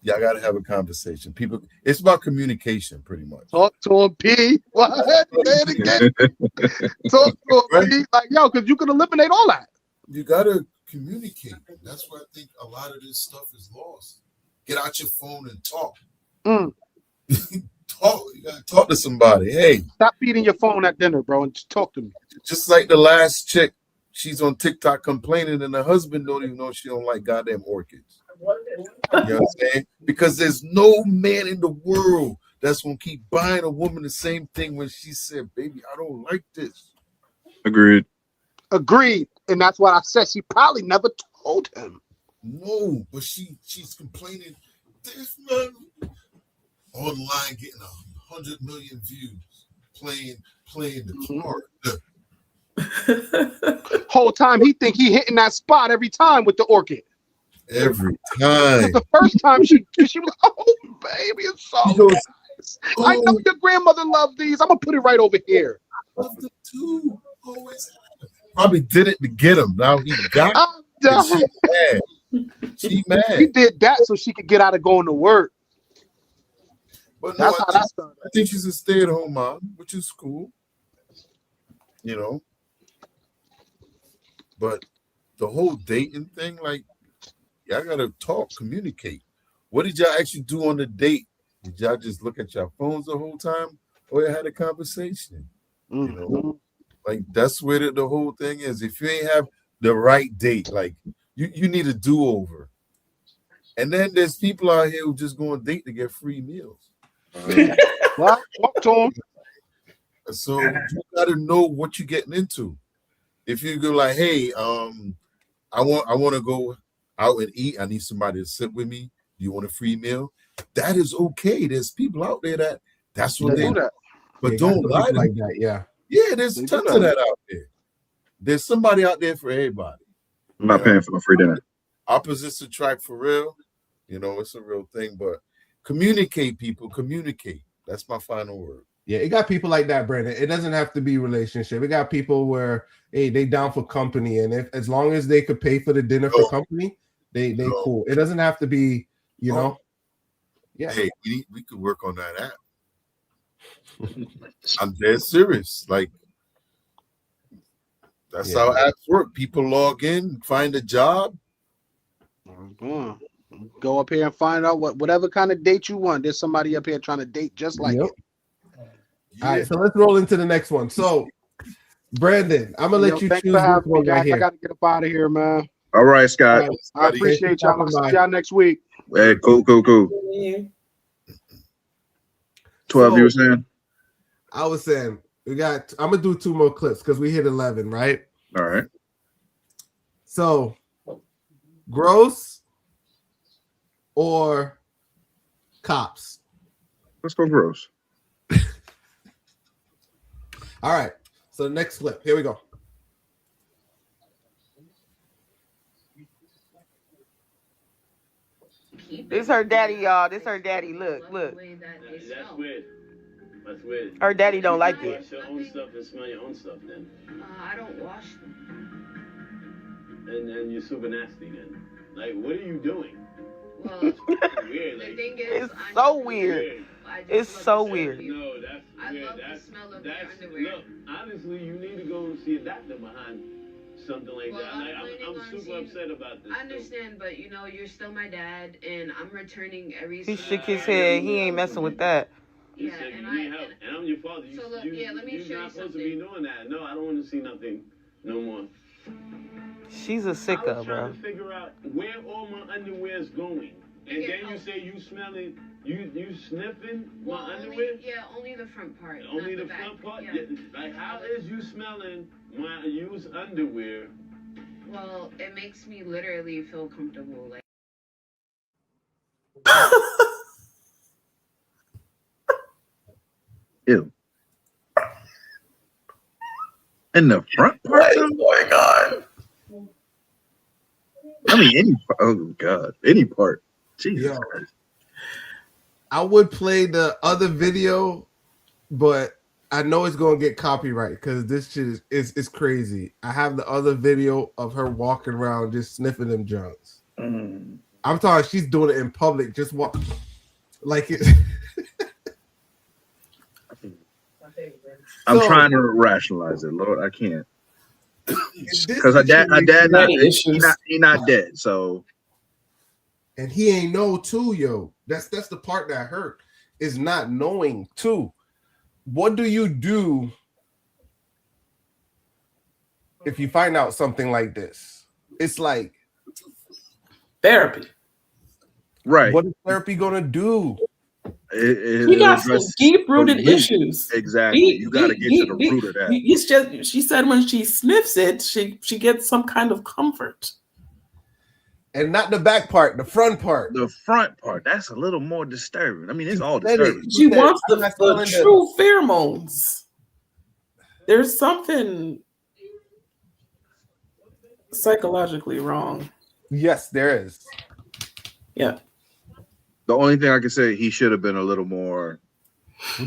y'all got to have a conversation. People, it's about communication, pretty much. Talk to him, P. What? Say it again. Talk to him, P. Like, yo, because you can eliminate all that. You got to communicate. That's why I think a lot of this stuff is lost. Get out your phone and talk. Talk. You gotta talk to somebody. Hey, stop feeding your phone at dinner, bro, and just talk to me. Just like the last chick, she's on TikTok complaining, and the husband don't even know she don't like goddamn orchids. You know what I'm saying? Because there's no man in the world that's gonna keep buying a woman the same thing when she said, "Baby, I don't like this." Agreed. And that's what I said. She probably never told him. No, but she's complaining. This man online getting 100 million views, playing the card. Whole time he think he hitting that spot every time with the orchid. Every time. The first time she was like, "Oh baby, it's so nice. I know your grandmother loved these. I'm gonna put it right over here." Love them too. Always have. Probably did it to get him. Now he got it. She mad. She mad. He did that so she could get out of going to work. But no, I think she's a stay-at-home mom, which is cool. You know. But the whole dating thing, like, y'all gotta talk, communicate. What did y'all actually do on the date? Did y'all just look at your phones the whole time, or you had a conversation? You know, like that's where the whole thing is. If you ain't have the right date, like you need a do-over. And then there's people out here who just go on date to get free meals. What? Talk to him. So you gotta know what you're getting into. If you go like, hey, I want to go out and eat. I need somebody to sit with me. Do you want a free meal? That is okay. There's people out there that's what they do. But don't lie to like that. Yeah, there's tons of that out there. There's somebody out there for everybody. I'm not paying for no free dinner. Opposites attract for real. You know, it's a real thing. But communicate, people. Communicate. That's my final word. Yeah, it got people like that, Brandon. It doesn't have to be relationship. It got people where, hey, they down for company, and if as long as they could pay for the dinner for company, they cool. It doesn't have to be, you know. Yeah. Hey, we could work on that app. I'm dead serious. Like that's how apps work. People log in, find a job. Go up here and find out whatever kind of date you want. There's somebody up here trying to date just like you. All right, so let's roll into the next one. So, Brandon, I'm gonna let you choose this one right here. I gotta get up out of here, man. All right, Scott. I appreciate y'all. I'll see y'all next week. Hey, cool. 12, you were saying? I was saying I'm gonna do 2 more clips because we hit 11, right? All right. So, gross or cops? Let's go gross. All right. So the next clip. Here we go. This her daddy, y'all. This her daddy. Look. That's weird. That's weird. Her daddy don't like it. Wash your own stuff and smell your own stuff then. I don't wash them. And you're super nasty then. Like, what are you doing? Well, weird. Like, the thing is, It's so weird. It's so weird. No, that's weird. Love the smell of your underwear. Look, honestly, you need to go see a doctor behind something like that. Like, I'm super upset about this. I understand, but you know, you're still my dad, and I'm returning every. He shook his head. He ain't messing with that. You said you need help, and I'm your father. So look, let me show you You're not supposed to something. be doing that. No, I don't want to see nothing no more. She's a I was sicko, trying bro. to figure out where all my underwear's going. And then you say you smelling, you sniffing my underwear? Only the front part. Only not the front back. part? Yeah. Like, how is you smelling my used underwear? Well, it makes me literally feel comfortable. Like. Ew. In the front part? What is going on? I mean, any part. Jesus Christ. I would play the other video, but I know it's gonna get copyright because this shit is crazy. I have the other video of her walking around just sniffing them junks. I'm talking, she's doing it in public, just walk like it. I'm trying to rationalize it, Lord. I can't. Because her dad not he not dead. So, and he ain't know too, yo. That's the part that hurt, is not knowing too. What do you do if you find out something like this? It's like therapy. Right. What is therapy gonna do? She got some deep-rooted issues. Exactly. You got to get to the root of that. It's just, she said when she sniffs it, she gets some kind of comfort. And not the back part, the front part. The front part. That's a little more disturbing. I mean, it's all disturbing. She wants the true pheromones. There's something psychologically wrong. Yes, there is. Yeah. The only thing I can say, he should have been a little more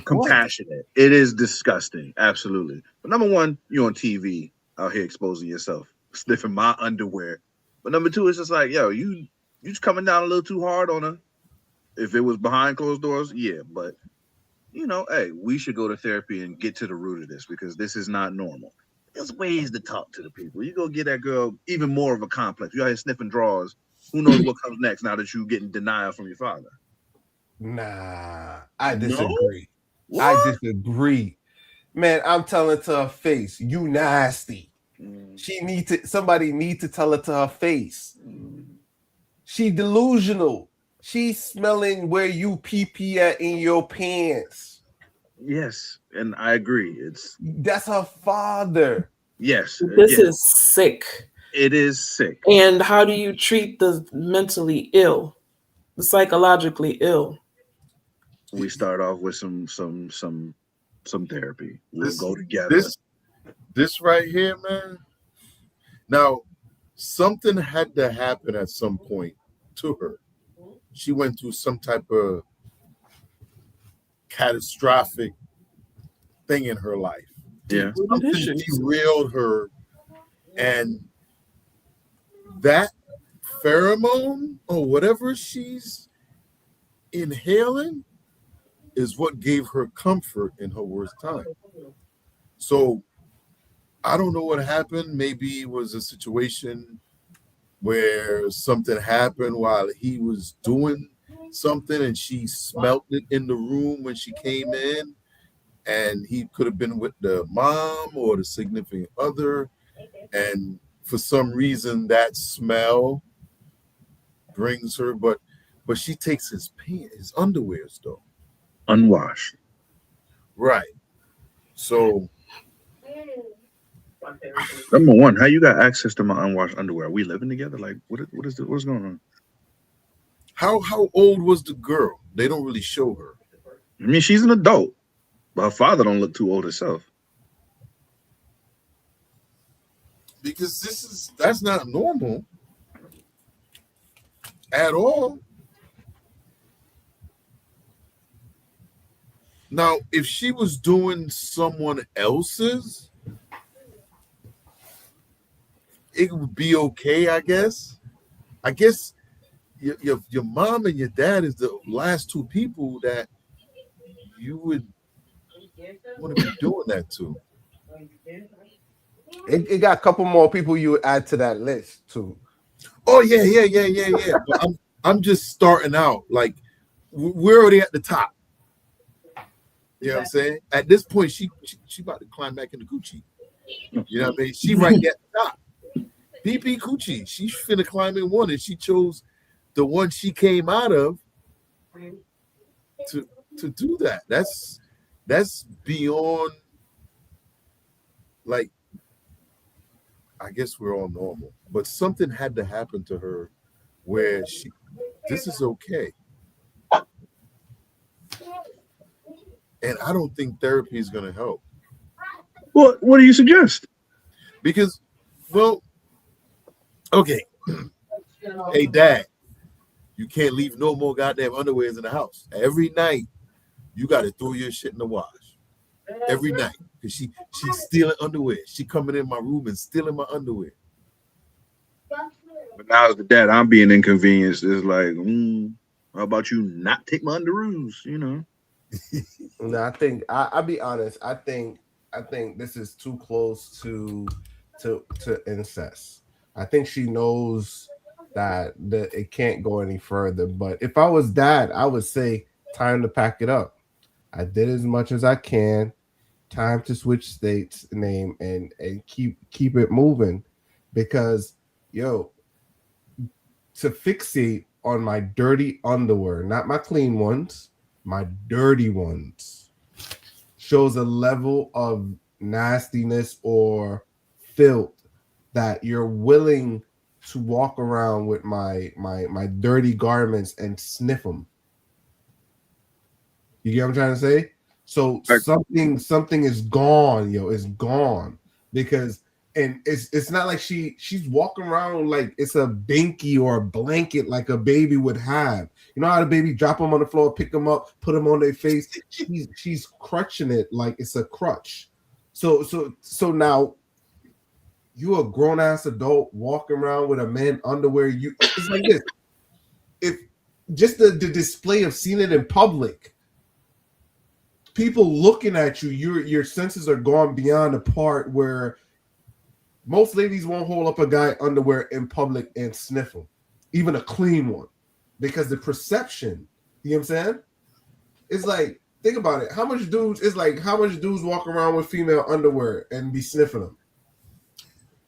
compassionate. It is disgusting, absolutely. But number one, you're on TV out here exposing yourself, sniffing my underwear. But number two, it's just like, yo, you just coming down a little too hard on her. If it was behind closed doors, yeah. But you know, hey, we should go to therapy and get to the root of this, because this is not normal. There's ways to talk to the people. You go get that girl even more of a complex. You out here sniffing drawers. Who knows what comes next now that you're getting denial from your father? Nah, I disagree. No? I disagree. Man, I'm telling to her face, you nasty. Somebody need to tell it to her face. She delusional. She's smelling where you pee at in your pants. Yes, and I agree. That's her father. Yes. This is sick. It is sick. And how do you treat the mentally ill, the psychologically ill? We start off with some therapy. We'll go together. This right here, man. Now, something had to happen at some point to her. She went through some type of catastrophic thing in her life. Yeah. Something derailed her, and that pheromone or whatever she's inhaling is what gave her comfort in her worst time. So I don't know what happened. Maybe it was a situation where something happened while he was doing something and she smelt it in the room when she came in, and he could have been with the mom or the significant other, and for some reason that smell brings her, but she takes his underwears though, unwashed, right? So number one, how you got access to my unwashed underwear? Are we living together? Like, what's going on? How old was the girl? They don't really show her. I mean, she's an adult, but her father don't look too old herself. Because that's not normal at all. Now, if she was doing someone else's, it would be okay, I guess. I guess your mom and your dad is the last two people that you would want to be doing that to. It got a couple more people you would add to that list too. Oh yeah. But I'm just starting out. Like, we're already at the top. You know what I'm saying? At this point, she about to climb back into Gucci. You know what I mean? She right at the top. PP Coochie. She's finna climb in one, and she chose the one she came out of to do that. That's beyond, like, I guess we're all normal, but something had to happen to her where this is okay. And I don't think therapy is going to help. What do you suggest? Because, well, okay. Hey, Dad, you can't leave no more goddamn underwears in the house. Every night, you got to throw your shit in the wash. Every night. Because she's stealing underwear. She coming in my room and stealing my underwear. But now as the dad, I'm being inconvenienced. It's like, how about you not take my underoos, you know? No, I think I'll be honest. I think this is too close to to incest. I think she knows that it can't go any further. But if I was dad, I would say time to pack it up. I did as much as I can. Time to switch state's name and keep it moving, because yo, to fixate on my dirty underwear, not my clean ones, my dirty ones, shows a level of nastiness or filth that you're willing to walk around with my dirty garments and sniff them. You get what I'm trying to say? So something is gone, yo. It's gone, because and it's not like she's walking around like it's a binky or a blanket like a baby would have. You know how the baby drop them on the floor, pick them up, put them on their face. She's crutching it like it's a crutch. So now you a grown ass adult walking around with a man underwear. It's like this. If just the display of seeing it in public, people looking at you, your senses are gone beyond the part where most ladies won't hold up a guy underwear in public and sniff him, even a clean one, because the perception, you know what I'm saying? It's like, think about it. How much dudes walk around with female underwear and be sniffing them?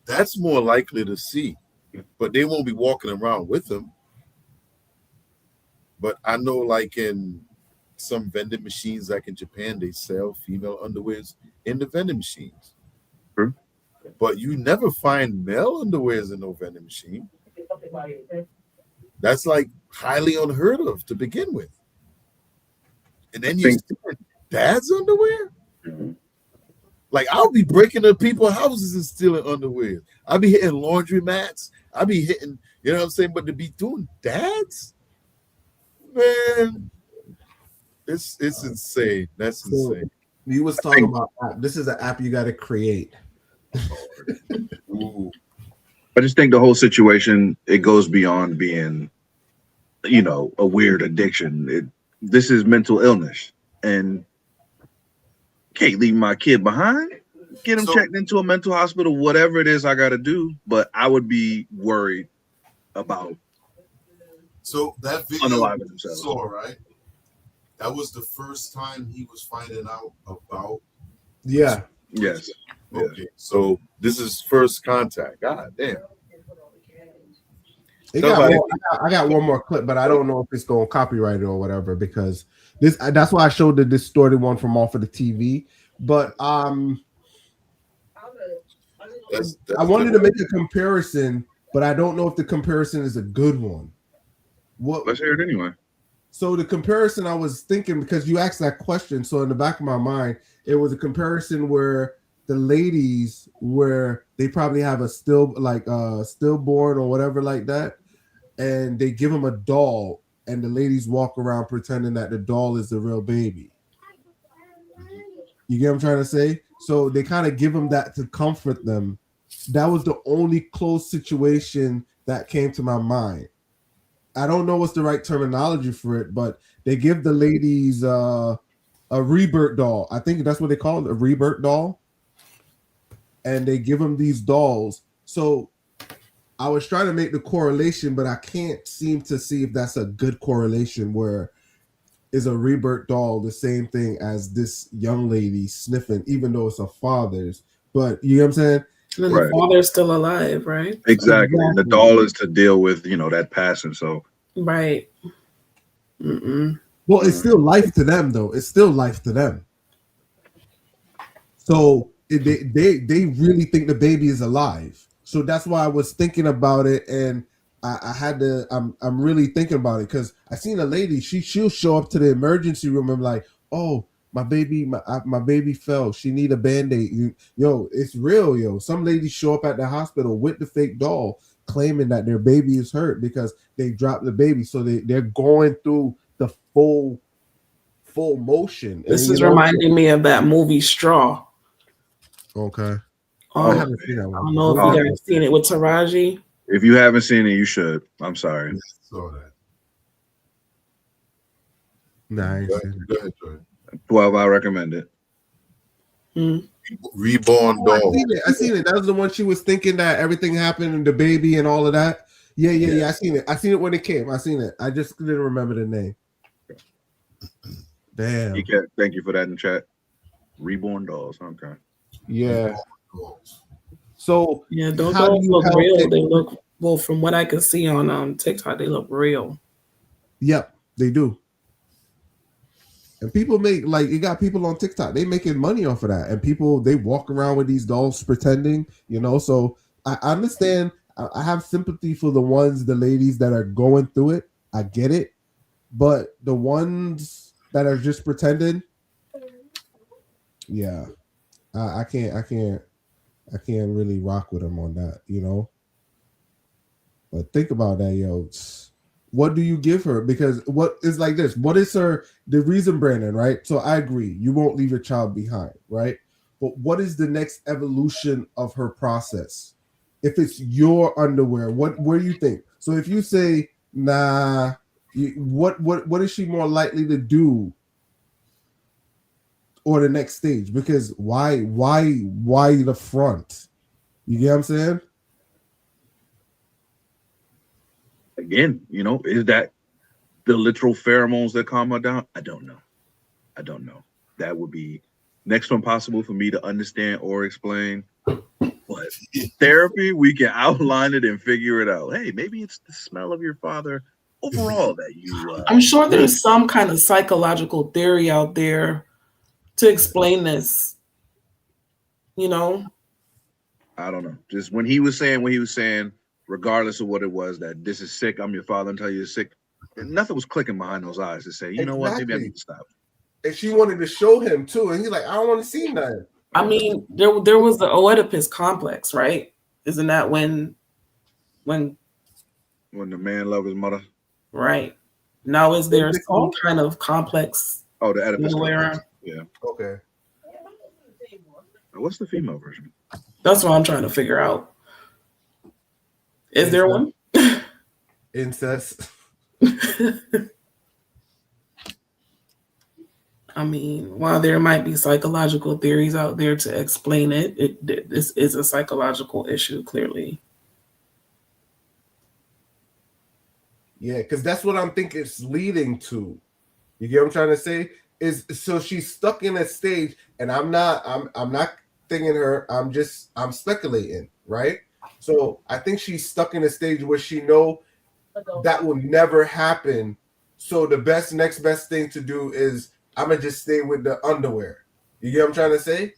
That's more likely to see, but they won't be walking around with them. But I know, like in some vending machines, like in Japan, they sell female underwears in the vending machines. True. But you never find male underwears in no vending machine. That's like highly unheard of to begin with. And then you see dad's underwear? Mm-hmm. Like, I'll be breaking into people's houses and stealing underwear. I'll be hitting laundry mats. I'll be hitting, you know what I'm saying? But to be doing dads? Man, it's insane. That's insane. You was talking about app. This is an app you got to create. Ooh. I just think the whole situation, it goes beyond being, a weird addiction. This is mental illness, and can't leave my kid behind. Get him checked into a mental hospital, whatever it is I got to do. But I would be worried about. So that video you saw, right? That was the first time he was finding out about. Yeah. Yes. Okay. So this is first contact. God damn. I got one more clip, but I don't know if it's going copyrighted or whatever, because that's why I showed the distorted one from off of the TV. But I wanted to make a comparison, but I don't know if the comparison is a good one. Let's hear it anyway. So the comparison I was thinking, because you asked that question, so in the back of my mind, it was a comparison where the ladies, where they probably have a stillborn or whatever like that, and they give them a doll, and the ladies walk around pretending that the doll is the real baby. You get what I'm trying to say? So they kind of give them that to comfort them. That was the only close situation that came to my mind. I don't know what's the right terminology for it, but they give the ladies a rebirth doll. I think that's what they call it, a rebirth doll. And they give them these dolls. So I was trying to make the correlation, but I can't seem to see if that's a good correlation, where is a rebirth doll the same thing as this young lady sniffing, even though it's a father's. But you know what I'm saying? And the father's still alive, right? Exactly. The doll is to deal with, that passing. So right. Mm-mm. Well, it's still life to them, though. It's still life to them. So they really think the baby is alive. So that's why I was thinking about it, and I had to. I'm really thinking about it, because I seen a lady. She'll show up to the emergency room and be like, "Oh, my baby fell. She need a Band-Aid." Yo, it's real, yo. Some ladies show up at the hospital with the fake doll, claiming that their baby is hurt because they dropped the baby. So they're going through the full motion. This is reminding me of that movie Straw. Okay. I haven't seen that one. I don't know if you guys seen it with Taraji. If you haven't seen it, you should. I'm sorry. I saw that. Nice. Go ahead, Troy. 12, I recommend it. Reborn doll. I seen it. That was the one she was thinking that everything happened and the baby and all of that. Yeah. I seen it. I seen it when it came. I seen it. I just didn't remember the name. Damn. Thank you for that in the chat. Reborn dolls. Okay. Yeah. So yeah, those how do dolls you look help real. it? They look well from what I can see on TikTok. They look real. Yep, they do. And people make like you got people on TikTok. They making money off of that, and people they walk around with these dolls pretending. So I understand. I have sympathy for the ladies that are going through it. I get it, but the ones that are just pretending, yeah, I can't really rock with them on that, But think about that, yo. What do you give her? Because what is like this? What is the reason, Brandon, right? So I agree. You won't leave your child behind, right? But what is the next evolution of her process? If it's your underwear, what do you think? So if you say, nah, what is she more likely to do? Or the next stage? Because why the front? You get what I'm saying? Again, is that the literal pheromones that calm her down? I don't know. That would be next to impossible for me to understand or explain. But therapy, we can outline it and figure it out. Hey, maybe it's the smell of your father overall that you. I'm sure there's some kind of psychological theory out there to explain this. I don't know. Just when he was saying, regardless of what it was, that this is sick, I'm your father until you're sick, nothing was clicking behind those eyes to say, what, maybe I need to stop. And she wanted to show him too, and he's like, I don't want to see nothing. I mean, there was the Oedipus complex, right? Isn't that when the man loved his mother? Right. Now is there some kind of complex? Oh, the Oedipus complex. Yeah. Okay. What's the female version? That's what I'm trying to figure out. Is there one? Incest. I mean, while there might be psychological theories out there to explain it, this is a psychological issue, clearly. Yeah, because that's what I'm thinking it's leading to. You get what I'm trying to say? Is so she's stuck in a stage, and I'm not thinking her, I'm speculating, right? So I think she's stuck in a stage where she know that will never happen. So the next best thing to do is I'm gonna just stay with the underwear. You get what I'm trying to say?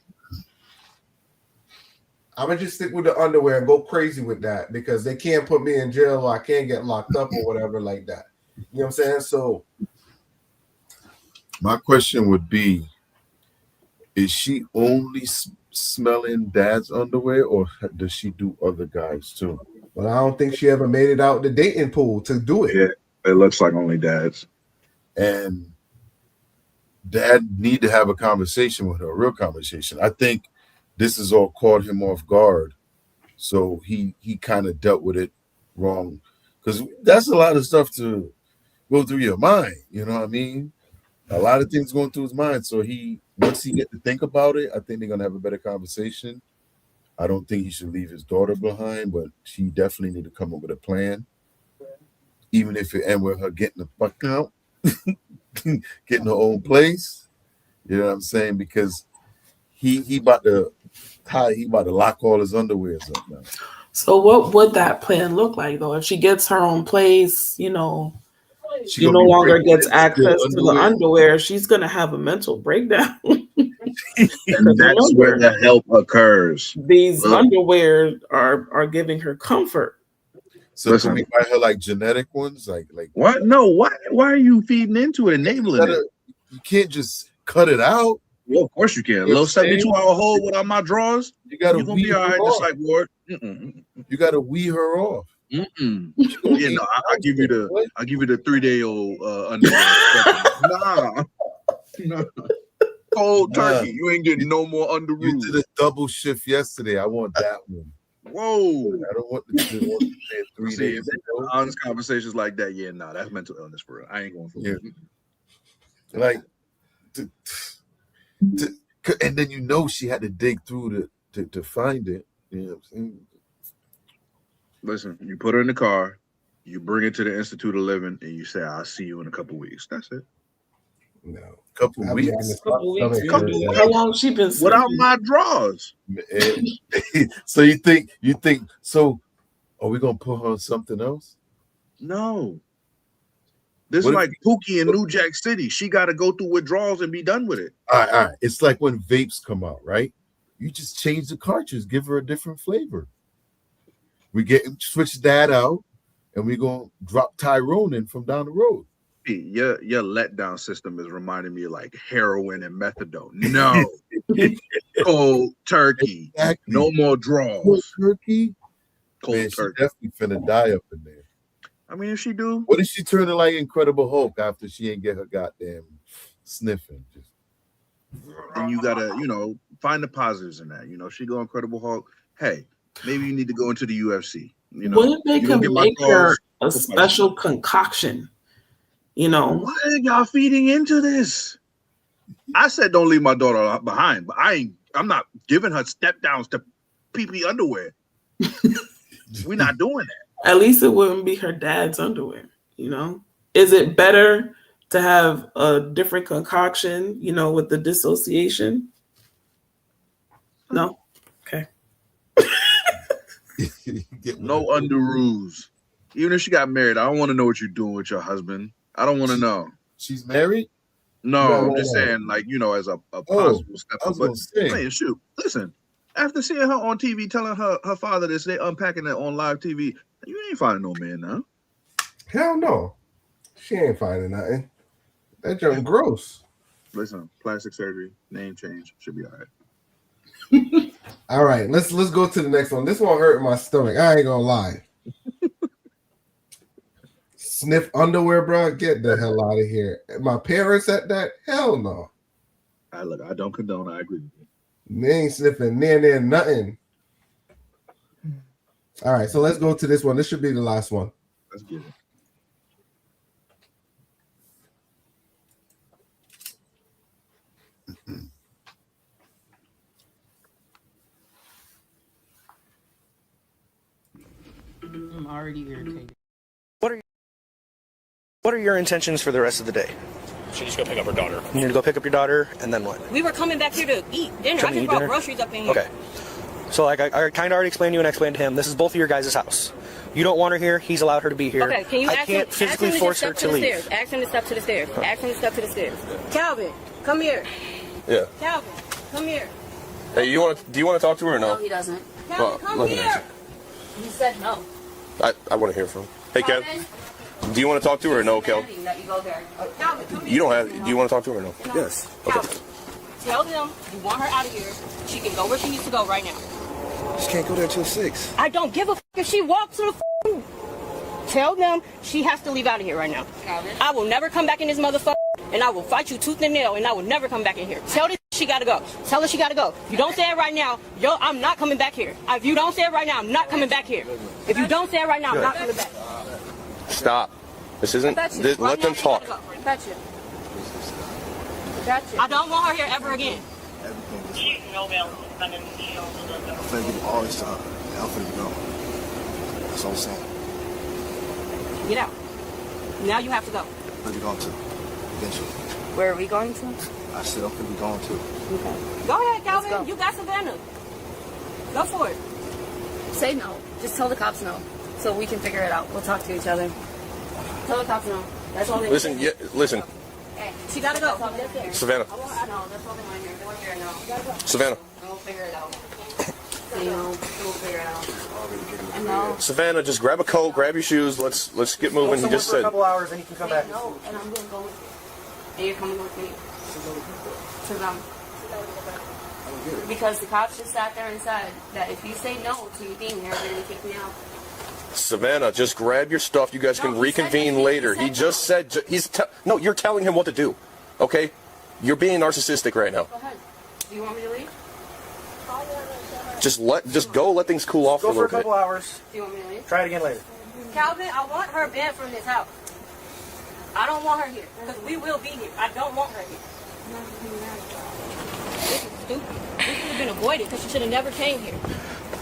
I'm gonna just stick with the underwear and go crazy with that because they can't put me in jail or I can't get locked up or whatever like that. You know what I'm saying? So my question would be, is she only smelling dad's underwear or does she do other guys too? Well, I don't think she ever made it out the dating pool to do it. Yeah, it looks like only dad's. And dad need to have a conversation with her, a real conversation. I think this has all caught him off guard. So he kind of dealt with it wrong. Because that's a lot of stuff to go through your mind. You know what I mean? A lot of things going through his mind. So once he get to think about it, I think they're going to have a better conversation. I don't think he should leave his daughter behind, but she definitely need to come up with a plan. Even if it ends with her getting the fuck out, getting her own place. You know what I'm saying? Because he about to lock all his underwears up now. So what would that plan look like though? If she gets her own place, she no longer gets access to the underwear, she's gonna have a mental breakdown. And that's where the help occurs. These underwear are giving her comfort. So can we buy her like genetic ones? Like what? No, why are you feeding into it, enabling it? You can't just cut it out. Well, of course you can. A little 72-hour hole without my drawers. You're gonna be all right, just like Ward. You gotta wee her off. Yeah, no, I'll give you the 3-day-old underwear. Nah. Cold turkey. You ain't getting no more underwear. You did a double shift yesterday. I want that one. Whoa. I don't want the 3 days. Honest conversations like that. Yeah, nah, that's mental illness for real. I ain't going for it. Like And then you know she had to dig through to find it. You know what I'm saying? Listen, you put her in the car, you bring it to the Institute of Living, and you say, "I'll see you in a couple weeks." That's it. No, couple weeks. Couple weeks. How long she been without sniffing? my drawers? So you think so? Are we gonna put her on something else? No. This What is if- like Pookie in New Jack City. She got to go through withdrawals and be done with it. All right. It's like when vapes come out, right? You just change the cartridge, give her a different flavor. Switch that out, and we're gonna drop Tyrone in from down the road. Your letdown system is reminding me of like heroin and methadone. No. Cold turkey. Exactly. No more draws. Cold turkey. Cold Man, turkey. she definitely finna die up in there. I mean, if she do, what if she turning like Incredible Hulk after she ain't get her goddamn sniffing? then you gotta, find the positives in that. She go Incredible Hulk. Hey, maybe you need to go into the UFC. What if they can make her a special concoction? Why are y'all feeding into this? I said don't leave my daughter behind, but I'm not giving her step downs to pee underwear. We're not doing that. At least it wouldn't be her dad's underwear, Is it better to have a different concoction, with the dissociation? No? Okay. No underoos. Even if she got married, I don't want to know what you're doing with your husband. I don't want to know. She's married? No, I'm just saying, as a possible step. I was But gonna say. man, shoot, listen. After seeing her on TV telling her father this, they unpacking it on live TV. You ain't finding no man now. Hell no. She ain't finding nothing. That junk gross. Listen, plastic surgery, name change, should be all right. All right, let's go to the next one. This one hurt my stomach. I ain't gonna lie. Sniff underwear, bro. Get the hell out of here. My parents at that? Hell no. I don't condone. I agree with you. They ain't sniffing near nothing. All right, so let's go to this one. This should be the last one. Let's get it. I'm already irritated. What are your intentions for the rest of the day? She needs to go pick up her daughter. You need to go pick up your daughter, and then what? We were coming back here to eat dinner. I just brought groceries up in here. Okay. So like I kind of already explained to you and explained to him, this is both of your guys' house. You don't want her here. He's allowed her to be here. Okay, can you I can't physically force her to leave. Stairs. Ask him to step to the stairs. Ask him to step to the stairs. Calvin, come here. Yeah. Calvin, come here. Hey, do you want to talk to her or no? No, he doesn't. Well, Calvin, come let me here. answer. He said no. I want to hear from him. Hey, Kev. Do you want to talk to her or no, Kel? Let you go there. Calvin, come here. You don't have. Do you want to talk to her or no? Yes. Calvin, tell them you want her out of here. She can go where she needs to go right now. She can't go there till 6. I don't give a f if she walks to the f. Tell them she has to leave out of here right now. Calvin. I will never come back in this motherfucker, and I will fight you tooth and nail, and I will never come back in here. Tell this she gotta go. Tell her she gotta go. If you don't say it right now, I'm not coming back here. If you don't say it right now, I'm not coming back here. If you don't say it right now, I'm not coming back. Stop. This isn't. Let them talk. Got you. I don't want her here ever again. I'm finna give you all this time. Now I'm finna go. That's all I'm saying. Get out. Now you have to go. Where you going to? Eventually. Where are we going to? I said I'm finna be going to. Okay. Go ahead, Calvin. Go. You got Savannah. Go for it. Say no. Just tell the cops no, so we can figure it out. We'll talk to each other. Tell the cops no. That's all they Listen, yeah, listen. Hey, she gotta go. Savannah. No, that's all they want here. They want here now. Savannah. We'll figure it out. We'll figure it out. No. Savannah, just grab a coat, grab your shoes. Let's get moving. He just for a said. couple hours, and you can come back. No, and I'm gonna go. And you're coming with me to them. Because the cops just sat there and said that if you say no to you being here, they're gonna kick me out. Savannah, just grab your stuff. You guys can reconvene later. He just said no. You're telling him what to do. Okay, you're being narcissistic right now. Go ahead. Do you want me to leave? Just go. Let things cool off Go a for a little bit. couple hours. Do you want me to leave? Try it again later. Calvin, I want her banned from this house. I don't want her here because we will be here. I don't want her here. This is stupid. This should have been avoided because she should have never came here.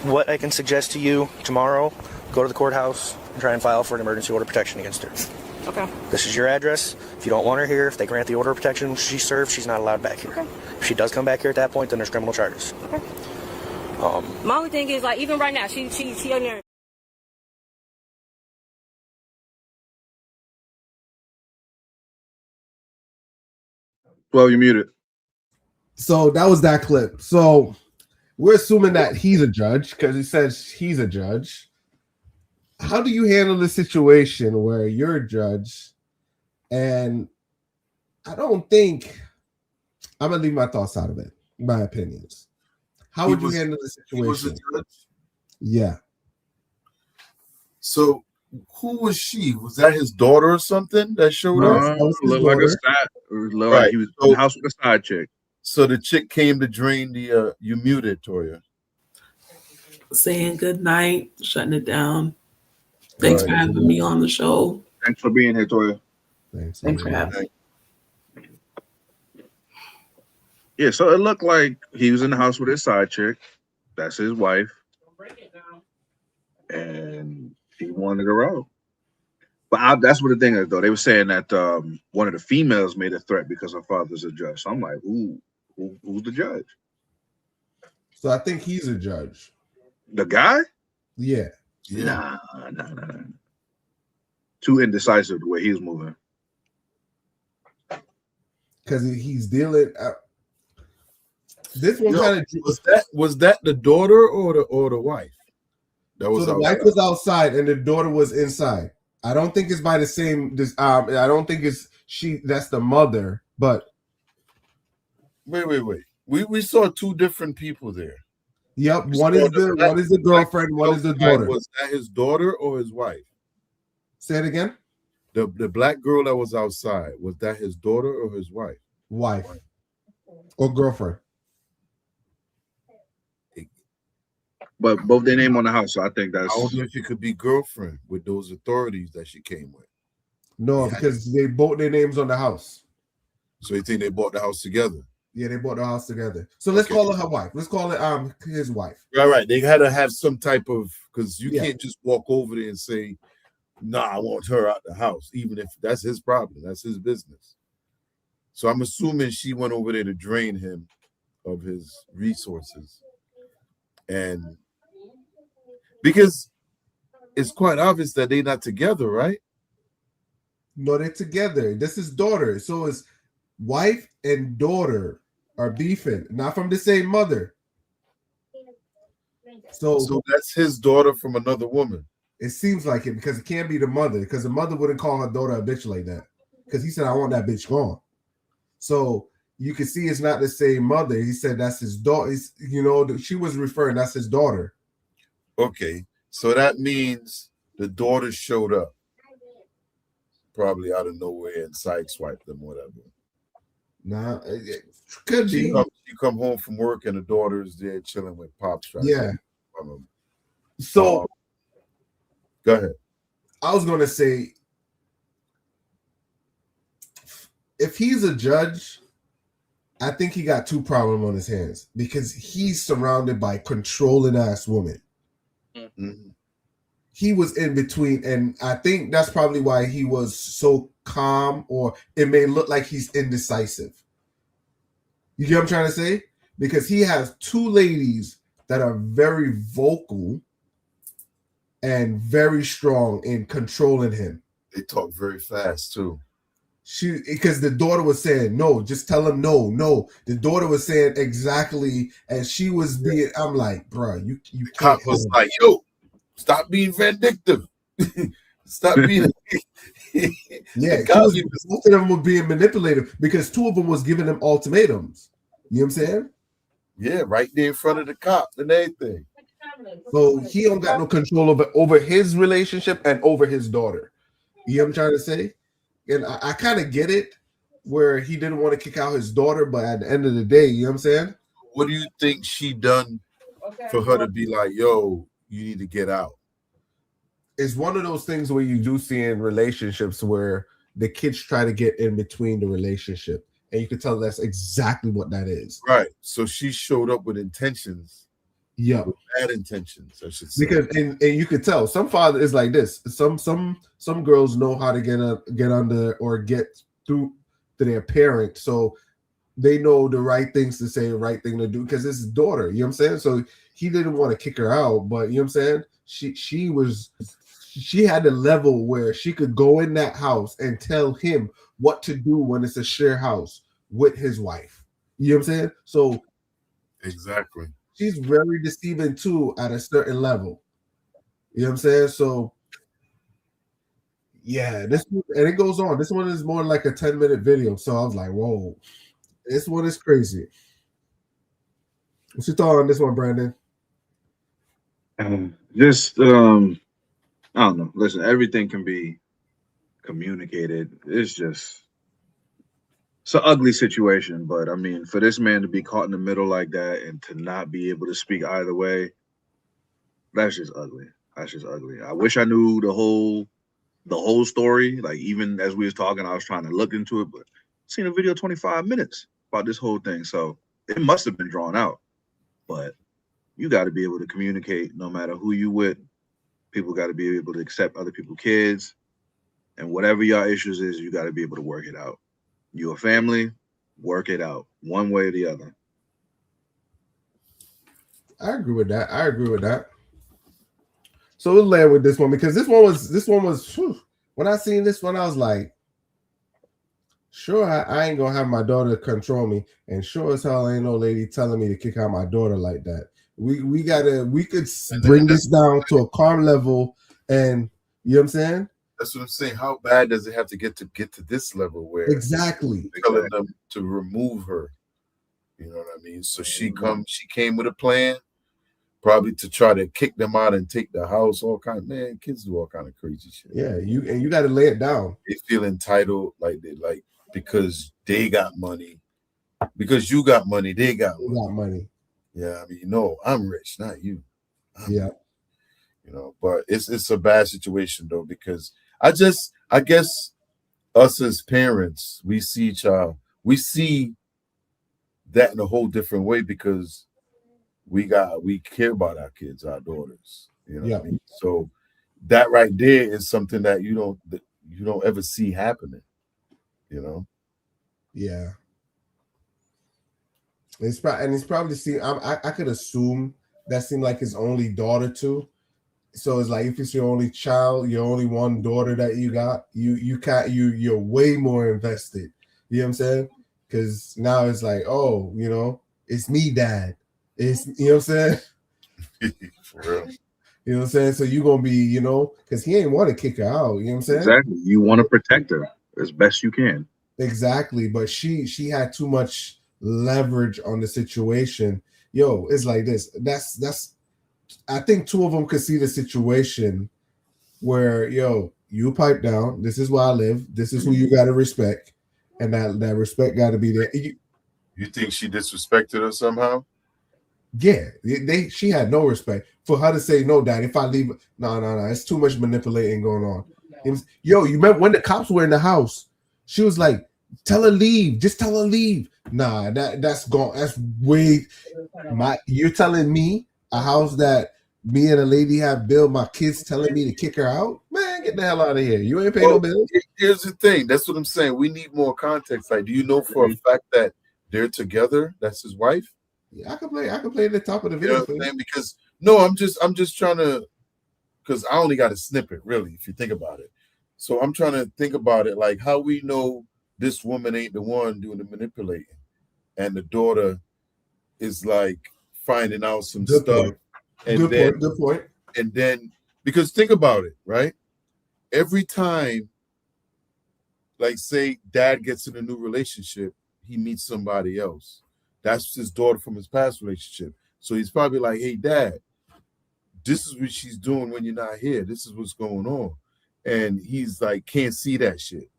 What I can suggest to you tomorrow, go to the courthouse and try and file for an emergency order of protection against her. Okay. This is your address. If you don't want her here, if they grant the order of protection she served, she's not allowed back here. Okay. If she does come back here at that point, then there's criminal charges. Okay. My only thing is, like, even right now, she in there. Well, you muted. So that was that clip. So we're assuming that he's a judge because he says he's a judge. How do you handle the situation where you're a judge? And I don't think I'm gonna leave my thoughts out of it, my opinions. How would you handle the situation? He was a judge? Yeah. So who was she? Was that his daughter or something that showed No, up? that was his looked like a side. Looked like he was in the house with a side chick. So the chick came to drain the. You muted, Toya. Saying good night, shutting it down. Thanks for having me on the show. Thanks for being here, Toya. Thanks for having me. Yeah, so it looked like he was in the house with his side chick. That's his wife. And he wanted to go out. But that's what the thing is, though. They were saying that one of the females made a threat because her father's a judge. So I'm like, ooh, who's the judge? So I think he's a judge. The guy? Yeah. Nah. Too indecisive the way he's moving. Because he's dealing. This one kind of was that the daughter or the wife? That was so the wife was outside and the daughter was inside. I don't think it's by the same. I don't think it's she. That's the mother. But wait. We saw two different people there. One is the girlfriend. One is the daughter. Was that his daughter or his wife? Say it again. The black girl that was outside, was that his daughter or his wife? Wife or girlfriend. But both their name on the house, so I think that's. I don't know if it could be girlfriend with those authorities that she came with. No, because they bought their names on the house. So you think they bought the house together? Yeah, they bought the house together. So let's call her wife. Let's call it his wife. Right. They had to have some type of, because you can't just walk over there and say, "Nah, I want her out the house," even if that's his problem. That's his business. So I'm assuming she went over there to drain him of his resources, and because it's quite obvious that they're not together, right? No, they're together. This is daughter. So it's wife and daughter are beefing, not from the same mother. So that's his daughter from another woman. It seems like it because it can't be the mother, because the mother wouldn't call her daughter a bitch like that. Because he said, "I want that bitch gone." So you can see it's not the same mother. He said that's his daughter. She was referring, that's his daughter. Okay, so that means the daughter showed up, probably out of nowhere, and sideswiped them, whatever. Nah, it could she be. She come home from work and the daughter's there chilling with pops. Yeah. So go ahead. I was going to say, if he's a judge, I think he got two problems on his hands because he's surrounded by controlling ass women. Mm-hmm. He was in between, and I think that's probably why he was so calm, or it may look like he's indecisive. You get what I'm trying to say? Because he has two ladies that are very vocal and very strong in controlling him. They talk very fast too. Because the daughter was saying, "No, just tell him no." The daughter was saying exactly as she was being. I'm like, bro, you cop was like, "Yo, stop being vindictive. Stop being." Yeah, both of them were being manipulative because two of them was giving them ultimatums. You know what I'm saying? Yeah, right there in front of the cop and everything. So he don't got no control over his relationship and over his daughter. You know what I'm trying to say? And I kind of get it where he didn't want to kick out his daughter, but at the end of the day, you know what I'm saying? What do you think she done for her to be like, "Yo, you need to get out"? It's one of those things where you do see in relationships where the kids try to get in between the relationship. and you could tell that's exactly what that is. Right. So she showed up with intentions. Yeah, with bad intentions, I should say. Because and you could tell some father is like this. Some girls know how to get under or get through to their parent, so they know the right things to say, the right thing to do, because it's his daughter. You know what I'm saying? So he didn't want to kick her out, but you know what I'm saying? She had a level where she could go in that house and tell him what to do when it's a share house with his wife. You know what I'm saying? So exactly. She's very deceiving too at a certain level. You know what I'm saying? So yeah, and it goes on. This one is more like a 10-minute video. So I was like, whoa, this one is crazy. What's your thought on this one, Brandon? Just I don't know. Listen, everything can be communicated. It's an ugly situation, but I mean, for this man to be caught in the middle like that and to not be able to speak either way, that's just ugly. That's just ugly. I wish I knew the whole story. Like, even as we was talking, I was trying to look into it, but I've seen a video 25 minutes about this whole thing. So it must have been drawn out. But you got to be able to communicate no matter who you with. People got to be able to accept other people's kids. And whatever your issues is, you got to be able to work it out. You a family, work it out one way or the other. I agree with that. So we'll land with this one because this one was whew, when I seen this one, I was like, sure, I ain't gonna have my daughter control me, and sure as hell ain't no lady telling me to kick out my daughter like that. We could bring this down to a calm level, and you know what I'm saying? That's what I'm saying. How bad does it have to get to this level where exactly telling them to remove her? You know what I mean? So she came with a plan, probably to try to kick them out and take the house. All kind of, man, kids do all kind of crazy shit. Yeah, you got to lay it down. They feel entitled, like because they got money, because you got money, they got money. Yeah, I mean, no, I'm rich, not you. Yeah, you know, but it's a bad situation though, because I guess us as parents, we see that in a whole different way because we care about our kids, our daughters. You know what I mean? So that right there is something that you don't ever see happening. You know? Yeah. It's probably seen. I could assume that seemed like his only daughter too. So it's like if it's your only child, your only one daughter that you got, you're way more invested. You know what I'm saying? Because now it's like, oh, you know, it's me, Dad. It's, you know what I'm saying? For real. You know what I'm saying? So you're gonna be, you know, because he ain't want to kick her out. You know what I'm saying? Exactly. You want to protect her as best you can. Exactly. But she had too much leverage on the situation. Yo, it's like this. That's I think two of them could see the situation where, yo, you pipe down. This is where I live. This is who you got to respect, and that respect got to be there. You think she disrespected her somehow? Yeah, she had no respect for her to say no, Dad. If I leave, no, it's too much manipulating going on. Yo, you remember when the cops were in the house? She was like, "Tell her leave. Just tell her leave." Nah, that's gone. That's way. You're telling me a house that me and a lady have built, my kids telling me to kick her out? Man, get the hell out of here. You ain't paying no bills. Here's the thing. That's what I'm saying. We need more context. Like, do you know for a fact that they're together? That's his wife? Yeah, I can play at the top of the video. You know what I'm saying? Because no, I'm just trying to, because I only got a snippet, really, if you think about it. So I'm trying to think about it, like how we know this woman ain't the one doing the manipulating, and the daughter is like finding out some Good stuff. Point. And Good point. And then, because think about it, right? Every time, like say Dad gets in a new relationship, he meets somebody else. That's his daughter from his past relationship. So he's probably like, hey, Dad, this is what she's doing when you're not here. This is what's going on. And he's like, can't see that shit.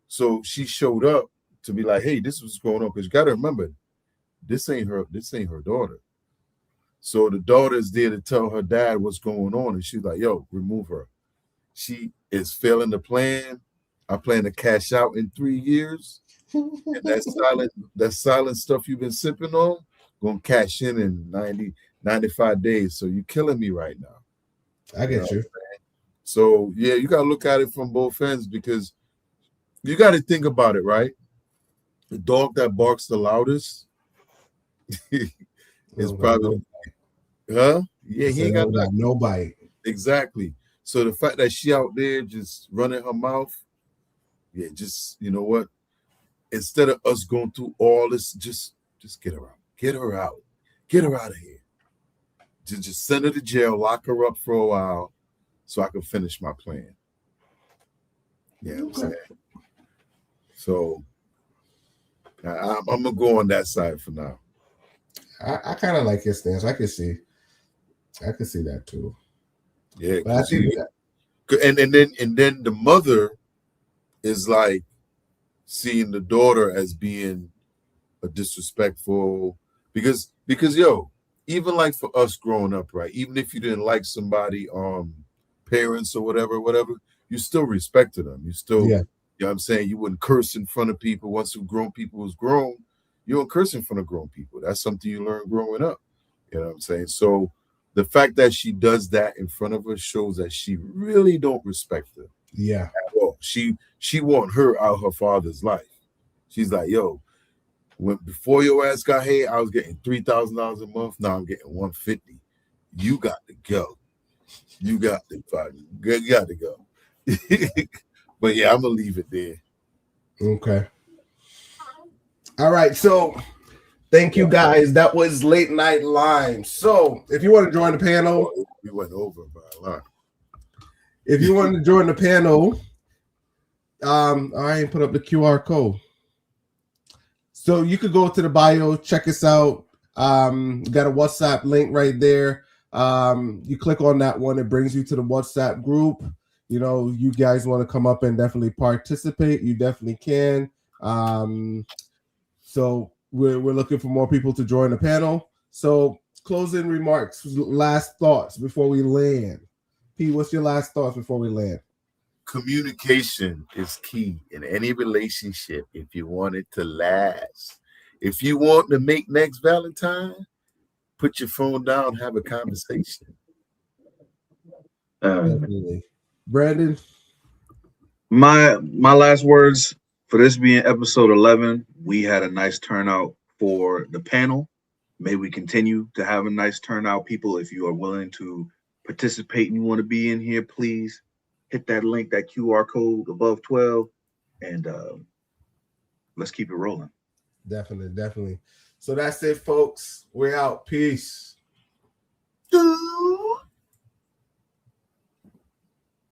So she showed up to be like, hey, this is what's going on. Because you got to remember, this ain't her daughter. So the daughter is there to tell her dad what's going on. And she's like, yo, remove her. She is failing the plan. I plan to cash out in 3 years. And that silent stuff you've been sipping on, gonna cash in 90, 95 days. So you're killing me right now. I get you. So yeah, you gotta look at it from both ends because you gotta think about it, right? The dog that barks the loudest is probably Yeah, he ain't got no bite. Exactly. So the fact that she out there just running her mouth, yeah, just you know what? Instead of us going through all this, just get her out. Get her out. Get her out of here. Just send her to jail, lock her up for a while, so I can finish my plan. Yeah, I'm saying. So I'm gonna go on that side for now. I kind of like his stance. I can see that too. Yeah, but I think and then the mother is like seeing the daughter as being a disrespectful because yo, even like for us growing up, right? Even if you didn't like somebody, parents or whatever, you still respected them. You still, you know what I'm saying? You wouldn't curse in front of people. Once grown people was grown, you don't curse in front of grown people. That's something you learn growing up. You know what I'm saying? So the fact that she does that in front of her shows that she really don't respect her. Yeah. At all. She want her out her father's life. She's like, yo, before your ass got here, I was getting $3,000 a month. Now I'm getting $150. You got to go. You got to go. But yeah, I'm gonna leave it there. Okay. All right. So thank you guys. That was Late Night Line. So if you want to join the panel, we went over by a lot. If you want to join the panel, I ain't put up the QR code. So you could go to the bio, check us out. Got a WhatsApp link right there. You click on that one, it brings you to the WhatsApp group. You know, you guys want to come up and definitely participate, you definitely can. So we're looking for more people to join the panel. So closing remarks, last thoughts before we land. P, what's your last thoughts before we land? Communication is key in any relationship if you want it to last. If you want to make next Valentine, put your phone down, have a conversation. Brandon? My last words for this being episode 11, we had a nice turnout for the panel. May we continue to have a nice turnout. People, if you are willing to participate and you want to be in here, please hit that link, that QR code above 12, and let's keep it rolling. Definitely. So that's it, folks. We're out. Peace.